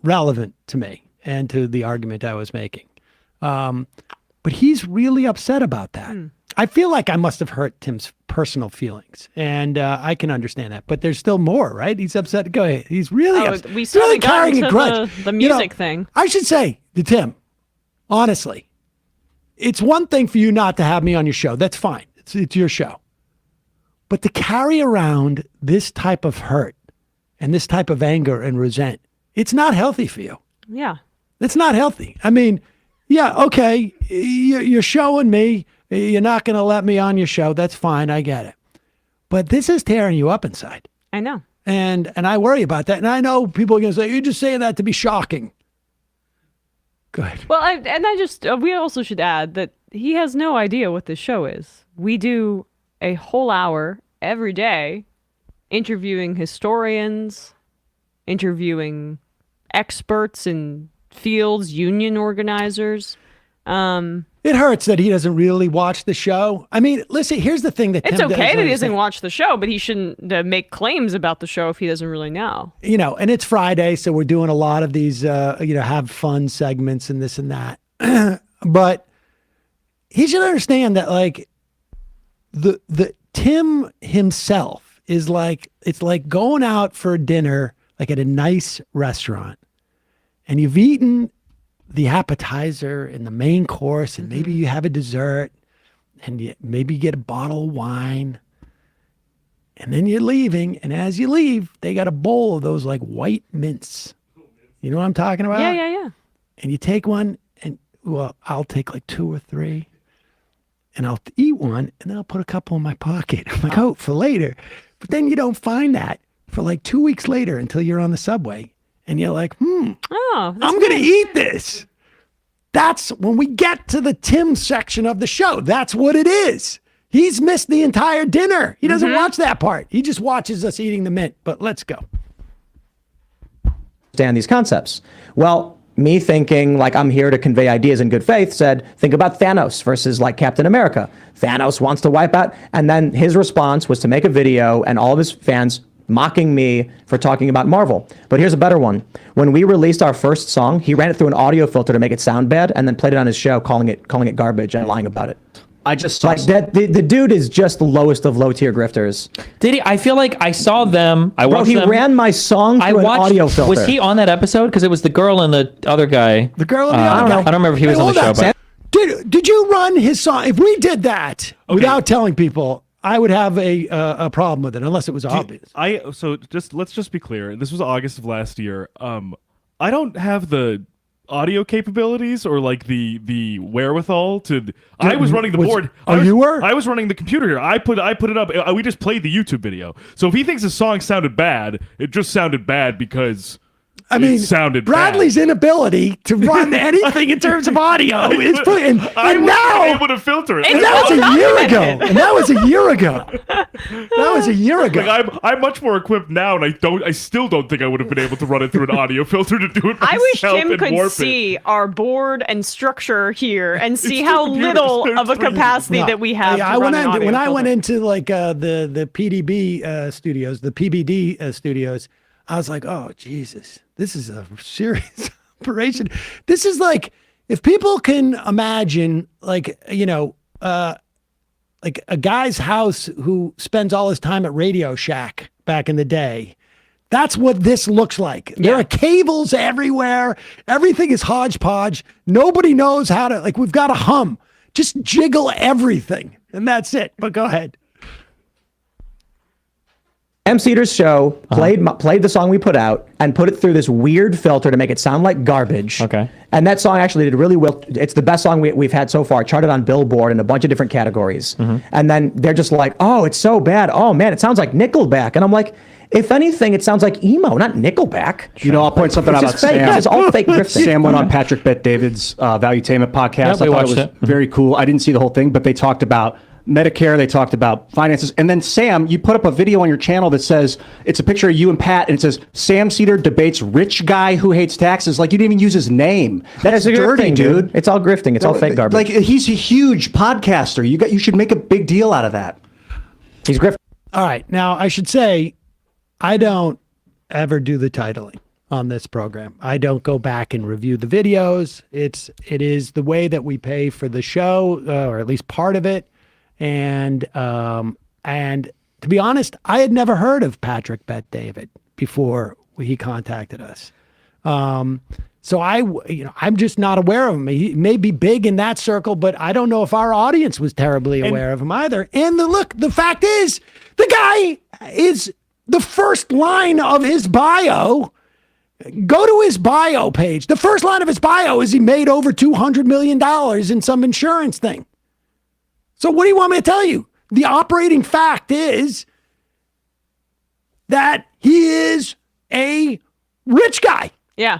relevant to me and to the argument I was making. But he's really upset about that. I feel like I must have hurt Tim's personal feelings, and I can understand that. But there's still more, right? He's upset. Go ahead. He's really upset. We still really got carrying into a grudge. the music thing. I should say to Tim, honestly, it's one thing for you not to have me on your show. That's fine. It's your show. But to carry around this type of hurt and this type of anger and resent, it's not healthy for you. Yeah. It's not healthy. I mean, yeah, okay, you're showing me, you're not going to let me on your show. That's fine. I get it. But this is tearing you up inside. I know. And I worry about that. And I know people are going to say, you're just saying that to be shocking. Go ahead. Well, we also should add that he has no idea what this show is. We do a whole hour every day interviewing historians, interviewing experts in fields, union organizers. It hurts that he doesn't really watch the show. I mean, listen, here's the thing that it's Tim okay that he doesn't watch the show, but he shouldn't make claims about the show if he doesn't really know. You know, and it's Friday, so we're doing a lot of these, have fun segments and this and that. But he should understand that, like, the Tim himself is like, it's like going out for dinner, like at a nice restaurant, and you've eaten the appetizer and the main course, and maybe you have a dessert, and maybe you get a bottle of wine, and then you're leaving, and as you leave, they got a bowl of those like white mints. You know what I'm talking about? Yeah. And you take one, and well, I'll take like 2 or 3, and I'll eat one, and then I'll put a couple in my pocket. I'm like, oh, for later. But then you don't find that for like 2 weeks later until you're on the subway. And you're like, I'm going to eat this. That's when we get to the Tim section of the show. That's what it is. He's missed the entire dinner. He doesn't watch that part. He just watches us eating the mint. But let's go. Understand these concepts. Well, me thinking like I'm here to convey ideas in good faith said, think about Thanos versus like Captain America. Thanos wants to wipe out. And then his response was to make a video and all of his fans mocking me for talking about Marvel. But here's a better one. When we released our first song, he ran it through an audio filter to make it sound bad and then played it on his show calling it garbage and lying about it. I just like that. The dude is just the lowest of low tier grifters. Did he? I feel like I saw them. I watched them. He ran my song through an audio filter. Was he on that episode? Because it was the girl and the other guy. The girl and the other guy. I don't remember if he was on the show. But did you run his song? If we did that without telling people, I would have a problem with it unless it was obvious. Let's just be clear. This was August of last year. I don't have the audio capabilities or like the wherewithal to. I was running the board. You were? I was running the computer here. I put it up. We just played the YouTube video. So if he thinks his song sounded bad, it just sounded bad because. I mean, Bradley's inability to run anything in terms of audio is pretty. And now able to filter it. And that was a year ago. And that was a year ago. That was a year ago. Like I'm much more equipped now, and I still don't think I would have been able to run it through an audio filter to do it myself. I wish Tim could see our board and structure here and see how little of a capacity that we have. Yeah, when I went into like the PDB studios, the PBD studios, I was like, oh Jesus. This is a serious operation. This is like, if people can imagine, like, like a guy's house who spends all his time at Radio Shack back in the day. That's what this looks like. There are cables everywhere. Everything is hodgepodge. Nobody knows how to, like, we've got to hum. Just jiggle everything. And that's it. But go ahead. Sam Seder's show played the song we put out and put it through this weird filter to make it sound like garbage. Okay. And that song actually did really well. It's the best song we've had so far. Charted on Billboard in a bunch of different categories. And then they're just like, oh, it's so bad. Oh, man, it sounds like Nickelback. And I'm like, if anything, it sounds like emo, not Nickelback. You know, I'll point something out about Sam. It's all fake grifting. Sam went on Patrick Bet-David's Valuetainment podcast. I thought it was very cool. I didn't see the whole thing, but they talked about Medicare, they talked about finances. And then Sam, you put up a video on your channel that says, it's a picture of you and Pat, and it says, Sam Seder debates rich guy who hates taxes. Like, you didn't even use his name. That's dirty, dude. It's all grifting. It's all fake garbage. Like, he's a huge podcaster. You should make a big deal out of that. He's grifting. All right. Now, I should say, I don't ever do the titling on this program. I don't go back and review the videos. It is the way that we pay for the show, or at least part of it. And to be honest, I had never heard of Patrick Bet David before he contacted us. So I'm just not aware of him. He may be big in that circle, but I don't know if our audience was terribly aware of him either. And the fact is, the guy is the first line of his bio. Go to his bio page. The first line of his bio is he made over $200 million in some insurance thing. So what do you want me to tell you? The operating fact is that he is a rich guy. Yeah.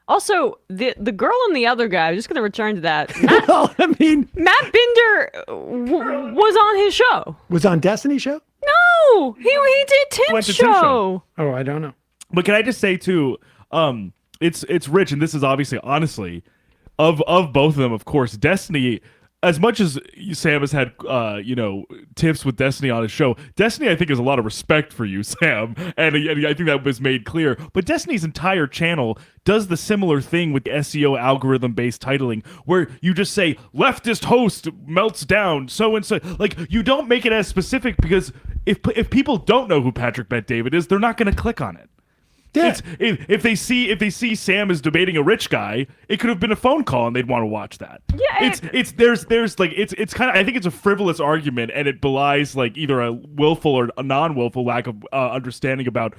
Also, the girl and the other guy, I'm just going to return to that. Matt Binder was on his show. Was on Destiny's show? No, he did Tim's show. Oh, I don't know. But can I just say too, it's rich, and this is obviously, honestly, of both of them, of course, Destiny. As much as Sam has had, tips with Destiny on his show, Destiny, I think, has a lot of respect for you, Sam, and I think that was made clear. But Destiny's entire channel does the similar thing with SEO algorithm-based titling, where you just say, leftist host melts down, so-and-so. Like, you don't make it as specific, because if people don't know who Patrick Bet David is, they're not going to click on it. Yeah. If they see Sam is debating a rich guy, it could have been a phone call and they'd want to watch that. Yeah, it's kind of, I think it's a frivolous argument, and it belies like either a willful or a non-willful lack of understanding about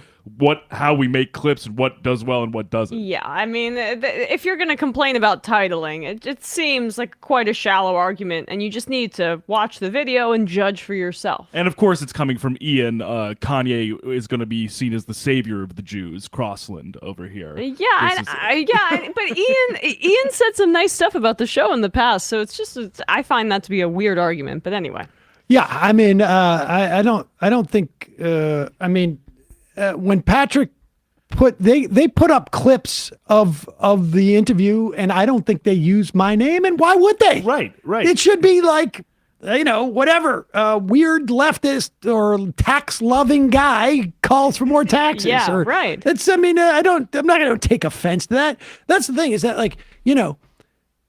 how we make clips and what does well and what doesn't. Yeah, I mean, if you're going to complain about titling, it seems like quite a shallow argument, and you just need to watch the video and judge for yourself. And of course, it's coming from Ian. Kanye is going to be seen as the savior of the Jews. Crossland over here. Yeah, but Ian said some nice stuff about the show in the past, so I find that to be a weird argument. But anyway. Yeah, I mean, I don't think. When Patrick they put up clips of the interview, and I don't think they used my name. And why would they? Right. It should be like, whatever, weird leftist or tax-loving guy calls for more taxes. Yeah, right. I'm not going to take offense to that. That's the thing, is that,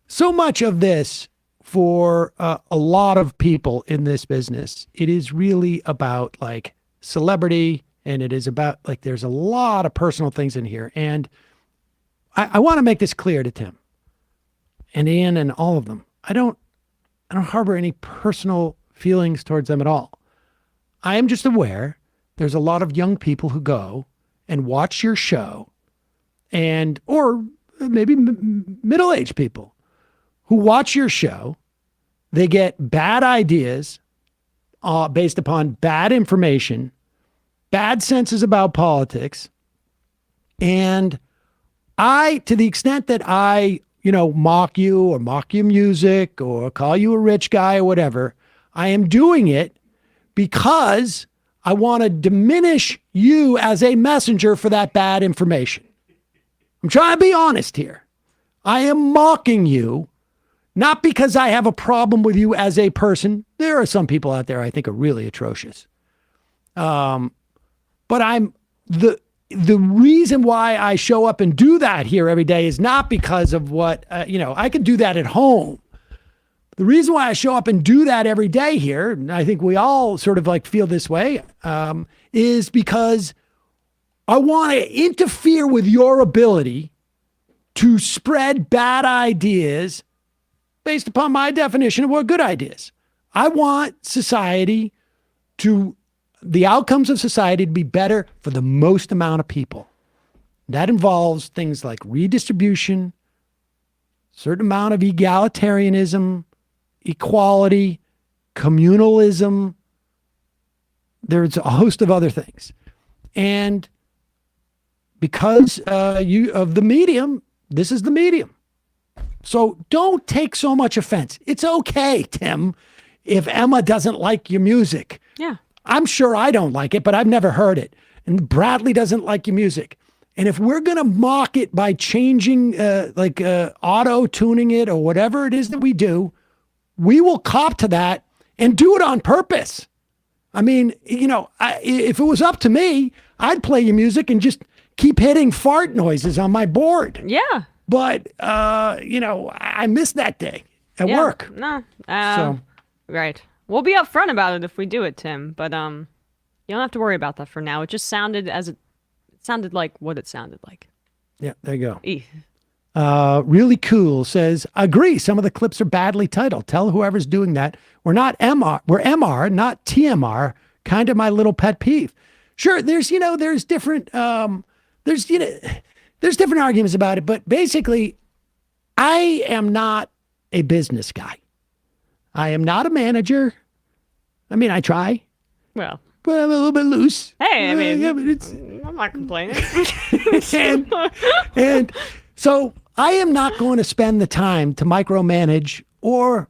so much of this for a lot of people in this business, it is really about, celebrity, and it is about, there's a lot of personal things in here. And I want to make this clear to Tim and Ian and all of them. I don't harbor any personal feelings towards them at all. I am just aware there's a lot of young people who go and watch your show, or maybe middle-aged people who watch your show. They get bad ideas based upon bad information, bad senses about politics. And to the extent that I mock you or mock your music or call you a rich guy or whatever, I am doing it because I want to diminish you as a messenger for that bad information. I'm trying to be honest here. I am mocking you, not because I have a problem with you as a person. There are some people out there I think are really atrocious. But the reason why I show up and do that here every day is not because of what, I can do that at home. The reason why I show up and do that every day here, and I think we all sort of feel this way, is because I want to interfere with your ability to spread bad ideas based upon my definition of what good ideas. I want the outcomes of society to be better for the most amount of people. That involves things like redistribution, certain amount of egalitarianism, equality, communalism. There's a host of other things. And because of the medium, this is the medium. So don't take so much offense. It's okay, Tim, if Emma doesn't like your music. Yeah. I'm sure I don't like it, but I've never heard it. And Bradley doesn't like your music. And if we're going to mock it by changing, auto-tuning it or whatever it is that we do, we will cop to that and do it on purpose. I mean, if it was up to me, I'd play your music and just keep hitting fart noises on my board. Yeah. But, I missed that day at work. No. So- Right. We'll be upfront about it if we do it, Tim. But you don't have to worry about that for now. It just sounded like what it sounded like. Yeah, there you go. Eek. Really cool says, agree. Some of the clips are badly titled. Tell whoever's doing that. We're not MR. We're MR, not TMR. Kind of my little pet peeve. Sure. There's different, there's different arguments about it, but basically I am not a business guy. I am not a manager. I mean, I try. Well, but I'm a little bit loose. Hey, I mean, yeah, but I'm not complaining. and so I am not going to spend the time to micromanage or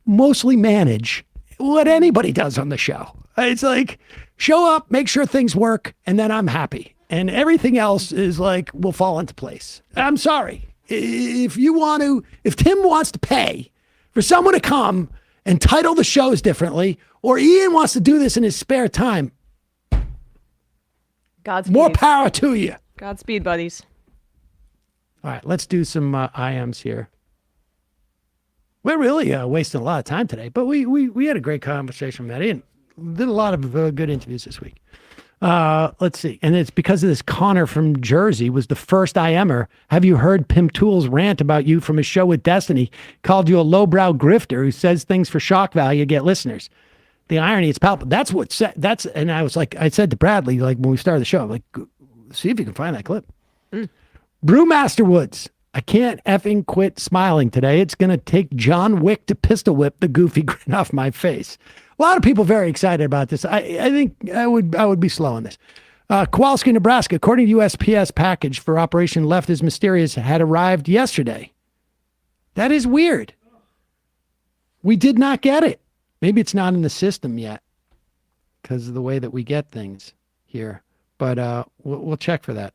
mostly manage what anybody does on the show. It's like, show up, make sure things work, and then I'm happy. And everything else is like, will fall into place. I'm sorry. If Tim wants to pay for someone to come and title the shows differently, or Ian wants to do this in his spare time, Godspeed. more power to you. Godspeed, buddies. All right, let's do some IMs here. We're really wasting a lot of time today, but we had a great conversation, Mehdi, and did a lot of good interviews this week. Let's see. And it's because of this. Connor from Jersey was the first IMer. Have you heard Pim Tool's rant about you from his show with Destiny? Called you a lowbrow grifter who says things for shock value to get listeners. The irony is palpable. That's what said. And I was like, I said to Bradley, like when we started the show, like, see if you can find that clip. Brewmaster Woods. I can't effing quit smiling today. It's going to take John Wick to pistol whip the goofy grin off my face. A lot of people very excited about this. I think I would be slow on this. Kowalski, Nebraska, according to USPS package for Operation Left is Mysterious had arrived yesterday. That is weird. We did not get it. Maybe it's not in the system yet because of the way that we get things here. But we'll check for that.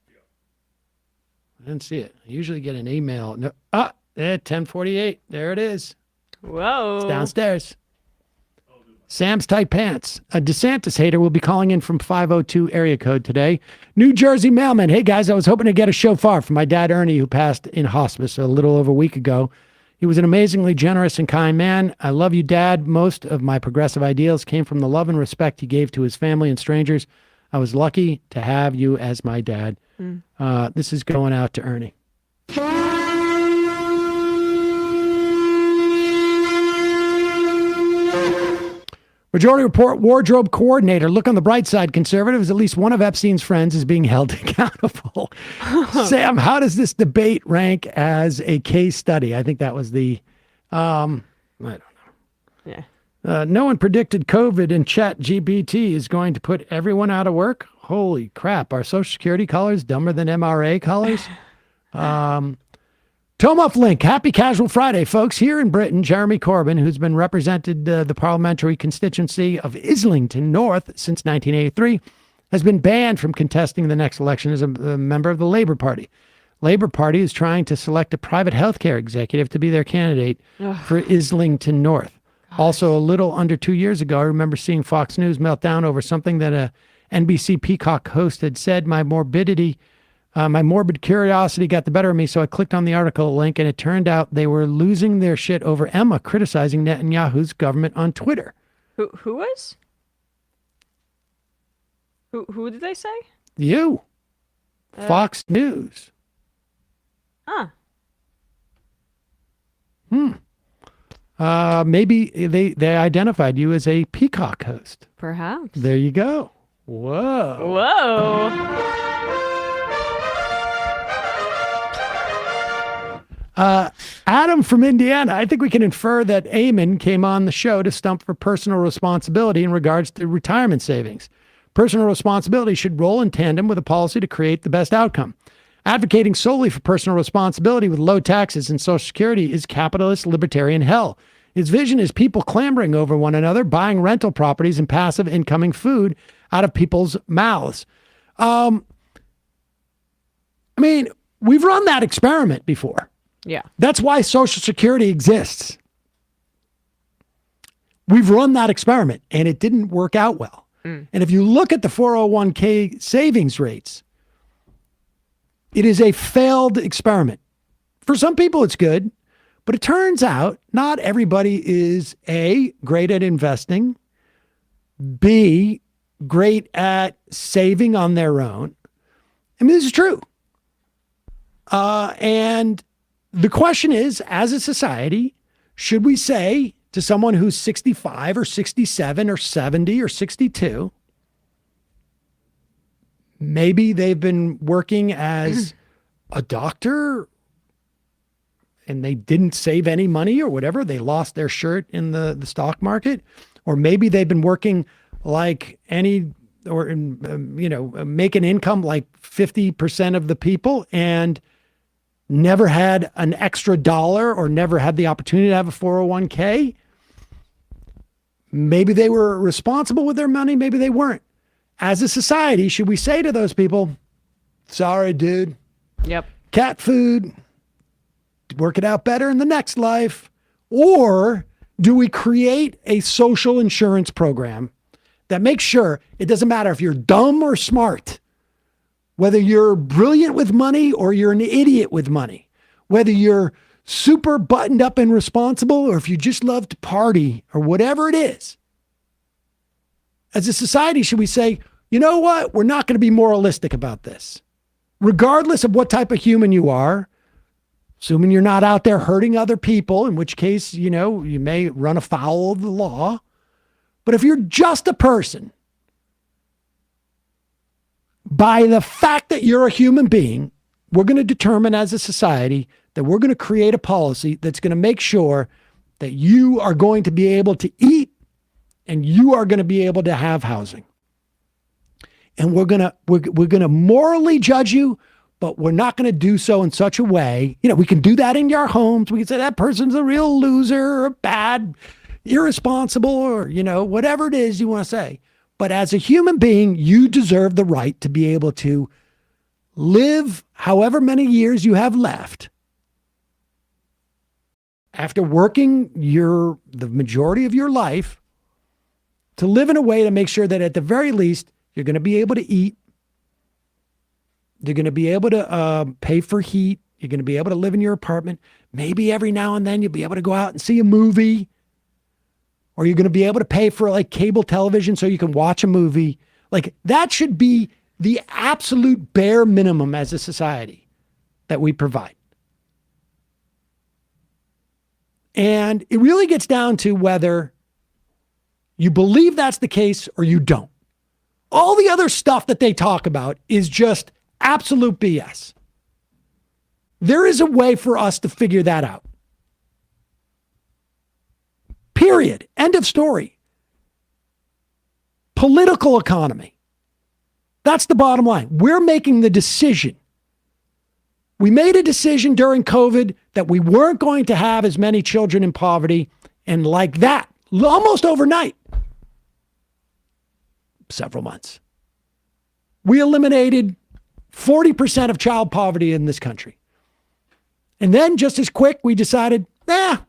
I didn't see it. I usually get an email. No, 10:48. There it is. Whoa. It's downstairs. Sam's tight pants. A DeSantis hater will be calling in from 502 area code today. New Jersey mailman. Hey guys, I was hoping to get a shofar for my dad Ernie, who passed in hospice a little over a week ago. He was an amazingly generous and kind man. I love you, Dad. Most of my progressive ideals came from the love and respect he gave to his family and strangers. I was lucky to have you as my dad. This is going out to Ernie. Majority Report wardrobe coordinator. Look on the bright side, conservatives. At least one of Epstein's friends is being held accountable. Sam, how does this debate rank as a case study? I think that was the, I don't know. Yeah. No one predicted COVID, and ChatGPT is going to put everyone out of work. Holy crap. Are Social Security callers dumber than MRA callers? Tomuff Link, happy Casual Friday, folks. Here in Britain, Jeremy Corbyn, who's been represented the parliamentary constituency of Islington North since 1983, has been banned from contesting the next election as a member of the Labour Party. Labour Party is trying to select a private healthcare executive to be their candidate for Islington North. Also, a little under 2 years ago, I remember seeing Fox News melt down over something that a NBC Peacock host had said. My morbid curiosity got the better of me, so I clicked on the article link, and it turned out they were losing their shit over Emma criticizing Netanyahu's government on Twitter. Who was? Who did they say? You. Fox News. Maybe they identified you as a Peacock host. Perhaps. There you go. Whoa. Whoa. Adam from Indiana. I think we can infer that Eamon came on the show to stump for personal responsibility in regards to retirement savings. Personal responsibility should roll in tandem with a policy to create the best outcome. Advocating solely for personal responsibility with low taxes and Social Security is capitalist libertarian hell. His vision is people clambering over one another, buying rental properties and passive incoming food out of people's mouths. I mean, we've run that experiment before. Yeah. That's why Social Security exists. We've run that experiment and it didn't work out well. And if you look at the 401k savings rates, it is a failed experiment. For some people, it's good, but it turns out not everybody is A, great at investing, B, great at saving on their own. I mean, this is true. And the question is, as a society, should we say to someone who's 65 or 67 or 70 or 62, maybe they've been working as a doctor and they didn't save any money or whatever, they lost their shirt in the stock market, or maybe they've been working like any, or make an income like 50% of the people and never had an extra dollar or never had the opportunity to have a 401k. Maybe they were responsible with their money, maybe they weren't. As a society, should we say to those people, sorry, dude. Yep. Cat food, work it out better in the next life? Or do we create a social insurance program that makes sure it doesn't matter if you're dumb or smart, whether you're brilliant with money or you're an idiot with money, whether you're super buttoned up and responsible or if you just love to party or whatever it is. As a society, should we say, you know what? We're not going to be moralistic about this. Regardless of what type of human you are, assuming you're not out there hurting other people, in which case, you may run afoul of the law. But if you're just a person, by the fact that you're a human being, we're going to determine as a society that we're going to create a policy that's going to make sure that you are going to be able to eat and you are going to be able to have housing. And we're going to morally judge you, but we're not going to do so in such a way. We can do that in your homes. We can say that person's a real loser or bad, irresponsible, or, whatever it is you want to say. But as a human being, you deserve the right to be able to live however many years you have left after working the majority of your life, to live in a way to make sure that at the very least, you're going to be able to eat. You're going to be able to pay for heat. You're going to be able to live in your apartment. Maybe every now and then you'll be able to go out and see a movie. Or you're going to be able to pay for like cable television so you can watch a movie. Like that should be the absolute bare minimum as a society that we provide. And it really gets down to whether you believe that's the case or you don't. All the other stuff that they talk about is just absolute BS. There is a way for us to figure that out. Period. End of story. Political economy. That's the bottom line. We're making the decision. We made a decision during COVID that we weren't going to have as many children in poverty. And like that, almost overnight, several months, we eliminated 40% of child poverty in this country. And then just as quick, we decided, that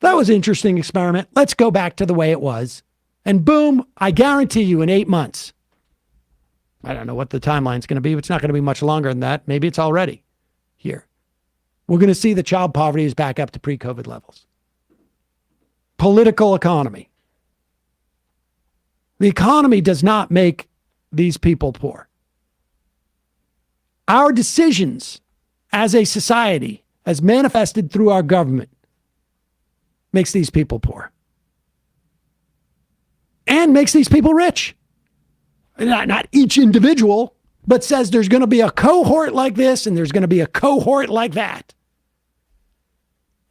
was an interesting experiment. Let's go back to the way it was. And boom, I guarantee you in 8 months, I don't know what the timeline's going to be, but it's not going to be much longer than that. Maybe it's already here. We're going to see that child poverty is back up to pre-COVID levels. Political economy. The economy does not make these people poor. Our decisions as a society, as manifested through our government, makes these people poor. And makes these people rich. Not each individual, but says there's going to be a cohort like this and there's going to be a cohort like that.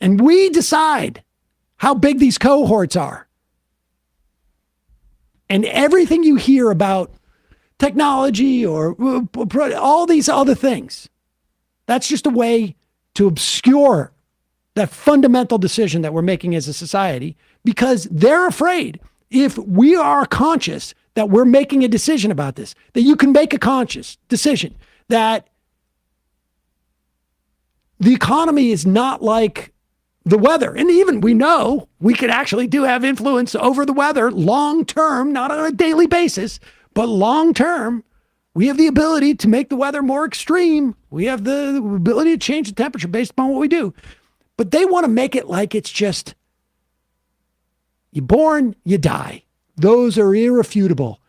And we decide how big these cohorts are. And everything you hear about technology or all these other things, that's just a way to obscure that fundamental decision that we're making as a society, because they're afraid if we are conscious that we're making a decision about this, that you can make a conscious decision that the economy is not like the weather. And even we know we could actually do have influence over the weather long term, not on a daily basis, but long term. We have the ability to make the weather more extreme. We have the ability to change the temperature based upon what we do. But they want to make it like it's just you're born, you die. Those are irrefutable.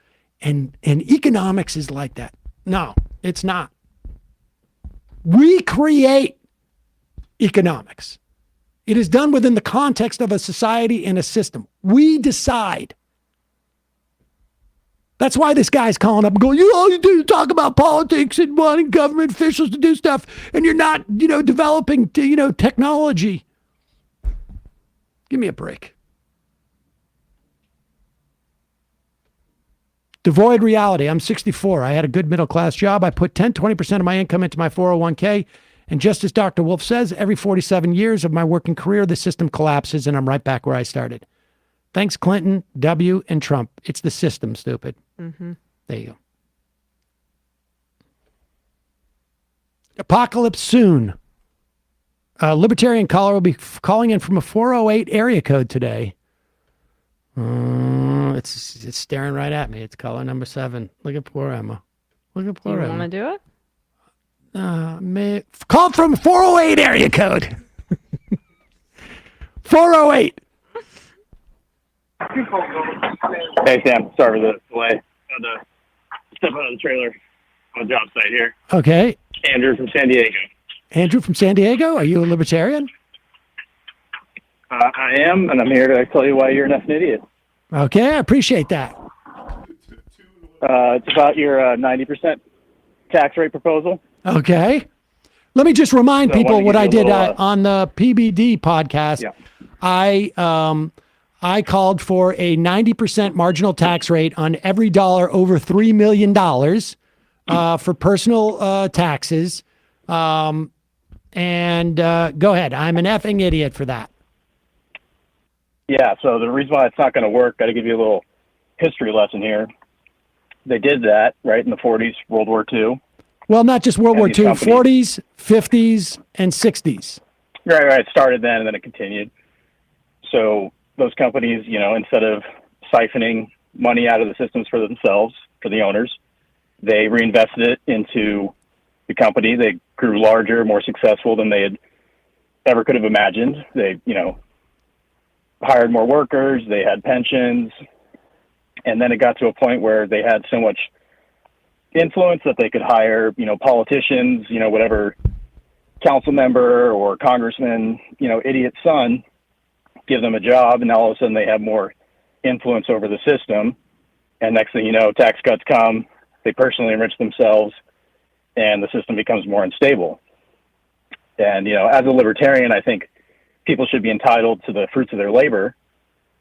And economics is like that. No, it's not. We create economics. It is done within the context of a society and a system. We decide. That's why this guy's calling up and going, all you do is talk about politics and wanting government officials to do stuff, and you're not, developing, technology. Give me a break. Devoid reality. I'm 64. I had a good middle-class job. I put 20% of my income into my 401k. And just as Dr. Wolf says, every 47 years of my working career, the system collapses and I'm right back where I started. Thanks, Clinton, W, and Trump. It's the system, stupid. Mm-hmm. There you go. Apocalypse soon. Libertarian caller will be calling in from a 408 area code today. It's staring right at me. It's caller number 7. Look at poor Emma. Look at poor Emma. You want to do it? Call from 408 area code. 408. Hey, Sam. Sorry for the delay. Had to step out of the trailer on a job site here. Okay. Andrew from San Diego. Andrew from San Diego? Are you a libertarian? I am, and I'm here to tell you why you're an effing idiot. Okay, I appreciate that. It's about your 90% tax rate proposal. Okay. Let me just remind So people what I did little, on the PBD podcast. Yeah. I called for a 90% marginal tax rate on every dollar over $3 million for personal taxes. And go ahead. I'm an effing idiot for that. Yeah, so the reason why it's not going to work, got to give you a little history lesson here. They did that, right, in the 40s, World War II. Well, not just World War II, companies- 40s, 50s, and 60s. Right. It started then, and then it continued. So those companies, instead of siphoning money out of the systems for themselves, for the owners, they reinvested it into the company. They grew larger, more successful than they had ever could have imagined. They, hired more workers, they had pensions, and then it got to a point where they had so much influence that they could hire, politicians, whatever council member or congressman, idiot son, give them a job, and now all of a sudden they have more influence over the system. And next thing you know, tax cuts come, they personally enrich themselves, and the system becomes more unstable. And, as a libertarian, I think people should be entitled to the fruits of their labor,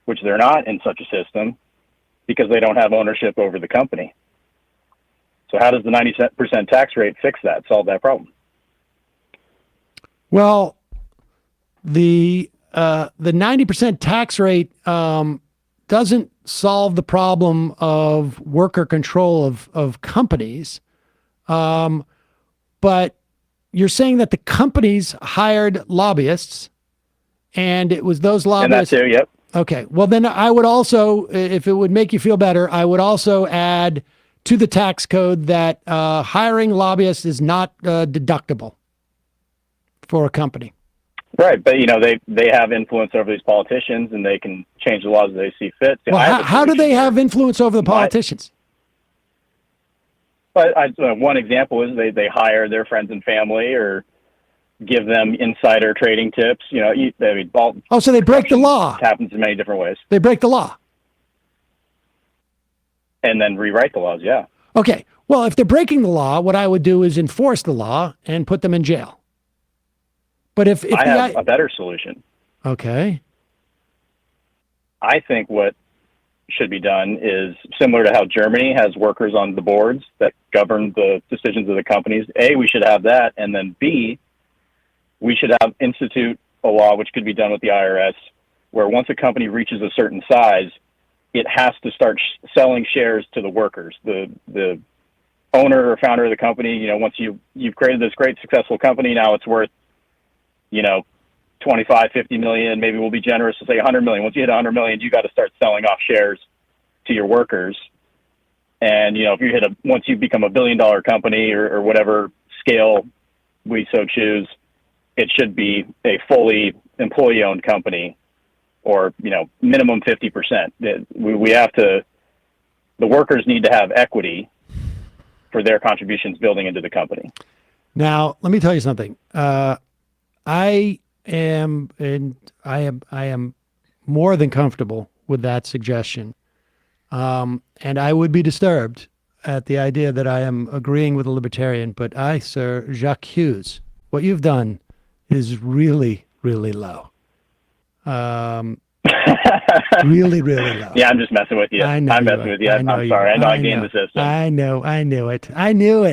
which they're not in such a system because they don't have ownership over the company. So how does the 90% tax rate fix that, solve that problem? Well, the 90% tax rate doesn't solve the problem of worker control of companies. But you're saying that the companies hired lobbyists, and it was those lobbyists. And that too, yep. Okay. Well, then I would also, if it would make you feel better, I would also add to the tax code that hiring lobbyists is not deductible for a company. Right, but they have influence over these politicians, and they can change the laws as they see fit. So Well, how do they have influence over the politicians? But one example is they hire their friends and family or give them insider trading tips. So they break the law. It happens in many different ways. They break the law. And then rewrite the laws, yeah. Okay. Well, if they're breaking the law, what I would do is enforce the law and put them in jail. But if I have a better solution. Okay. I think what should be done is similar to how Germany has workers on the boards that govern the decisions of the companies. A, we should have that. And then B, we should institute a law, which could be done with the IRS, where once a company reaches a certain size, it has to start selling shares to the workers. The owner or founder of the company, once you've created this great successful company, now it's worth, 25, 50 million. Maybe we'll be generous to say 100 million. Once you hit 100 million, you got to start selling off shares to your workers. And, if you once you become $1 billion company or whatever scale we so choose, it should be a fully employee owned company, or, minimum 50%. We have to, the workers need to have equity for their contributions building into the company. Now, let me tell you something. I am more than comfortable with that suggestion. And I would be disturbed at the idea that I am agreeing with a libertarian, but Sir Jacques Hughes, what you've done is really, really low. Really, really low. Yeah, I'm just messing with you. I'm messing with you. I'm sorry. I know I gained the system. I knew it. I knew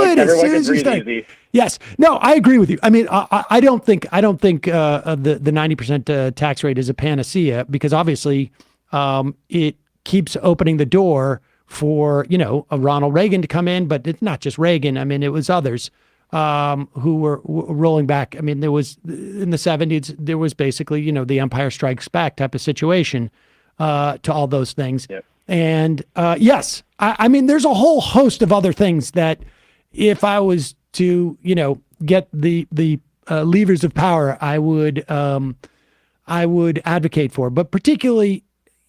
it as soon as you started. Yes. No, I agree with you. I mean, I don't think the 90% tax rate is a panacea, because obviously it keeps opening the door for, a Ronald Reagan to come in, but it's not just Reagan. I mean, it was others who were rolling back. I mean, there was, in the 70s, there was basically, the Empire Strikes Back type of situation to all those things. Yep. And yes, I mean, there's a whole host of other things that if I was to, get the levers of power, I would advocate for. But particularly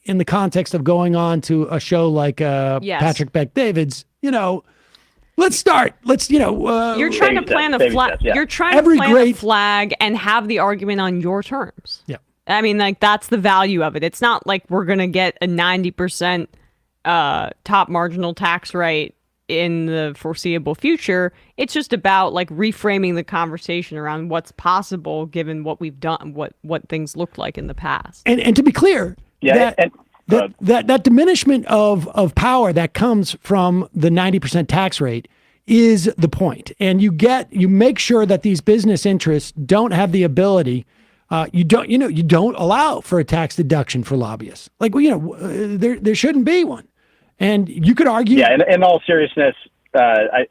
in the context of going on to a show like Patrick Bet-David's, let's start. Let's, you're trying to plant a flag. Yeah. You're trying to plant a flag and have the argument on your terms. Yeah. I mean, that's the value of it. It's not like we're going to get a 90% top marginal tax rate in the foreseeable future. It's just about reframing the conversation around what's possible given what we've done, what things looked like in the past. And to be clear, that diminishment of power that comes from the 90% tax rate is the point. And you make sure that these business interests don't have the ability. You don't allow for a tax deduction for lobbyists. There shouldn't be one. And you could argue. Yeah, in all seriousness, the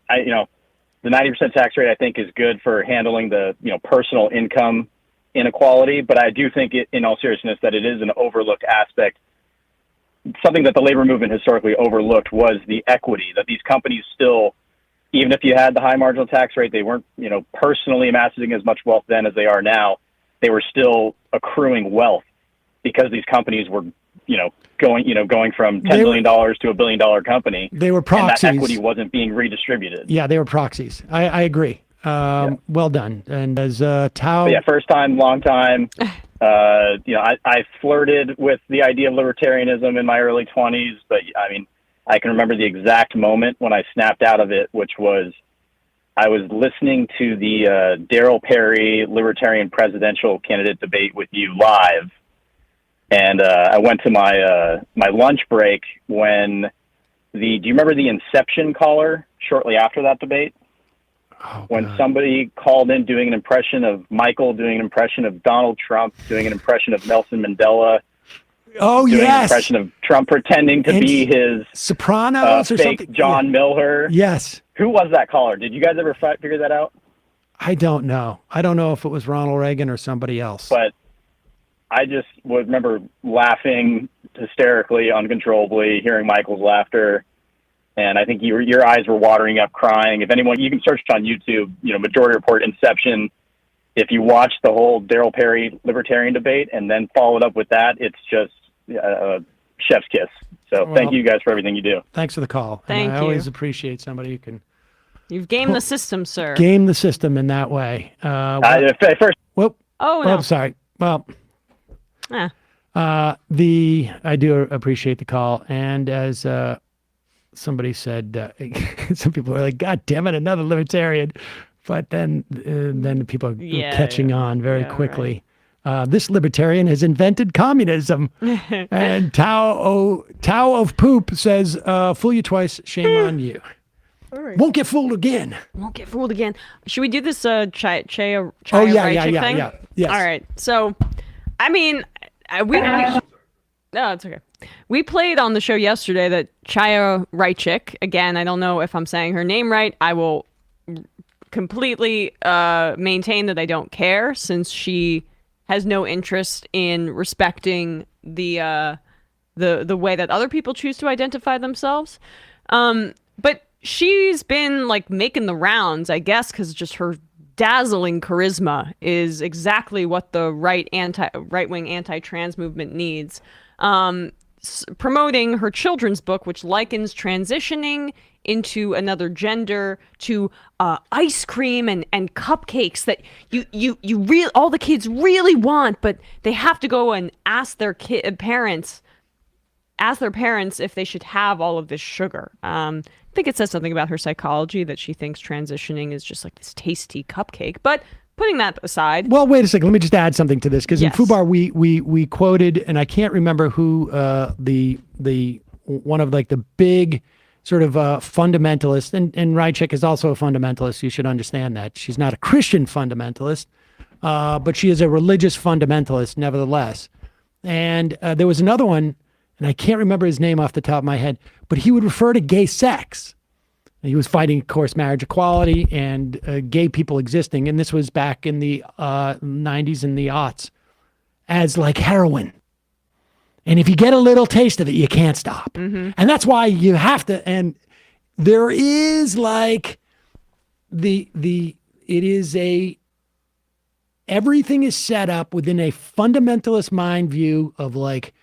90% tax rate I think is good for handling the personal income inequality, but I do think in all seriousness that it is an overlooked aspect. Something that the labor movement historically overlooked was the equity that these companies still, even if you had the high marginal tax rate, they weren't personally amassing as much wealth then as they are now. They were still accruing wealth because these companies were going from $10 million to $1 billion company. They were proxies. And that equity wasn't being redistributed. Yeah, they were proxies. I agree. Well done. And as Tao. But yeah, first time, long time. I flirted with the idea of libertarianism in my early 20s, but I mean, I can remember the exact moment when I snapped out of it, which was I was listening to the Darryl Perry libertarian presidential candidate debate with you live. And I went to my lunch break when do you remember the Inception caller shortly after that debate? Oh, when somebody called in doing an impression of Michael, doing an impression of Donald Trump, doing an impression of Nelson Mandela. Oh, doing yes. an impression of Trump pretending to be his Sopranos or fake something. John Miller. Yes. Who was that caller? Did you guys ever figure that out? I don't know. I don't know if it was Ronald Reagan or somebody else. But I just would remember laughing hysterically, uncontrollably, hearing Michael's laughter. And I think your eyes were watering up, crying. If anyone, you can search on YouTube, Majority Report Inception. If you watch the whole Darryl Perry libertarian debate and then follow it up with that, it's just a chef's kiss. So thank you guys for everything you do. Thanks for the call. Thank you. I always appreciate somebody who can. You've gamed the system, sir. Game the system in that way. First. Whoop. Oh, no. I'm sorry. Well. I do appreciate the call. And as somebody said, some people are like, God damn it, another libertarian. But then people are catching on very quickly. Right. This libertarian has invented communism. And Tao of Poop says, fool you twice, shame on you. All right. Won't get fooled again. Won't get fooled again. Should we do this Chaya yeah. Yes. All right. So, I mean, no, it's okay. We played on the show yesterday that Chaya Raichik, again, I don't know if I'm saying her name right. I will completely maintain that I don't care, since she has no interest in respecting the way that other people choose to identify themselves. But she's been like making the rounds, I guess, because just her dazzling charisma is exactly what the right-wing anti-trans movement needs. Promoting her children's book, which likens transitioning into another gender to ice cream and cupcakes that all the kids really want, but they have to go and ask their parents if they should have all of this sugar. I think it says something about her psychology that she thinks transitioning is just like this tasty cupcake. But putting that aside, well, wait a second. Let me just add something to this, because Yes. in FUBAR we quoted, and I can't remember who the one of like the big sort of fundamentalists, and Rychek is also a fundamentalist. You should understand that she's not a Christian fundamentalist, but she is a religious fundamentalist nevertheless. And there was another one, and I can't remember his name off the top of my head, but he would refer to gay sex. He was fighting, of course, marriage equality and gay people existing. And this was back in the 90s and the aughts, as like heroin. And if you get a little taste of it, you can't stop. Mm-hmm. And that's why you have to. And there is like everything is set up within a fundamentalist mind view of like,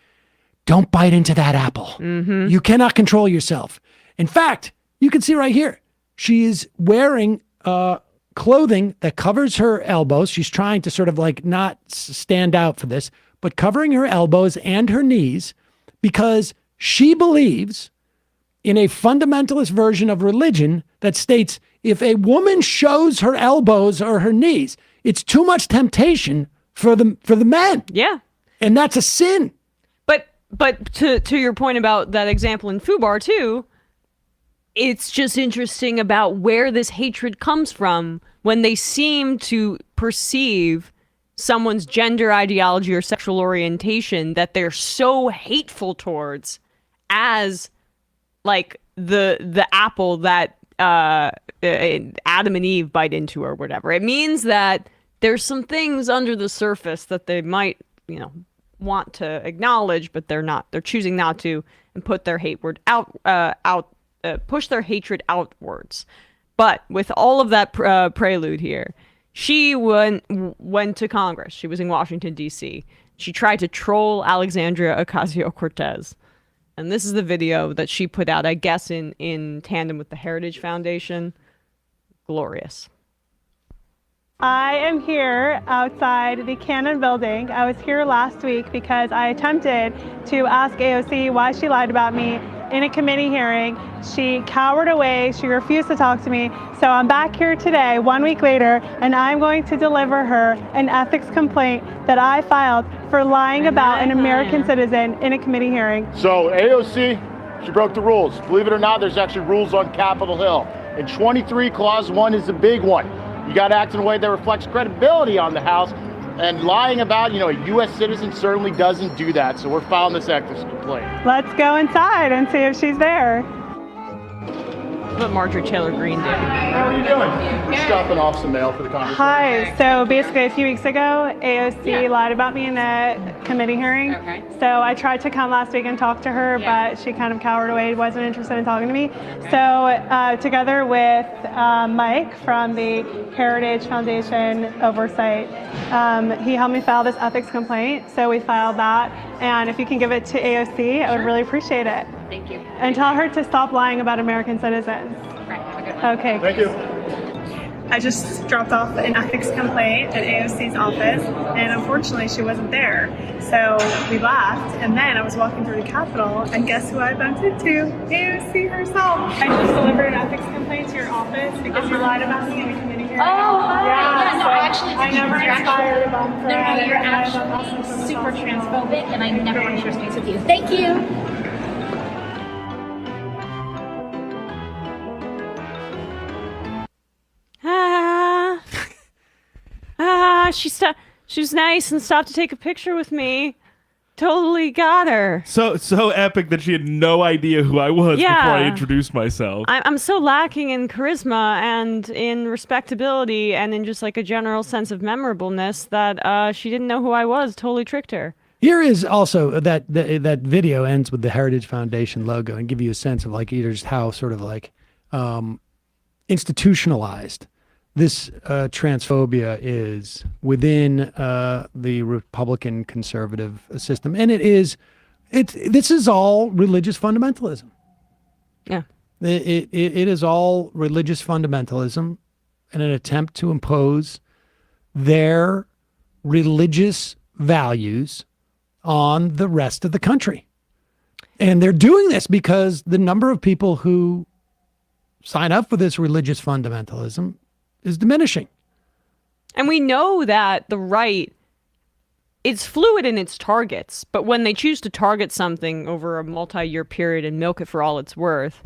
don't bite into that apple. Mm-hmm. You cannot control yourself. In fact, you can see right here, she is wearing clothing that covers her elbows. She's trying to sort of like not stand out for this, but covering her elbows and her knees, because she believes in a fundamentalist version of religion that states if a woman shows her elbows or her knees, it's too much temptation for the men. Yeah. And that's a sin. But to your point about that example in FUBAR too, it's just interesting about where this hatred comes from when they seem to perceive someone's gender ideology or sexual orientation that they're so hateful towards as like the apple that Adam and Eve bite into or whatever. It means that there's some things under the surface that they might, want to acknowledge, but they're not. They're choosing not to, and put their push their hatred outwards. But with all of that prelude here, she went to Congress. She was in Washington, D.C. She tried to troll Alexandria Ocasio-Cortez. And this is the video that she put out, I guess, in tandem with the Heritage Foundation. Glorious. I am here outside the Cannon building. I was here last week because I attempted to ask AOC why she lied about me in a committee hearing. She cowered away. She refused to talk to me. So I'm back here today, 1 week later, and I'm going to deliver her an ethics complaint that I filed for lying about an American citizen in a committee hearing. So AOC, she broke the rules. Believe it or not, there's actually rules on Capitol Hill. And 23 Clause 1 is the big one. You got to act in a way that reflects credibility on the House. And lying about, a U.S. citizen certainly doesn't do that. So we're filing this ethics complaint. Let's go inside and see if she's there. What Marjorie Taylor Greene did. How are you doing? Just dropping off some mail for the Congress. Hi. So basically a few weeks ago, AOC lied about me in a committee hearing. Okay. So I tried to come last week and talk to her, but she kind of cowered away, wasn't interested in talking to me. Okay. So together with Mike from the Heritage Foundation Oversight, he helped me file this ethics complaint. So we filed that. And if you can give it to AOC, I would really appreciate it. Thank you. And tell her to stop lying about American citizens. Right, have a good one. Okay. Thank you. I just dropped off an ethics complaint at AOC's office, and unfortunately she wasn't there. So we left, and then I was walking through the Capitol, and guess who I bumped into? AOC herself. I just delivered an ethics complaint to your office because you lied about me in a committee hearing. Yeah, no, so actually, I never you're inspired a bump for No, it, you're and I actually bumped also super for transphobic, and I never want to share space with you. Thank you. She was nice and stopped to take a picture with me. totally got her. So epic that she had no idea who I was before I introduced myself. I'm so lacking in charisma and in respectability and in just like a general sense of memorableness that she didn't know who I was. Totally tricked her. Here is also that video ends with the Heritage Foundation logo and give you a sense of like just how sort of like institutionalized this transphobia is within the Republican conservative system. And this is all religious fundamentalism. Yeah. It is all religious fundamentalism and an attempt to impose their religious values on the rest of the country. And they're doing this because the number of people who sign up for this religious fundamentalism is diminishing. And we know that the right is fluid in its targets, but when they choose to target something over a multi-year period and milk it for all it's worth,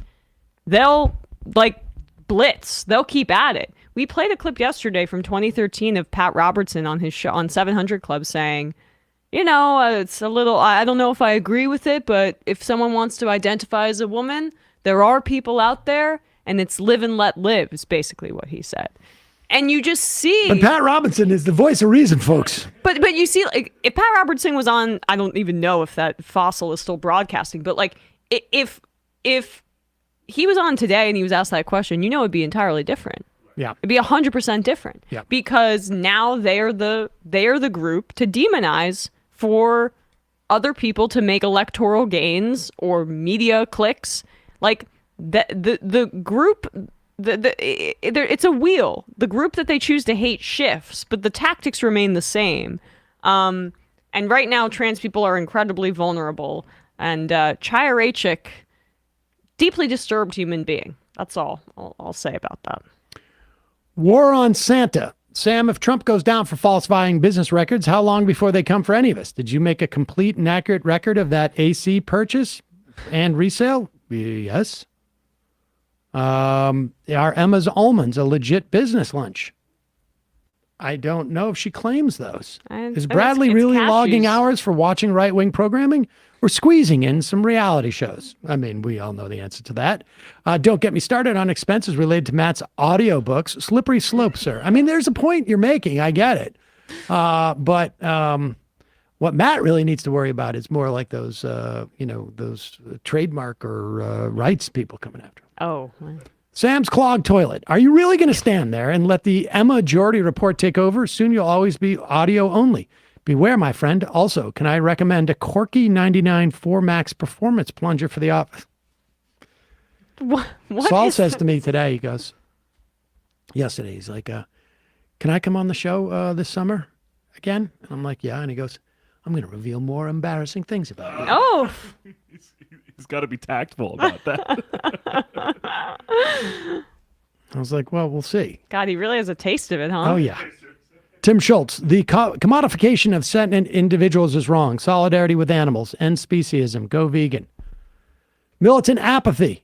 they'll like blitz. They'll keep at it. We played a clip yesterday from 2013 of Pat Robertson on his show on 700 Club saying, it's a little, I don't know if I agree with it, but if someone wants to identify as a woman, there are people out there, and it's live and let live is basically what he said. And you just see. But Pat Robertson is the voice of reason, folks. But you see, like, if Pat Robertson was on, I don't even know if that fossil is still broadcasting, but like if he was on today and he was asked that question, it'd be entirely different. Yeah. It'd be 100% different. Yeah. Because now they are the group to demonize for other people to make electoral gains or media clicks. Like the group, it's a wheel. The group that they choose to hate shifts, but the tactics remain the same. And right now, trans people are incredibly vulnerable. And Chaya Raichik, deeply disturbed human being. That's all I'll say about that. War on Santa. Sam, if Trump goes down for falsifying business records, how long before they come for any of us? Did you make a complete and accurate record of that AC purchase and resale? Yes. Are Emma's almonds a legit business lunch? I don't know if she claims those. Is Bradley really logging hours for watching right-wing programming or squeezing in some reality shows? I mean, we all know the answer to that. Don't get me started on expenses related to Matt's audiobooks. Slippery slope, sir. I mean, there's a point you're making. I get it. But what Matt really needs to worry about is more like those, those trademark or rights people coming after him. Oh, Sam's clogged toilet. Are you really going to stand there and let the Emma Jordy report take over? Soon you'll always be audio only. Beware, my friend. Also, can I recommend a Corky 99 4 Max performance plunger for the office? What Saul says to me today, he goes, yesterday, he's like, can I come on the show this summer again? And I'm like, yeah. And he goes, I'm going to reveal more embarrassing things about you. Oh. He's got to be tactful about that. I was like, well, we'll see. God, he really has a taste of it, huh? Oh, yeah. Tim Schultz, the commodification of sentient individuals is wrong. Solidarity with animals. End speciesism. Go vegan. Militant apathy.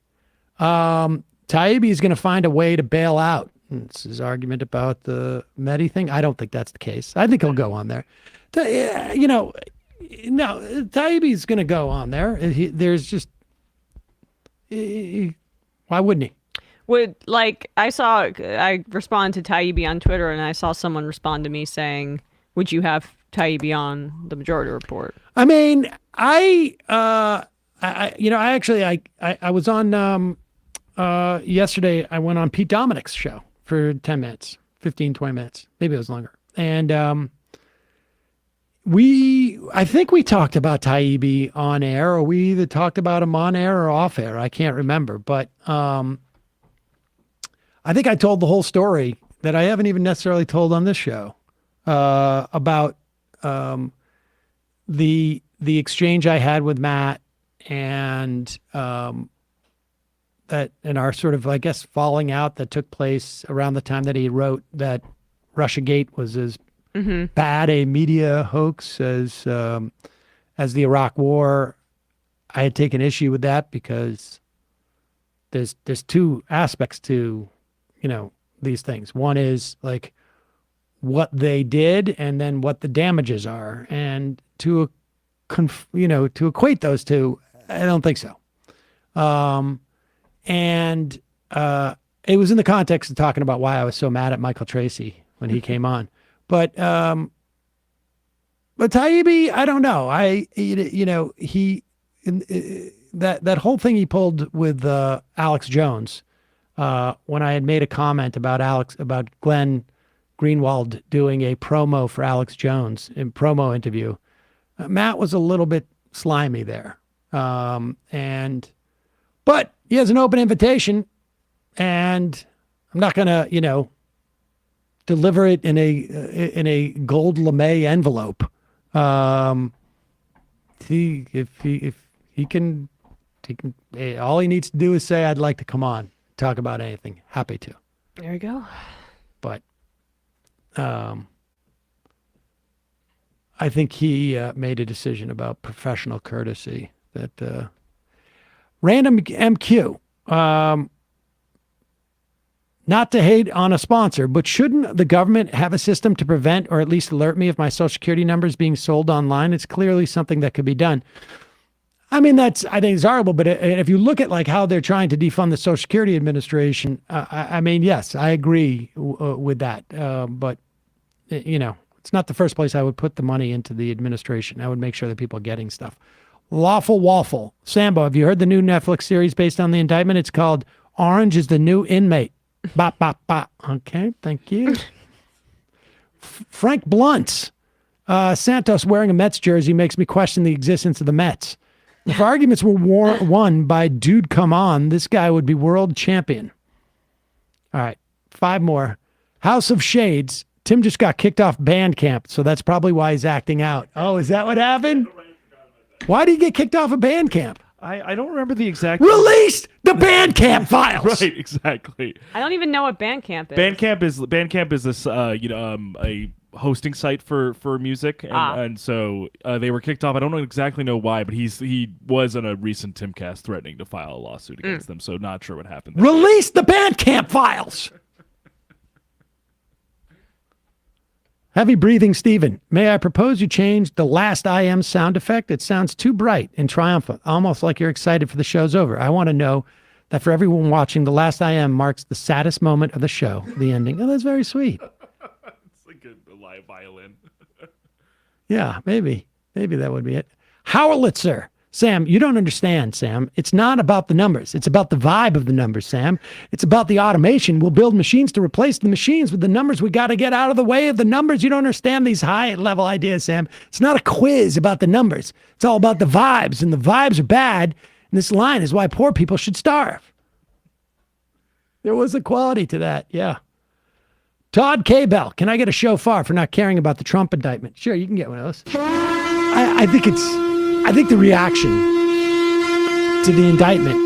Taibbi is going to find a way to bail out. It's his argument about the Mehdi thing. I don't think that's the case. I think he'll go on there. No, Taibbi is going to go on there. There's just, why wouldn't he? I responded to Taibbi on Twitter, and I saw someone respond to me saying, would you have Taibbi on the Majority Report? I mean, I was on, yesterday, I went on Pete Dominic's show for 10 minutes, 15, 20 minutes. Maybe it was longer. And I think we talked about Taibbi on air, or we either talked about him on air or off air. I can't remember. But I think I told the whole story that I haven't even necessarily told on this show about the exchange I had with Matt and that and our sort of, I guess, falling out that took place around the time that he wrote that Russiagate was as bad a media hoax as the Iraq War. I had taken issue with that because there's two aspects to, these things. One is like what they did and then what the damages are. And to to equate those two, I don't think so. And it was in the context of talking about why I was so mad at Michael Tracy when he came on. But Taibbi, I don't know. That whole thing he pulled with Alex Jones, when I had made a comment about Glenn Greenwald doing a promo for Alex Jones in promo interview, Matt was a little bit slimy there. But he has an open invitation, and I'm not going to, deliver it in a gold lame envelope. If he can, all he needs to do is say, "I'd like to come on, talk about anything." Happy to. There you go. But I think he made a decision about professional courtesy that random MQ. Not to hate on a sponsor, but shouldn't the government have a system to prevent or at least alert me if my Social Security number is being sold online? It's clearly something that could be done. I mean, I think it's horrible, but if you look at like how they're trying to defund the Social Security Administration, I mean, yes, I agree with that. But, it's not the first place I would put the money into the administration. I would make sure that people are getting stuff. Lawful Waffle. Sambo, have you heard the new Netflix series based on the indictment? It's called Orange is the New Inmate. Bop, bop, bop. Okay, thank you. Frank Bluntz. Santos wearing a Mets jersey makes me question the existence of the Mets. If arguments were won by Dude Come On, this guy would be world champion. All right, 5 more. House of Shades. Tim just got kicked off Bandcamp, so that's probably why he's acting out. Oh, is that what happened? Why did he get kicked off of Bandcamp? I don't remember the exact... Release the Bandcamp files! Right, exactly. I don't even know what Bandcamp is. Bandcamp is this a hosting site for music, and so they were kicked off. I don't exactly know why, but he was in a recent Timcast threatening to file a lawsuit against them, so not sure what happened there. Release the Bandcamp files! Heavy breathing Steven. May I propose you change the last I am sound effect? It sounds too bright and triumphant, almost like you're excited for the show's over. I want to know that for everyone watching, the last I am marks the saddest moment of the show, the ending. Oh, that's very sweet. It's like a live violin. Yeah, maybe that would be it. Howlitzer. Sam, you don't understand, Sam. It's not about the numbers. It's about the vibe of the numbers, Sam. It's about the automation. We'll build machines to replace the machines with the numbers. We got to get out of the way of the numbers. You don't understand these high-level ideas, Sam. It's not a quiz about the numbers. It's all about the vibes, and the vibes are bad. And this line is why poor people should starve. There was a quality to that, yeah. Todd K. Bell, can I get a shofar for not caring about the Trump indictment? Sure, you can get one of those. I think the reaction to the indictment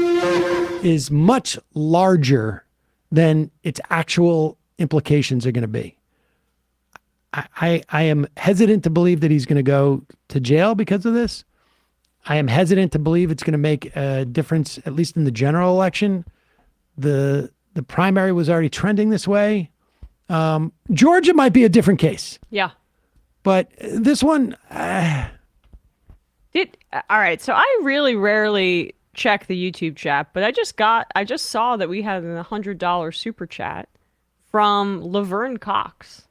is much larger than its actual implications are going to be. I am hesitant to believe that he's going to go to jail because of this. I am hesitant to believe it's going to make a difference, at least in the general election. The primary was already trending this way. Georgia might be a different case. Yeah. But this one... All right, so I really rarely check the YouTube chat, but I just saw that we had a $100 super chat from Laverne Cox.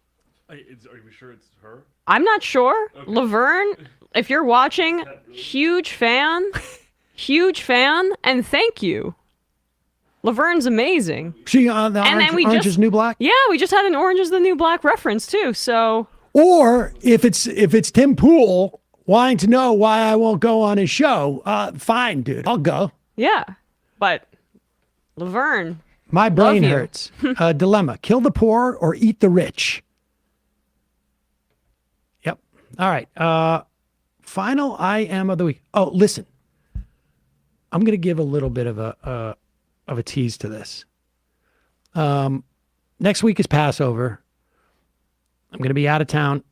Are you sure it's her? I'm not sure. Okay. Laverne, if you're watching, huge fan, and thank you. Laverne's amazing. She on the Orange is New Black? Yeah, we just had an Orange is the New Black reference too. So, or if it's Tim Pool wanting to know why I won't go on his show, fine, dude, I'll go. Yeah, but Laverne, my brain hurts. Dilemma: kill the poor or eat the rich. Yep. All right. Final I am of the week. Oh, listen, I'm going to give a little bit of a tease to this. Next week is Passover. I'm going to be out of town,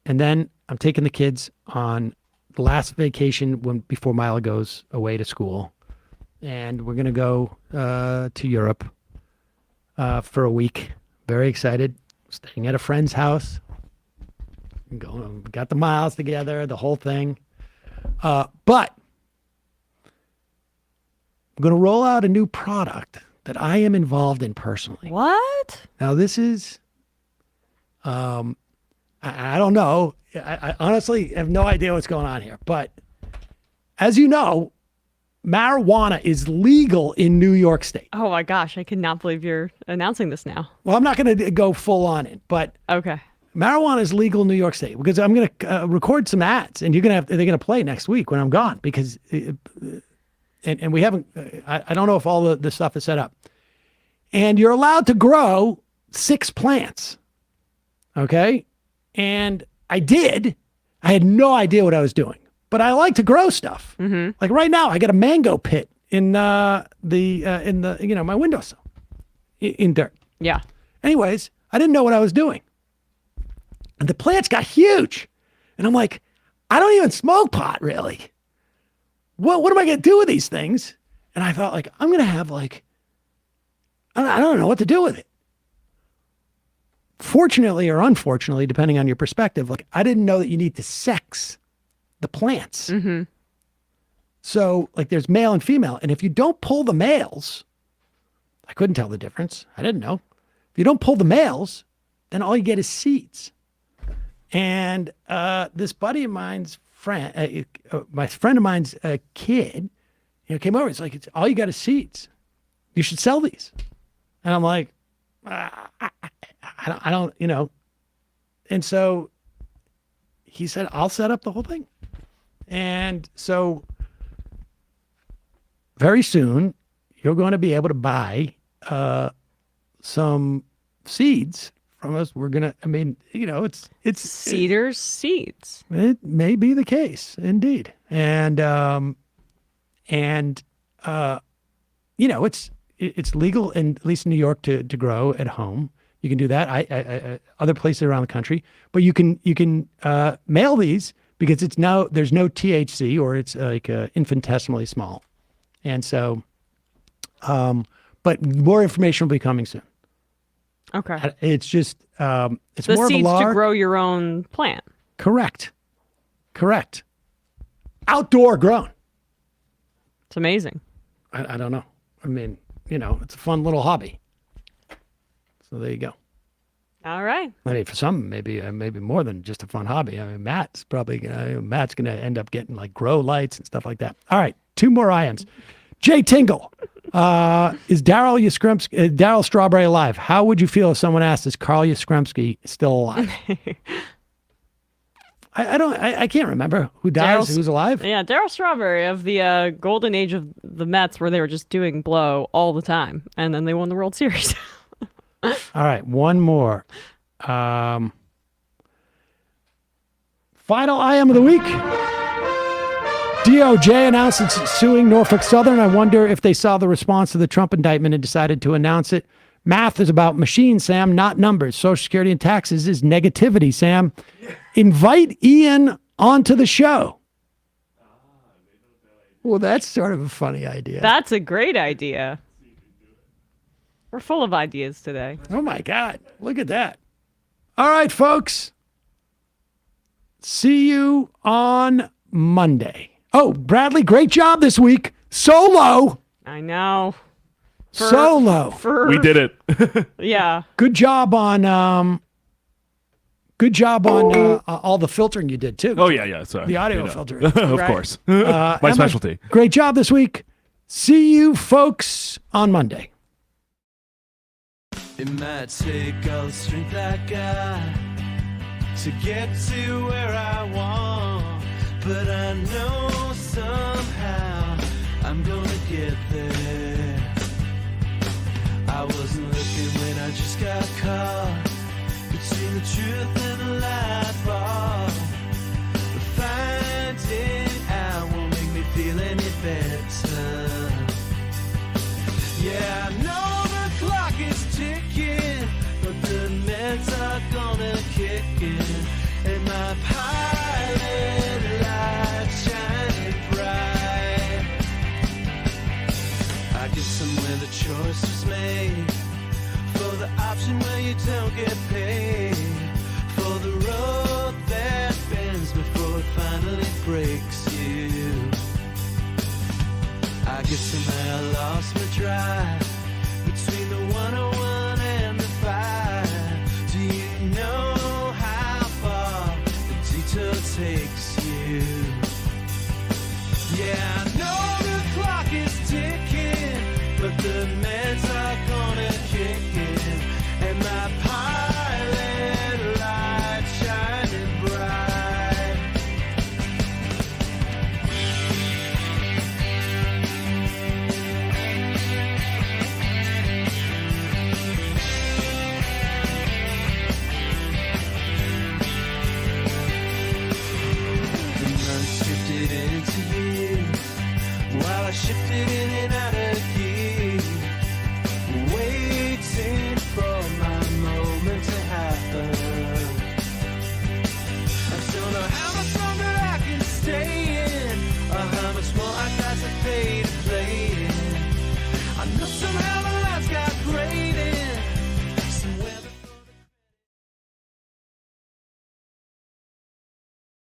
and then I'm taking the kids on the last vacation before Mila goes away to school, and we're going to go to Europe for a week. Very excited. Staying at a friend's house. Got the miles together, the whole thing. But I'm going to roll out a new product that I am involved in personally. What? Now, this is, I don't know. I honestly have no idea what's going on here. But as you know, marijuana is legal in New York State. Oh my gosh, I cannot believe you're announcing this now. Well, I'm not going to go full on it, but okay. Marijuana is legal in New York State because I'm going to record some ads, and they're going to play next week when I'm gone because, and we haven't. I don't know if all the stuff is set up, and you're allowed to grow 6 plants. Okay, and I did. I had no idea what I was doing, but I like to grow stuff. Mm-hmm. Like right now, I got a mango pit in my windowsill in dirt. Yeah. Anyways, I didn't know what I was doing. And the plants got huge. And I'm like, I don't even smoke pot, really. What am I going to do with these things? And I thought, like, I'm going to have, like, I don't know what to do with it. Fortunately or unfortunately, depending on your perspective, like, I didn't know that you need to sex the plants. Mm-hmm. So, like, there's male and female. And if you don't pull the males, I couldn't tell the difference. I didn't know. If you don't pull the males, then all you get is seeds. And this buddy of mine's friend, my friend of mine's kid, came over. It's like, it's all you got is seeds. You should sell these. And I'm like, I don't, And so he said, I'll set up the whole thing. And so very soon, you're going to be able to buy some seeds from us. We're gonna. I mean, it's Cedar's seeds. It may be the case, indeed, and it's legal in at least in New York to grow at home. You can do that. I other places around the country, but you can mail these because there's no THC or it's like infinitesimally small, and so, but more information will be coming soon. Okay. It's just, it's the more seeds of a lark. to grow your own plant. Correct. Outdoor grown. It's amazing. I don't know. I mean, it's a fun little hobby. So there you go. All right. I mean, for some, maybe more than just a fun hobby. I mean, Matt's going to end up getting like grow lights and stuff like that. All right. 2 more IANs. Jay Tingle. Is Daryl Strawberry alive? How would you feel if someone asked, is Carl Yastrzemski still alive? I can't remember who dies, who's alive. Yeah, Daryl Strawberry of the golden age of the Mets where they were just doing blow all the time. And then they won the World Series. All right, one more. Final IM of the week. DOJ announced it's suing Norfolk Southern. I wonder if they saw the response to the Trump indictment and decided to announce it. Math is about machines, Sam, not numbers. Social Security and taxes is negativity, Sam. Invite Ian onto the show. Well, that's sort of a funny idea. That's a great idea. We're full of ideas today. Oh, my God. Look at that. All right, folks. See you on Monday. Oh, Bradley, great job this week. Solo. I know. Solo. We did it. Yeah. Good job on all the filtering you did too. Oh yeah. Sorry. The audio filtering. Of Right. course. My Emma, specialty. Great job this week. See you folks on Monday. It might take all the strength I got to get to where I want, but I know somehow I'm gonna get there. I wasn't looking when I just got caught between the truth and the light bar, but finding out won't make me feel any better. Yeah, I know the clock is ticking, but the meds are gonna kick in, and my pilot light shining bright. I guess somewhere the choice was made for the option where you don't get paid, for the road that bends before it finally breaks you. I guess somehow I lost my drive between the 101 and the 5. Do you know how far the detour takes you? Yeah, I know the clock is ticking, but the meds are gonna kick in, and my pilot light shining bright. The months drifted into years while I shifted in and out of gear, waiting for my moment to happen. I don't know how much longer I can stay in, or how much more I got to pay to play in. I know somehow